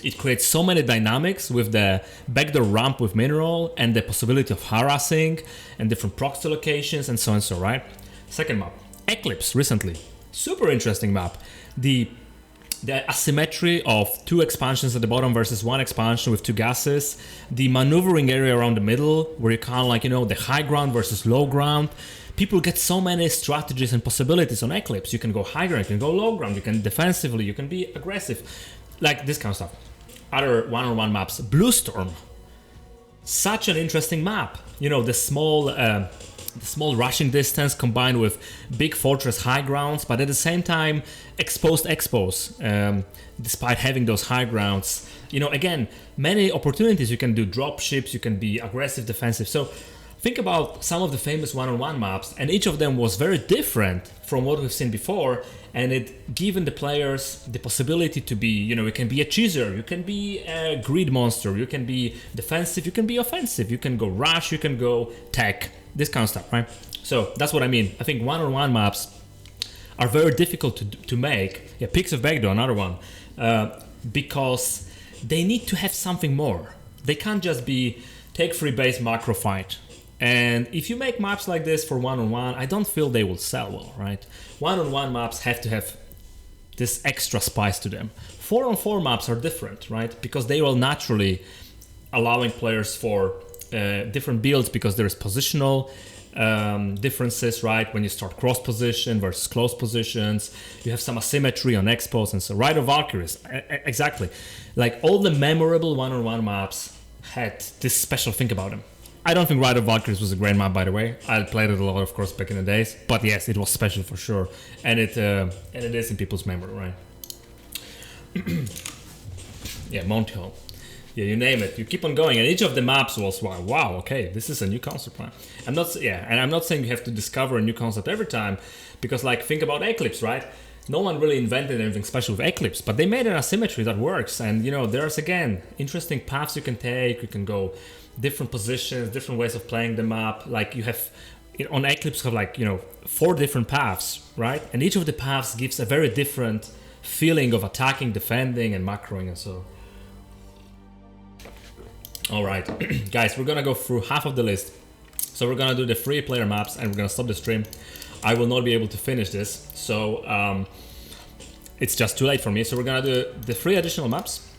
it creates so many dynamics with the backdoor ramp with mineral and the possibility of harassing and different proxy locations and so on and so, right? Second map, Eclipse recently. Super interesting map. The asymmetry of 2 expansions at the bottom versus 1 expansion with 2 gases, the maneuvering area around the middle where you kind of like, you know, the high ground versus low ground. People get so many strategies and possibilities on Eclipse. You can go high ground, you can go low ground, you can defensively, you can be aggressive, like this kind of stuff. Other 1-on-1 maps, Blue Storm. Such an interesting map. You know, the small rushing distance combined with big fortress high grounds, but at the same time exposed expos. Despite having those high grounds, you know, again, many opportunities. You can do drop ships, you can be aggressive, defensive. So think about some of the famous one-on-one maps, and each of them was very different from what we've seen before, and it given the players the possibility to be, you can be a cheeser, you can be a greed monster, you can be defensive, you can be offensive, you can go rush, you can go tech, this kind of stuff, right? So that's what I mean. I think one-on-one maps are very difficult to make. Yeah, Pigs of Baghdad, another one, because they need to have something more. They can't just be take free base macro fight. And if you make maps like this for one-on-one, I don't feel they will sell well, right? One-on-one maps have to have this extra spice to them. 4-on-4 maps are different, right? Because they will naturally allowing players for different builds because there is positional differences, right? When you start cross position versus close positions, you have some asymmetry on expos and so. Rite of Valkyries, exactly. Like all the memorable one-on-one maps had this special thing about them. I don't think Rite of Valkyries was a great map, by the way. I played it a lot, of course, back in the days. But yes, it was special for sure, and it is in people's memory, right? Yeah, Montiel. Yeah, you name it. You keep on going, and each of the maps was wow. Okay, this is a new concept, right? I'm not saying you have to discover a new concept every time, because like think about Eclipse, right? No one really invented anything special with Eclipse, but they made an asymmetry that works, and there's again interesting paths you can take. You can go different positions, different ways of playing the map. Like you have on Eclipse, you have like 4 different paths, right? And each of the paths gives a very different feeling of attacking, defending, and macroing, and so. All right, guys, we're gonna go through half of the list. So we're gonna do the 3 player maps, and we're gonna stop the stream. I will not be able to finish this, so it's just too late for me. So we're gonna do the 3 additional maps.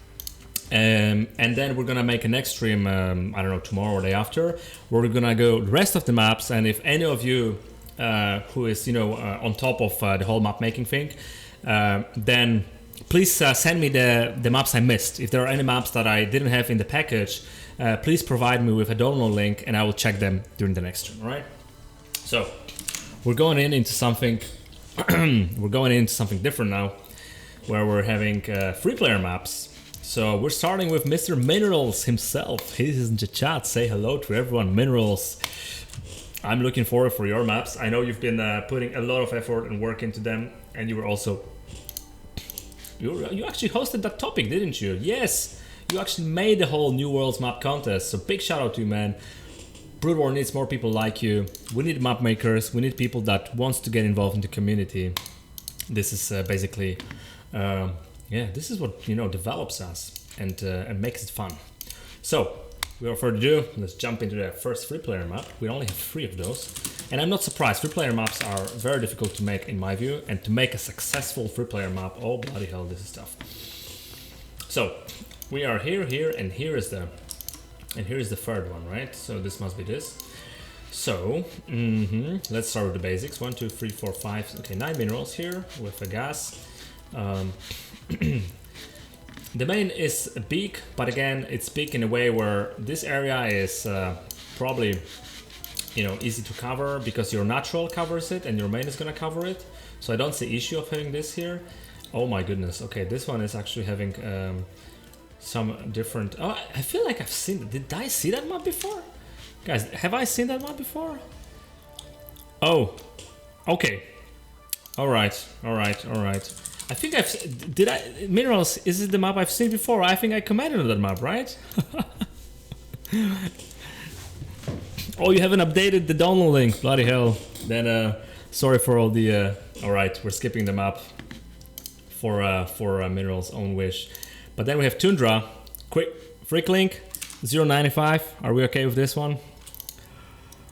And then we're gonna make a next stream, I don't know, tomorrow or the day after. We're gonna go the rest of the maps, and if any of you who is on top of the whole map making thing, then please send me the maps I missed. If there are any maps that I didn't have in the package, please provide me with a download link, and I will check them during the next stream. All right. So we're going into something. We're going into something different now, where we're having 3 player maps. So we're starting with Mr. Minerals himself. He's in the chat. Say hello to everyone. Minerals. I'm looking forward for your maps. I know you've been putting a lot of effort and work into them, and you were also you actually hosted that topic, didn't you? Yes, you actually made the whole New Worlds map contest. So big shout out to you, man. Brood War needs more people like you. We need map makers. We need people that wants to get involved in the community. This is basically. Yeah, this is what develops us and makes it fun. So, without further ado, let's jump into the first 3-player map. We only have 3 of those, and I'm not surprised. 3-player maps are very difficult to make, in my view, and to make a successful 3-player map, oh bloody hell, this is tough. So, we are here, and here is the 3rd one, right? So this must be this. So, let's start with the basics. 1, 2, 3, 4, 5. Okay, 9 minerals here with a gas. The main is big, but again, it's big in a way where this area is probably easy to cover because your natural covers it and your main is gonna cover it. So I don't see issue of having this here. Oh my goodness. Okay, this one is actually having some different. Oh, I feel like I've seen. Did I see that map before, guys? Have I seen that map before? Oh, okay. All right. I think Minerals, is it the map I've seen before? I think I commented on that map, right? Oh, you haven't updated the download link, bloody hell. Then, sorry for all the, alright, we're skipping the map for Minerals' own wish. But then we have Tundra, quick, freak link, 0.95, are we okay with this one?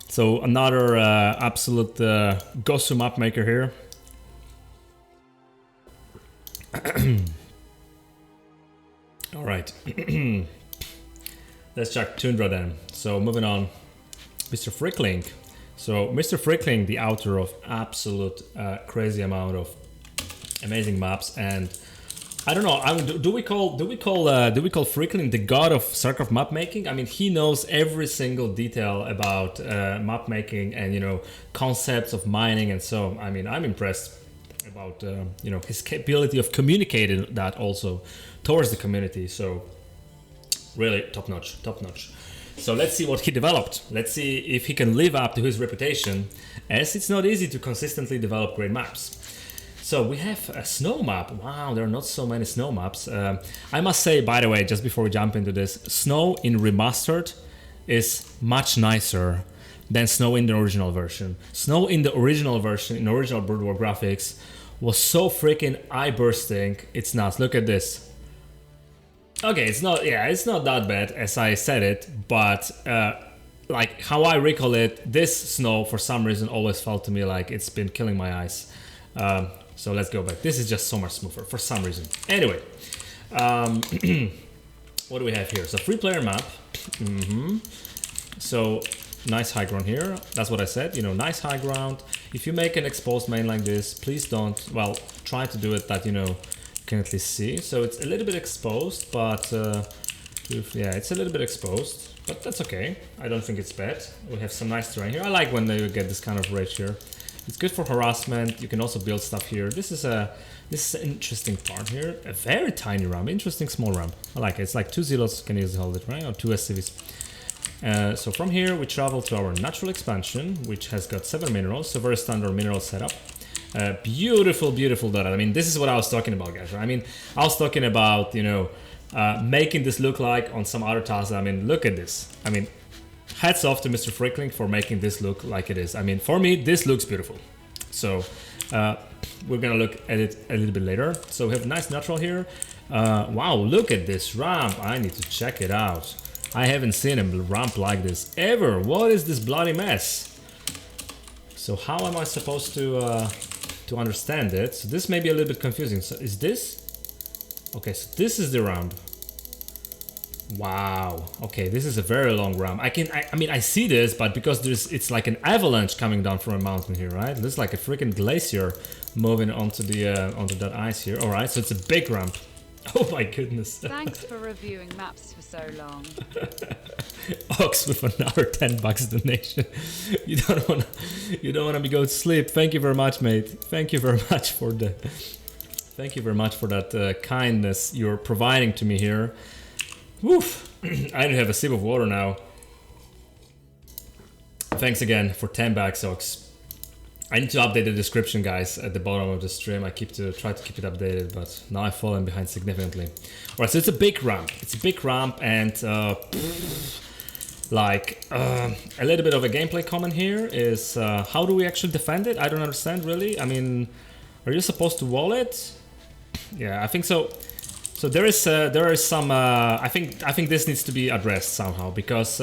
So another absolute Gosu map maker here. All right, let's check Tundra then. So moving on, Mr. Frickling. So Mr. Frickling, the author of absolute crazy amount of amazing maps, and I don't know. Do we call Frickling the god of StarCraft map making? I mean, he knows every single detail about map making and concepts of mining, and so I mean, I'm impressed about his capability of communicating that also towards the community. So really top notch. So let's see what he developed. Let's see if he can live up to his reputation, as it's not easy to consistently develop great maps. So we have a snow map. Wow, there are not so many snow maps. I must say, by the way, just before we jump into this, snow in remastered is much nicer than snow in the original version. Snow in the original version, in original Brood War graphics, was so freaking eye-bursting. It's nuts. Look at this. Okay, it's not that bad as I said it, but like how I recall it, this snow for some reason always felt to me like it's been killing my eyes. So let's go back. This is just so much smoother for some reason. Anyway, what do we have here? So 3-player map. So nice high ground here. That's what I said, you know, nice high ground. If you make an exposed main like this, please don't, well, try to do it that, you know, you can at least see. So it's a little bit exposed, but yeah, it's a little bit exposed, but that's okay. I don't think it's bad. We have some nice terrain here. I like when they get this kind of ridge here. It's good for harassment. You can also build stuff here. This is an interesting part here. A very tiny ramp, interesting small ramp. I like it. It's like 2 Zealots can easily hold it, right? Or 2 SCVs. So from here we travel to our natural expansion, which has got 7 minerals, so very standard mineral setup. Beautiful, beautiful data. I mean, this is what I was talking about, guys. Right? I mean, I was talking about, you know, making this look like on some other tasks. I mean, look at this. I mean, hats off to Mr. Frickling for making this look like it is. I mean, for me, this looks beautiful. So we're gonna look at it a little bit later. So we have a nice natural here. Wow, look at this ramp. I need to check it out. I haven't seen a ramp like this ever. What is this bloody mess? So how am I supposed to understand it? So this may be a little bit confusing. So is this? Okay, so this is the ramp. Wow. Okay, this is a very long ramp. I mean, I see this, but because it's like an avalanche coming down from a mountain here, right? This is like a freaking glacier moving onto that ice here. All right, so it's a big ramp. Oh my goodness. Thanks for reviewing maps for so long. Ox with another $10 donation. You don't wanna be going to sleep. Thank you very much, mate. Thank you very much for that kindness you're providing to me here. Woof. I don't have a sip of water now. Thanks again for $10, Ox. I need to update the description, guys, at the bottom of the stream. I try to keep it updated, but now I've fallen behind significantly. Alright, so it's a big ramp. It's a big ramp, and like a little bit of a gameplay comment here is how do we actually defend it? I don't understand really. I mean, are you supposed to wall it? Yeah, I think so. So there is some. I think this needs to be addressed somehow, because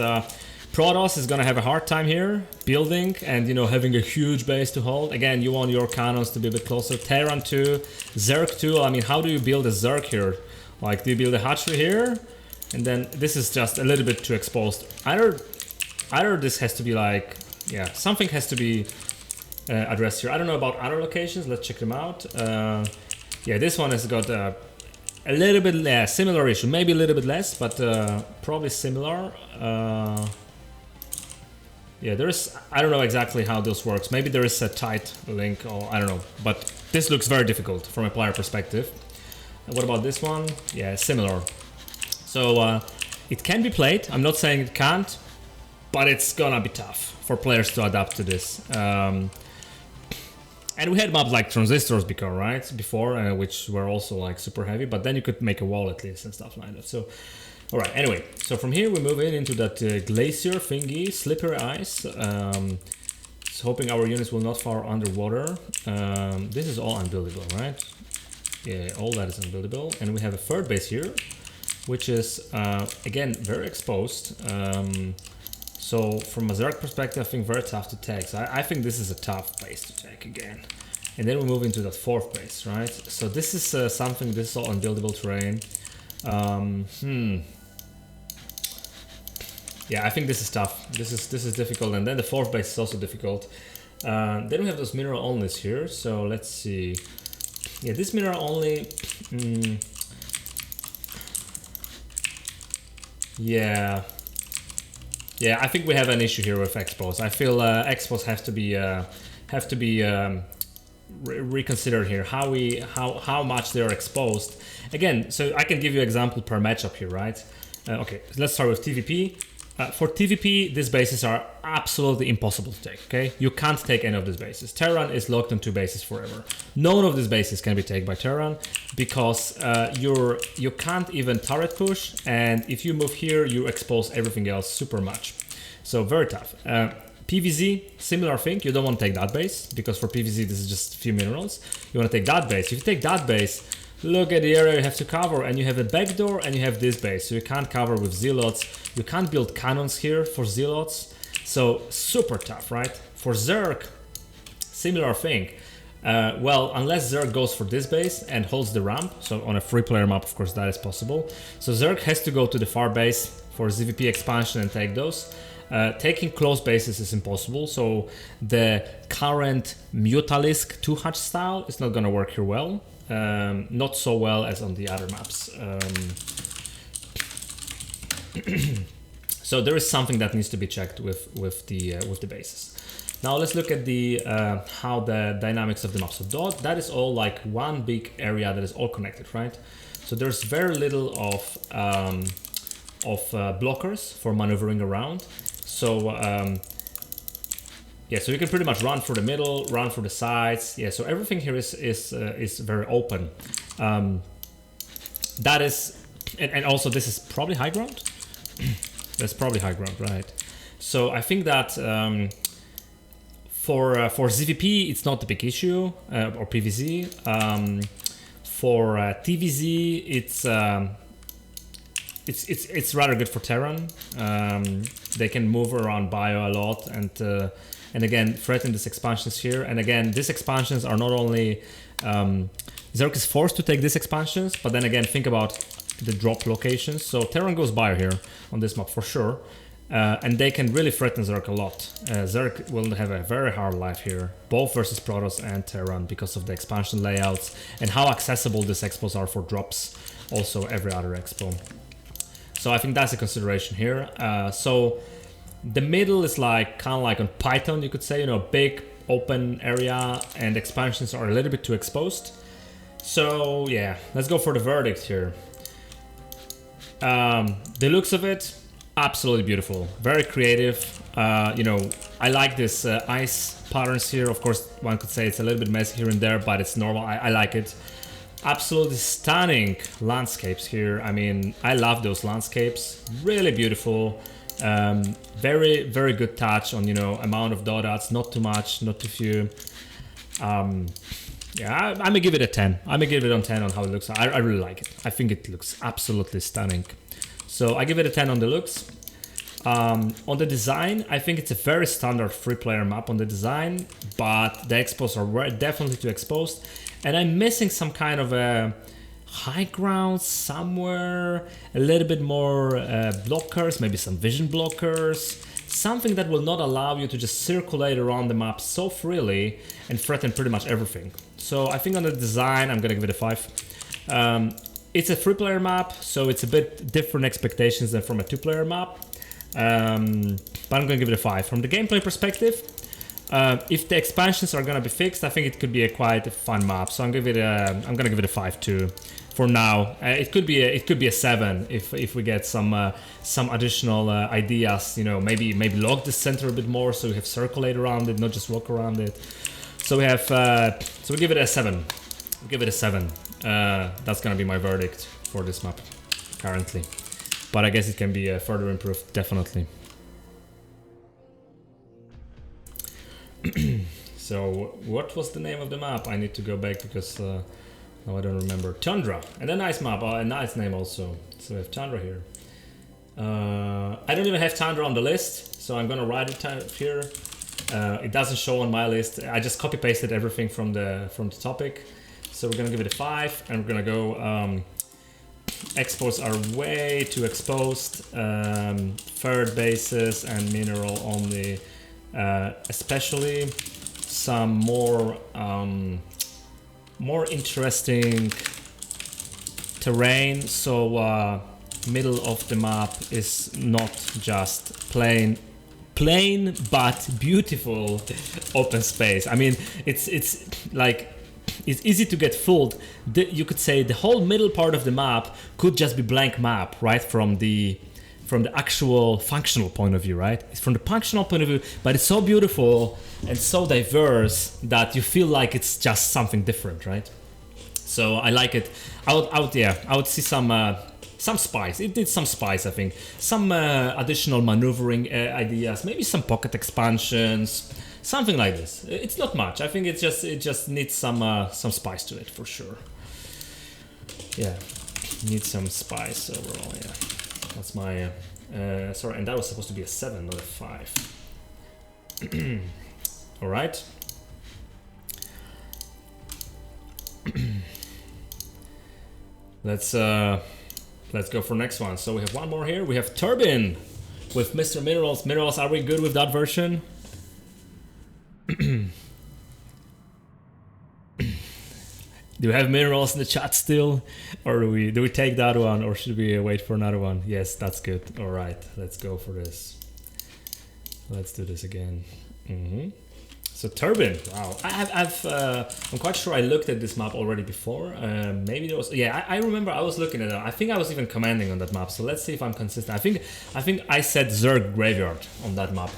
Protos is gonna have a hard time here building and, you know, having a huge base to hold. Again, you want your cannons to be a bit closer. Terra 2, Zerg 2. I mean, how do you build a Zerg here? Like, do you build a hatchery here? And then this is just a little bit too exposed. Either this has to be like, yeah, something has to be addressed here. I don't know about other locations. Let's check them out. Yeah, this one has got a little bit similar issue. Maybe a little bit less, but probably similar. Yeah, I don't know exactly how this works. Maybe there is a tight link, or I don't know. But this looks very difficult from a player perspective. And what about this one? Yeah, similar. So it can be played. I'm not saying it can't, but it's gonna be tough for players to adapt to this. And we had mobs like transistors before, which were also like super heavy, but then you could make a wall at least and stuff like that. So, all right. Anyway, so from here we move into that glacier thingy, slippery ice. So hoping our units will not fall underwater. This is all unbuildable, right? Yeah, all that is unbuildable. And we have a third base here, which is again very exposed. So from a Zerg perspective, I think very tough to take. So I think this is a tough base to take again. And then we move into that fourth base, right? So this is this is all unbuildable terrain. Yeah, I think this is tough. This is difficult, and then the fourth base is also difficult. Then we have those mineral onlys here. So let's see. Yeah, this mineral only. Yeah. Yeah, I think we have an issue here with expos. I feel expos have to be reconsidered here. How much they are exposed. Again, so I can give you an example per matchup here, right? Okay, let's start with TVP. For TVP, these bases are absolutely impossible to take, okay? You can't take any of these bases. Terran is locked on 2 bases forever. None of these bases can be taken by Terran because you can't even turret push, and if you move here, you expose everything else super much. So very tough. PVZ, similar thing. You don't want to take that base because for PVZ, this is just a few minerals. You want to take that base. If you take that base, look at the area you have to cover, and you have a backdoor and you have this base, so you can't cover with zealots. You can't build cannons here for zealots, so super tough, right? For Zerg, similar thing. Well, unless Zerg goes for this base and holds the ramp, so on a free player map, of course, that is possible. So Zerg has to go to the far base for ZVP expansion and take those. Taking close bases is impossible, so the current Mutalisk 2-hatch style is not gonna work here well. Not so well as on the other maps. So there is something that needs to be checked with the bases. Now let's look at the how the dynamics of the map. So that is all like one big area that is all connected, right? So there's very little of blockers for maneuvering around. So yeah, so you can pretty much run for the middle, run for the sides. Yeah, so everything here is very open. That is, and also this is probably high ground. That's probably high ground, right? So I think that for ZVP it's not a big issue, or PVZ. For TVZ it's rather good for Terran. They can move around bio a lot and again threaten these expansions here. And again, these expansions are not only Zerg is forced to take these expansions, but then again think about the drop locations. So Terran goes bio here on this map for sure, and they can really threaten Zerg a lot. Zerg will have a very hard life here, both versus Protos and Terran, because of the expansion layouts and how accessible these expos are for drops. Also every other expo. So I think that's a consideration here. So the middle is like kind of like on Python, you could say, you know, big open area, and expansions are a little bit too exposed. So yeah, let's go for the verdict here. The looks of it, absolutely beautiful, very creative. You know, I like this ice patterns here. Of course, one could say it's a little bit messy here and there, but it's normal. I like it. Absolutely stunning landscapes here. I mean, I love those landscapes. Really beautiful. Very, very good touch on, you know, amount of dots. Not too much, not too few. Yeah, I'm gonna give it a 10. I'm gonna give it on 10 on how it looks. I really like it. I think it looks absolutely stunning. So I give it a 10 on the looks. On the design, I think it's a very standard free player map on the design, but the expos are definitely too exposed. And I'm missing some kind of a high ground somewhere, a little bit more blockers, maybe some vision blockers, something that will not allow you to just circulate around the map so freely and threaten pretty much everything. So I think on the design, I'm gonna give it a 5. It's a 3-player map, so it's a bit different expectations than from a 2-player map. But I'm gonna give it a 5. From the gameplay perspective, if the expansions are gonna be fixed, I think it could be a quite fun map. So I'm gonna give it a 5 too. For now, it could be a 7 if we get some additional ideas. You know, maybe lock the center a bit more so we have circulate around it, not just walk around it. So we have so we give it a 7. We'll give it a 7. That's gonna be my verdict for this map currently. But I guess it can be further improved, definitely. So what was the name of the map? I need to go back because now I don't remember. Tundra, and a nice map, a nice name also. So we have Tundra here. I don't even have Tundra on the list, so I'm gonna write it here. It doesn't show on my list. I just copy pasted everything from the topic. So we're gonna give it a 5, and we're gonna go. Expos are way too exposed. Third bases and mineral only. Especially some more interesting terrain. So middle of the map is not just plain but beautiful open space. I mean, it's like it's easy to get fooled. You could say the whole middle part of the map could just be blank map, right, from the from the actual functional point of view, right? It's from the functional point of view, but it's so beautiful and so diverse that you feel like it's just something different, right? So I like it. I would see some spice. It did some spice, I think. Some additional maneuvering ideas, maybe some pocket expansions, something like this. It's not much. I think it just needs some spice to it for sure. Yeah, needs some spice overall. Yeah, that's my. Sorry, and that was supposed to be a 7, not a 5. All right. Let's go for next one. So we have one more here. We have Turbine with Mr. Minerals. Minerals, are we good with that version? Do we have Minerals in the chat still, or do we take that one, or should we wait for another one? Yes, that's good. All right, let's go for this. Let's do this again. So Turbine, wow. I'm quite sure I looked at this map already before. Maybe there was, yeah, I remember I was looking at it. I think I was even commanding on that map. So let's see if I'm consistent. I think I said Zerg Graveyard on that map.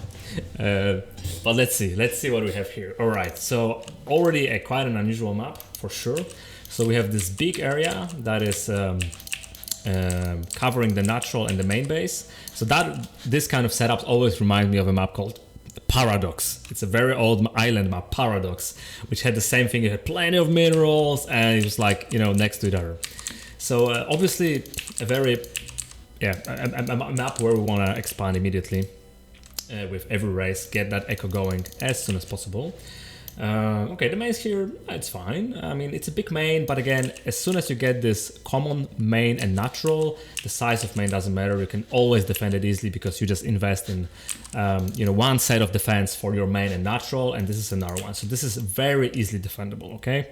But let's see what we have here. All right, so already quite an unusual map for sure. So we have this big area that is covering the natural and the main base. So this kind of setup always reminds me of a map called Paradox. It's a very old island map, Paradox, which had the same thing. It had plenty of minerals and it was like, next to each other. So obviously a very, a map where we want to expand immediately with every race, get that echo going as soon as possible. Okay, the mains here, it's fine. I mean, it's a big main, but again, as soon as you get this common main and natural, the size of main doesn't matter. You can always defend it easily because you just invest in, one set of defense for your main and natural, and this is another one. So this is very easily defendable, okay?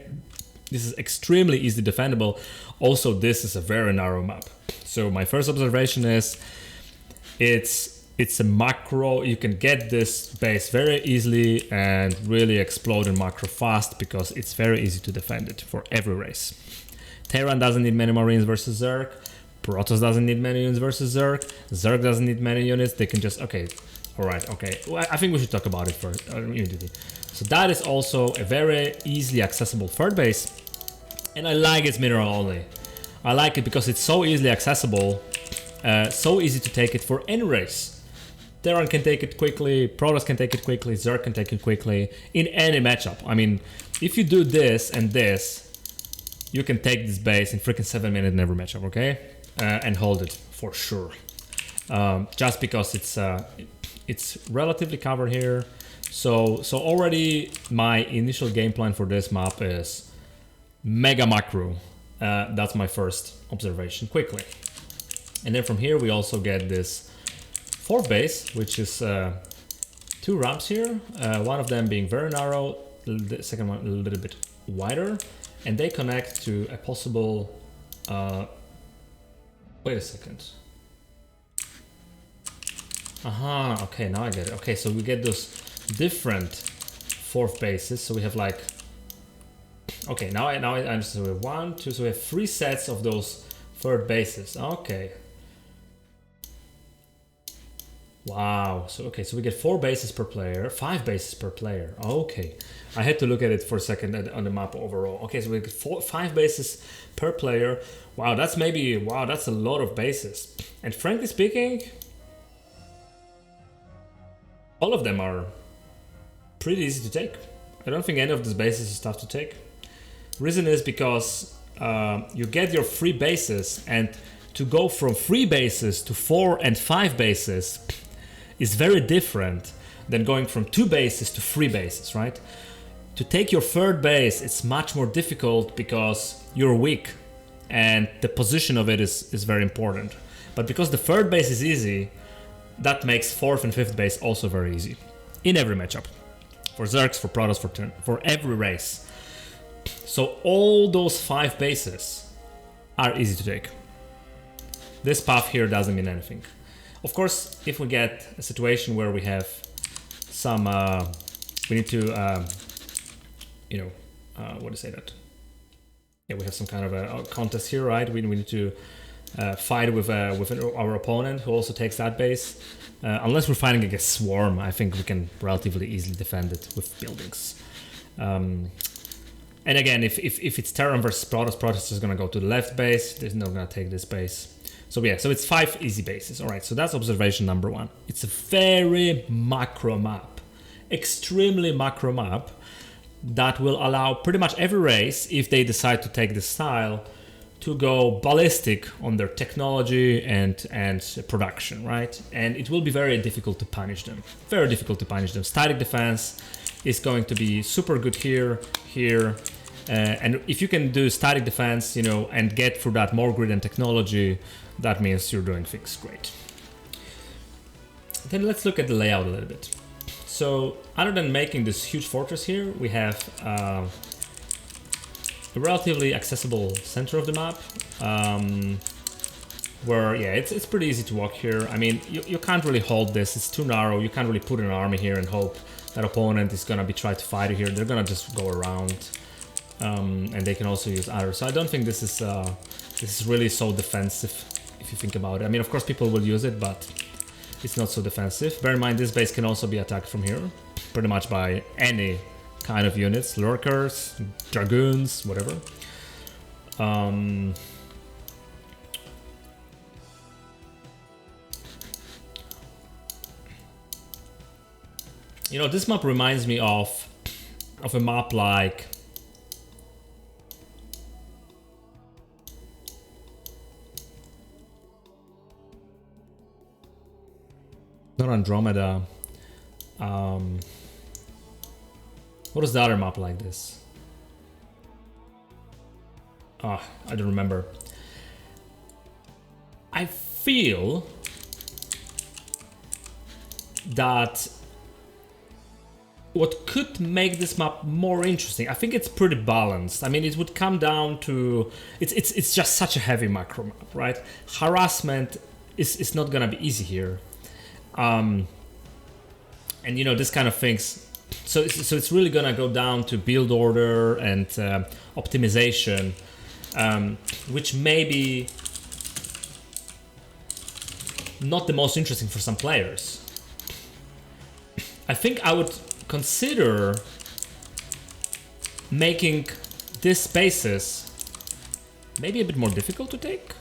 This is extremely easily defendable. Also, this is a very narrow map. So my first observation is it's a macro. You can get this base very easily and really explode in macro fast because it's very easy to defend it for every race. Terra doesn't need many Marines versus Zerg. Protos doesn't need many units versus Zerg. Zerg doesn't need many units. They can just, okay, all right, okay. Well, I think we should talk about it first, immediately. So that is also a very easily accessible third base. And I like its mineral only. I like it because it's so easily accessible, so easy to take it for any race. Terran can take it quickly, Protoss can take it quickly, Zerg can take it quickly in any matchup. I mean, if you do this and this, you can take this base in freaking 7 minutes in every matchup, okay? And hold it for sure. Just because it's relatively covered here. So already my initial game plan for this map is mega macro. That's my first observation quickly. And then from here we also get this fourth base, which is 2 ramps here, one of them being very narrow, the second one a little bit wider, and they connect to a possible, wait a second. Aha, okay, now I get it. Okay, so we get those different fourth bases, so we have like, okay, now I understand. So we have 1, 2, so we have 3 sets of those third bases, okay. Wow, so okay, so we get 4 bases per player, 5 bases per player. Okay, I had to look at it for a second on the map overall. Okay, so we get 5 bases per player. Wow, that's a lot of bases. And frankly speaking, all of them are pretty easy to take. I don't think any of these bases is tough to take. Reason is because you get your 3 bases, and to go from 3 bases to 4 and 5 bases is very different than going from 2 bases to 3 bases, right? To take your third base, it's much more difficult because you're weak and the position of it is very important. But because the third base is easy, that makes 4th and 5th base also very easy in every matchup. For Zergs, for Protoss, for every race. So all those 5 bases are easy to take. This path here doesn't mean anything. Of course, if we get a situation where we have some, we need to, what do you say that? Yeah, we have some kind of a contest here, right? We need to fight with our opponent who also takes that base. Unless we're fighting against Swarm, I think we can relatively easily defend it with buildings. And again, if it's Terra versus Protos, Protos is going to go to the left base. There's no going to take this base. So yeah, so it's 5 easy bases. All right, so that's observation number 1. It's a very macro map, extremely macro map that will allow pretty much every race, if they decide to take this style, to go ballistic on their technology and production, right? And it will be very difficult to punish them. Very difficult to punish them. Static defense is going to be super good here, and if you can do static defense, you know, and get through that more grid and technology, that means you're doing things great. Then let's look at the layout a little bit. So other than making this huge fortress here, we have a relatively accessible center of the map, where, yeah, it's pretty easy to walk here. I mean, you can't really hold this, it's too narrow. You can't really put an army here and hope that opponent is gonna be trying to fight you here. They're gonna just go around, and they can also use others. So I don't think this is really so defensive if you think about it. I mean, of course people will use it, but it's not so defensive. Bear in mind this base can also be attacked from here, pretty much by any kind of units, lurkers, dragoons, whatever. You know, this map reminds me of a map like not Andromeda. What is the other map like this? Ah, I don't remember. I feel that what could make this map more interesting, I think it's pretty balanced. I mean, it would come down to it's just such a heavy macro map, right? Harassment is not gonna be easy here. And you know, this kind of things, so it's really gonna go down to build order and optimization, which may be not the most interesting for some players. I think I would consider making these spaces maybe a bit more difficult to take.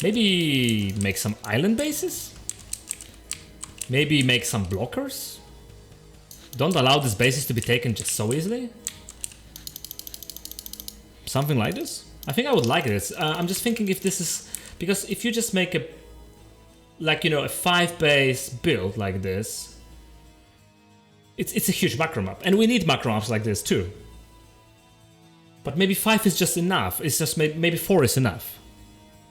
Maybe make some island bases. Maybe make some blockers. Don't allow these bases to be taken just so easily. Something like this. I think I would like this. I'm just thinking if this is, because if you just make a, like, you know, a 5 base build like this, it's a huge macro map, and we need macro maps like this too. But maybe 5 is just enough. It's just maybe 4 is enough.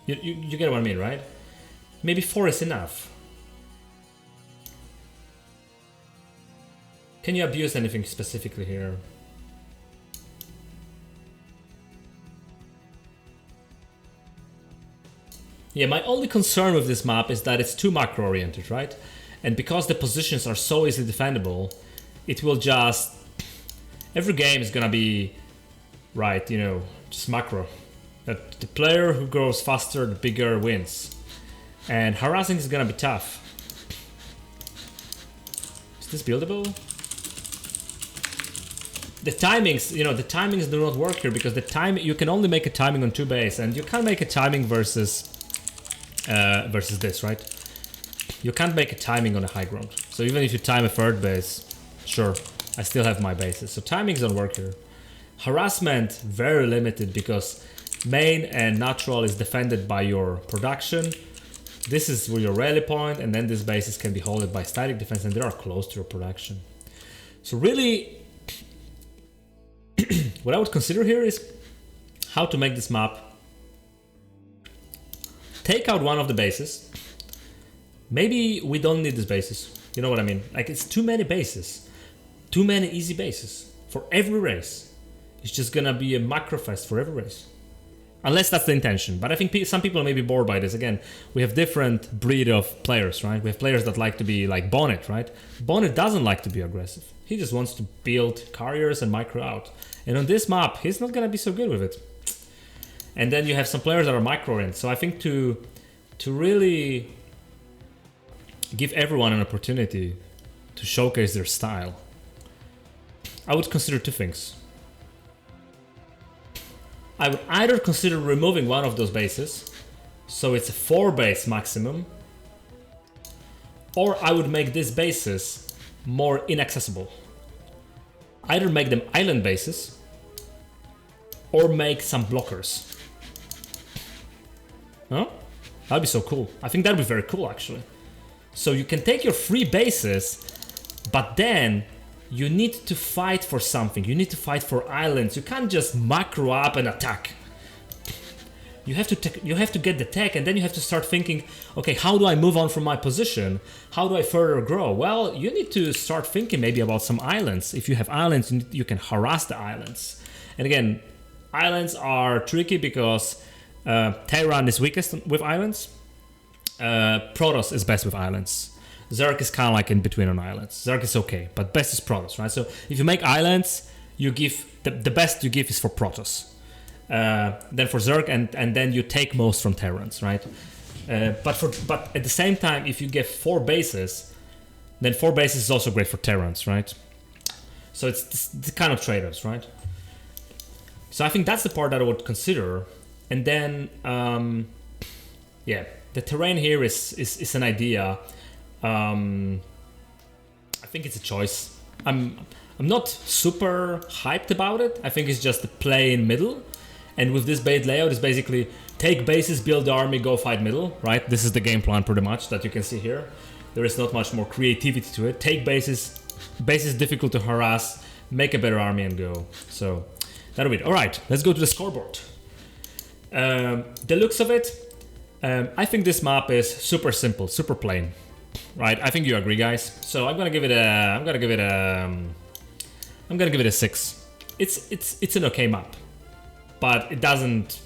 You get what I mean, right? Maybe 4 is enough. Can you abuse anything specifically here? Yeah, my only concern with this map is that it's too macro oriented, right? And because the positions are so easily defendable, it will just, every game is gonna be, right, you know, just macro. That the player who grows faster, the bigger wins. And harassing is gonna be tough. Is this buildable? The timings, you know, the timings do not work here because the time, you can only make a timing on 2 base, and you can't make a timing versus this, right? You can't make a timing on a high ground. So even if you time a 3rd base, sure, I still have my bases. So timings don't work here. Harassment, very limited because main and natural is defended by your production. This is your rally point, and then these bases can be held by static defense, and they are close to your production. So really, what I would consider here is how to make this map. Take out one of the bases. Maybe we don't need these bases. You know what I mean? Like, it's too many bases. Too many easy bases for every race. It's just gonna be a macro fest for every race. Unless that's the intention. But I think some people may be bored by this. Again, we have different breed of players, right? We have players that like to be like Bonnet, right? Bonnet doesn't like to be aggressive. He just wants to build carriers and micro out. And on this map, he's not gonna be so good with it. And then you have some players that are micro-in. So I think to really give everyone an opportunity to showcase their style, I would consider two things. I would either consider removing one of those bases, so it's a 4 base maximum, or I would make these bases more inaccessible. Either make them island bases, or make some blockers. Huh? That'd be so cool. I think that'd be very cool, actually. So you can take your 3 bases, but then you need to fight for something. You need to fight for islands. You can't just macro up and attack. You have to get the tech, and then you have to start thinking, okay, how do I move on from my position? How do I further grow? Well, you need to start thinking maybe about some islands. If you have islands, you can harass the islands. And again, islands are tricky because Terra is weakest with islands. Protos is best with islands. Zerg is kind of like in between on islands. Zerg is okay, but best is Protos, right? So if you make islands, you give the best you give is for Protos. Then for Zerg, and then you take most from Terrans, right? But at the same time, if you give 4 bases, then 4 bases is also great for Terrans, right? So it's the kind of trade-offs, right? So I think that's the part that I would consider. And then, yeah, the terrain here is an idea. I think it's a choice. I'm not super hyped about it. I think it's just a play in middle. And with this bait layout, it's basically take bases, build the army, go fight middle, right? This is the game plan pretty much that you can see here. There is not much more creativity to it. Take bases difficult to harass, make a better army and go. So that'll be it. All right, let's go to the scoreboard. The looks of it, I think this map is super simple, super plain, right? I think you agree, guys. So I'm gonna give it a 6. It's an okay map, but it doesn't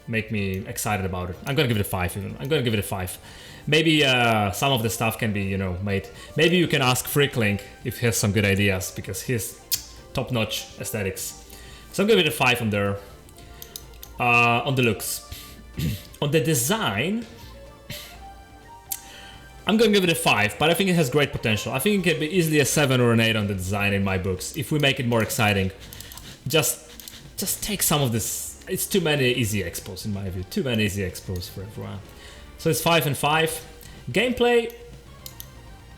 make me excited about it. I'm gonna give it a 5 even. I'm gonna give it a 5. Maybe some of the stuff can be, made. Maybe you can ask Freakling if he has some good ideas, because he has top-notch aesthetics. So I'm gonna give it a 5 on there. On the looks. On the design, I'm gonna give it a 5, but I think it has great potential. I think it can be easily a 7 or an 8 on the design in my books, if we make it more exciting. Just take some of this. It's too many easy expos in my view. Too many easy expos for everyone. So it's 5 and 5. Gameplay,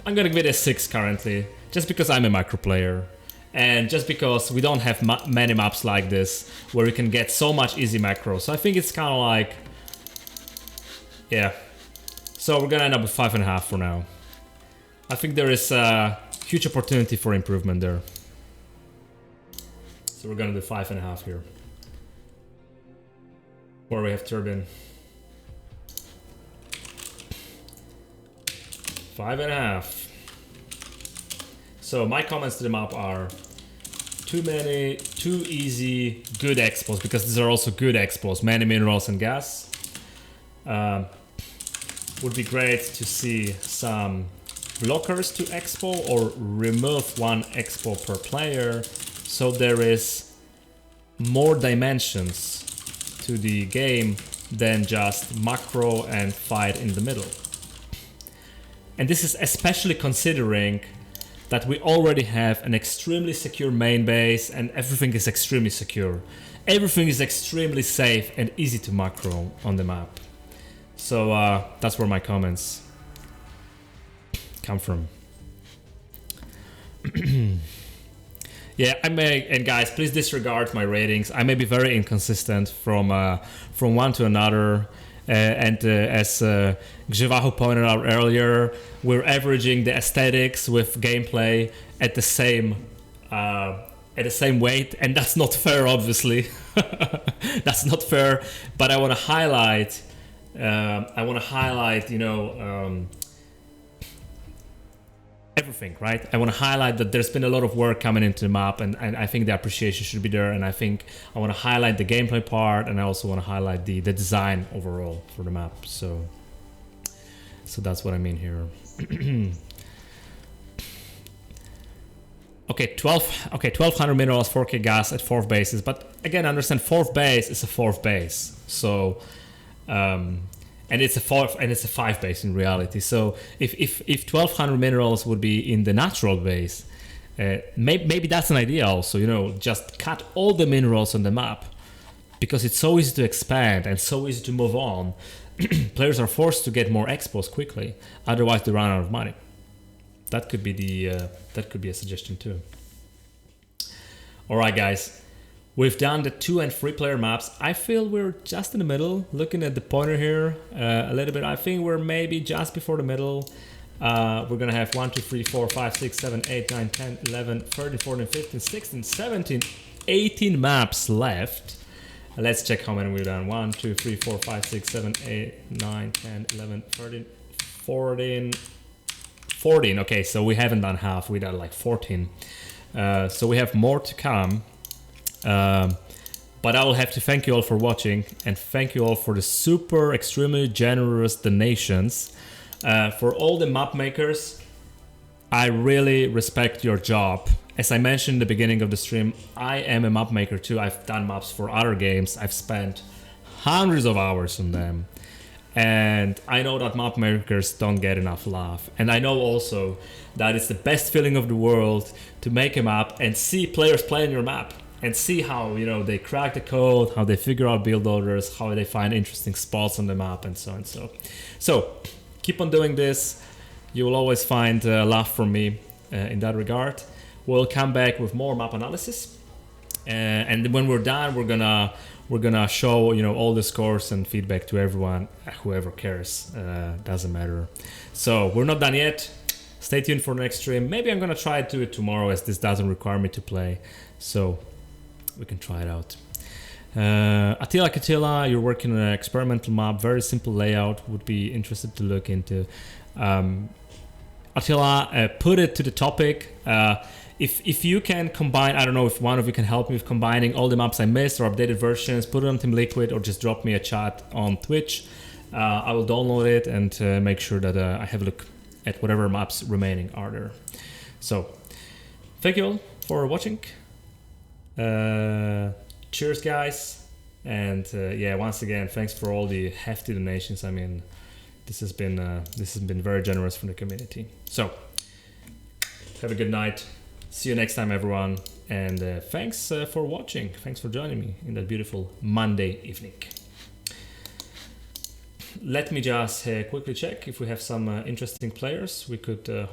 I'm gonna give it a 6 currently, just because I'm a macro player. And just because we don't have many maps like this, where we can get so much easy macro. So I think it's kind of like, yeah. So we're gonna end up with 5.5 for now. I think there is a huge opportunity for improvement there. So we're gonna do 5.5 here. Where we have Turbine. 5.5. So my comments to the map are too many, too easy, good expos, because these are also good expos, many minerals and gas. Would be great to see some blockers to expo, or remove 1 expo per player, so there is more dimensions to the game than just macro and fight in the middle. And this is especially considering that we already have an extremely secure main base, and everything is extremely secure. Everything is extremely safe and easy to macro on the map. So that's where my comments come from. Yeah, and guys, please disregard my ratings. I may be very inconsistent from one to another. As Grzewachu pointed out earlier, we're averaging the aesthetics with gameplay at the same weight, and that's not fair, obviously. That's not fair. But I want to highlight, everything, right? I want to highlight that there's been a lot of work coming into the map, and I think the appreciation should be there, and I think I want to highlight the gameplay part, and I also want to highlight the design overall for the map. So that's what I mean here. Okay, 1200 minerals, 4k gas at 4th bases, but again, understand 4th base is a 4th base, so and it's a 5 base in reality. So if 1200 minerals would be in the natural base, maybe that's an idea also. You know, just cut all the minerals on the map because it's so easy to expand and so easy to move on. Players are forced to get more expos quickly, otherwise they run out of money. That could be that could be a suggestion too. All right, guys, we've done the 2 and 3 player maps. I feel we're just in the middle. Looking at the pointer here a little bit, I think we're maybe just before the middle. We're gonna have 1, 2, 3, 4, 5, 6, 7, 8, 9, 10, 11, 13, 14, 15, 16, 17, 18 maps left. Let's check how many we've done. 1, 2, 3, 4, 5, 6, 7, 8, 9, 10, 11, 13, 14. Okay, so we haven't done half. We done like 14. So we have more to come. But I will have to thank you all for watching, and thank you all for the super extremely generous donations. For all the map makers, I really respect your job. As I mentioned in the beginning of the stream, I am a map maker too. I've done maps for other games. I've spent hundreds of hours on them. And I know that map makers don't get enough love. And I know also that it's the best feeling of the world to make a map and see players play on your map. And see how, you know, they crack the code, how they figure out build orders, how they find interesting spots on the map, and so on. So keep on doing this. You will always find love from me in that regard. We'll come back with more map analysis, and when we're done, we're gonna show, you know, all the scores and feedback to everyone, whoever cares. Doesn't matter. So we're not done yet. Stay tuned for the next stream. Maybe I'm gonna try to do it tomorrow, as this doesn't require me to play. So we can try it out. Attila, you're working on an experimental map, very simple layout, would be interested to look into. Attila, put it to the topic. If you can combine, I don't know if one of you can help me with combining all the maps I missed or updated versions, put it on Team Liquid or just drop me a chat on Twitch. I will download it and make sure that I have a look at whatever maps remaining are there. So, thank you all for watching. Cheers, guys, and yeah, once again, thanks for all the hefty donations. I mean, this has been very generous from the community. So, have a good night. See you next time, everyone, and thanks for watching. Thanks for joining me in that beautiful Monday evening. Let me just quickly check if we have some interesting players we could host.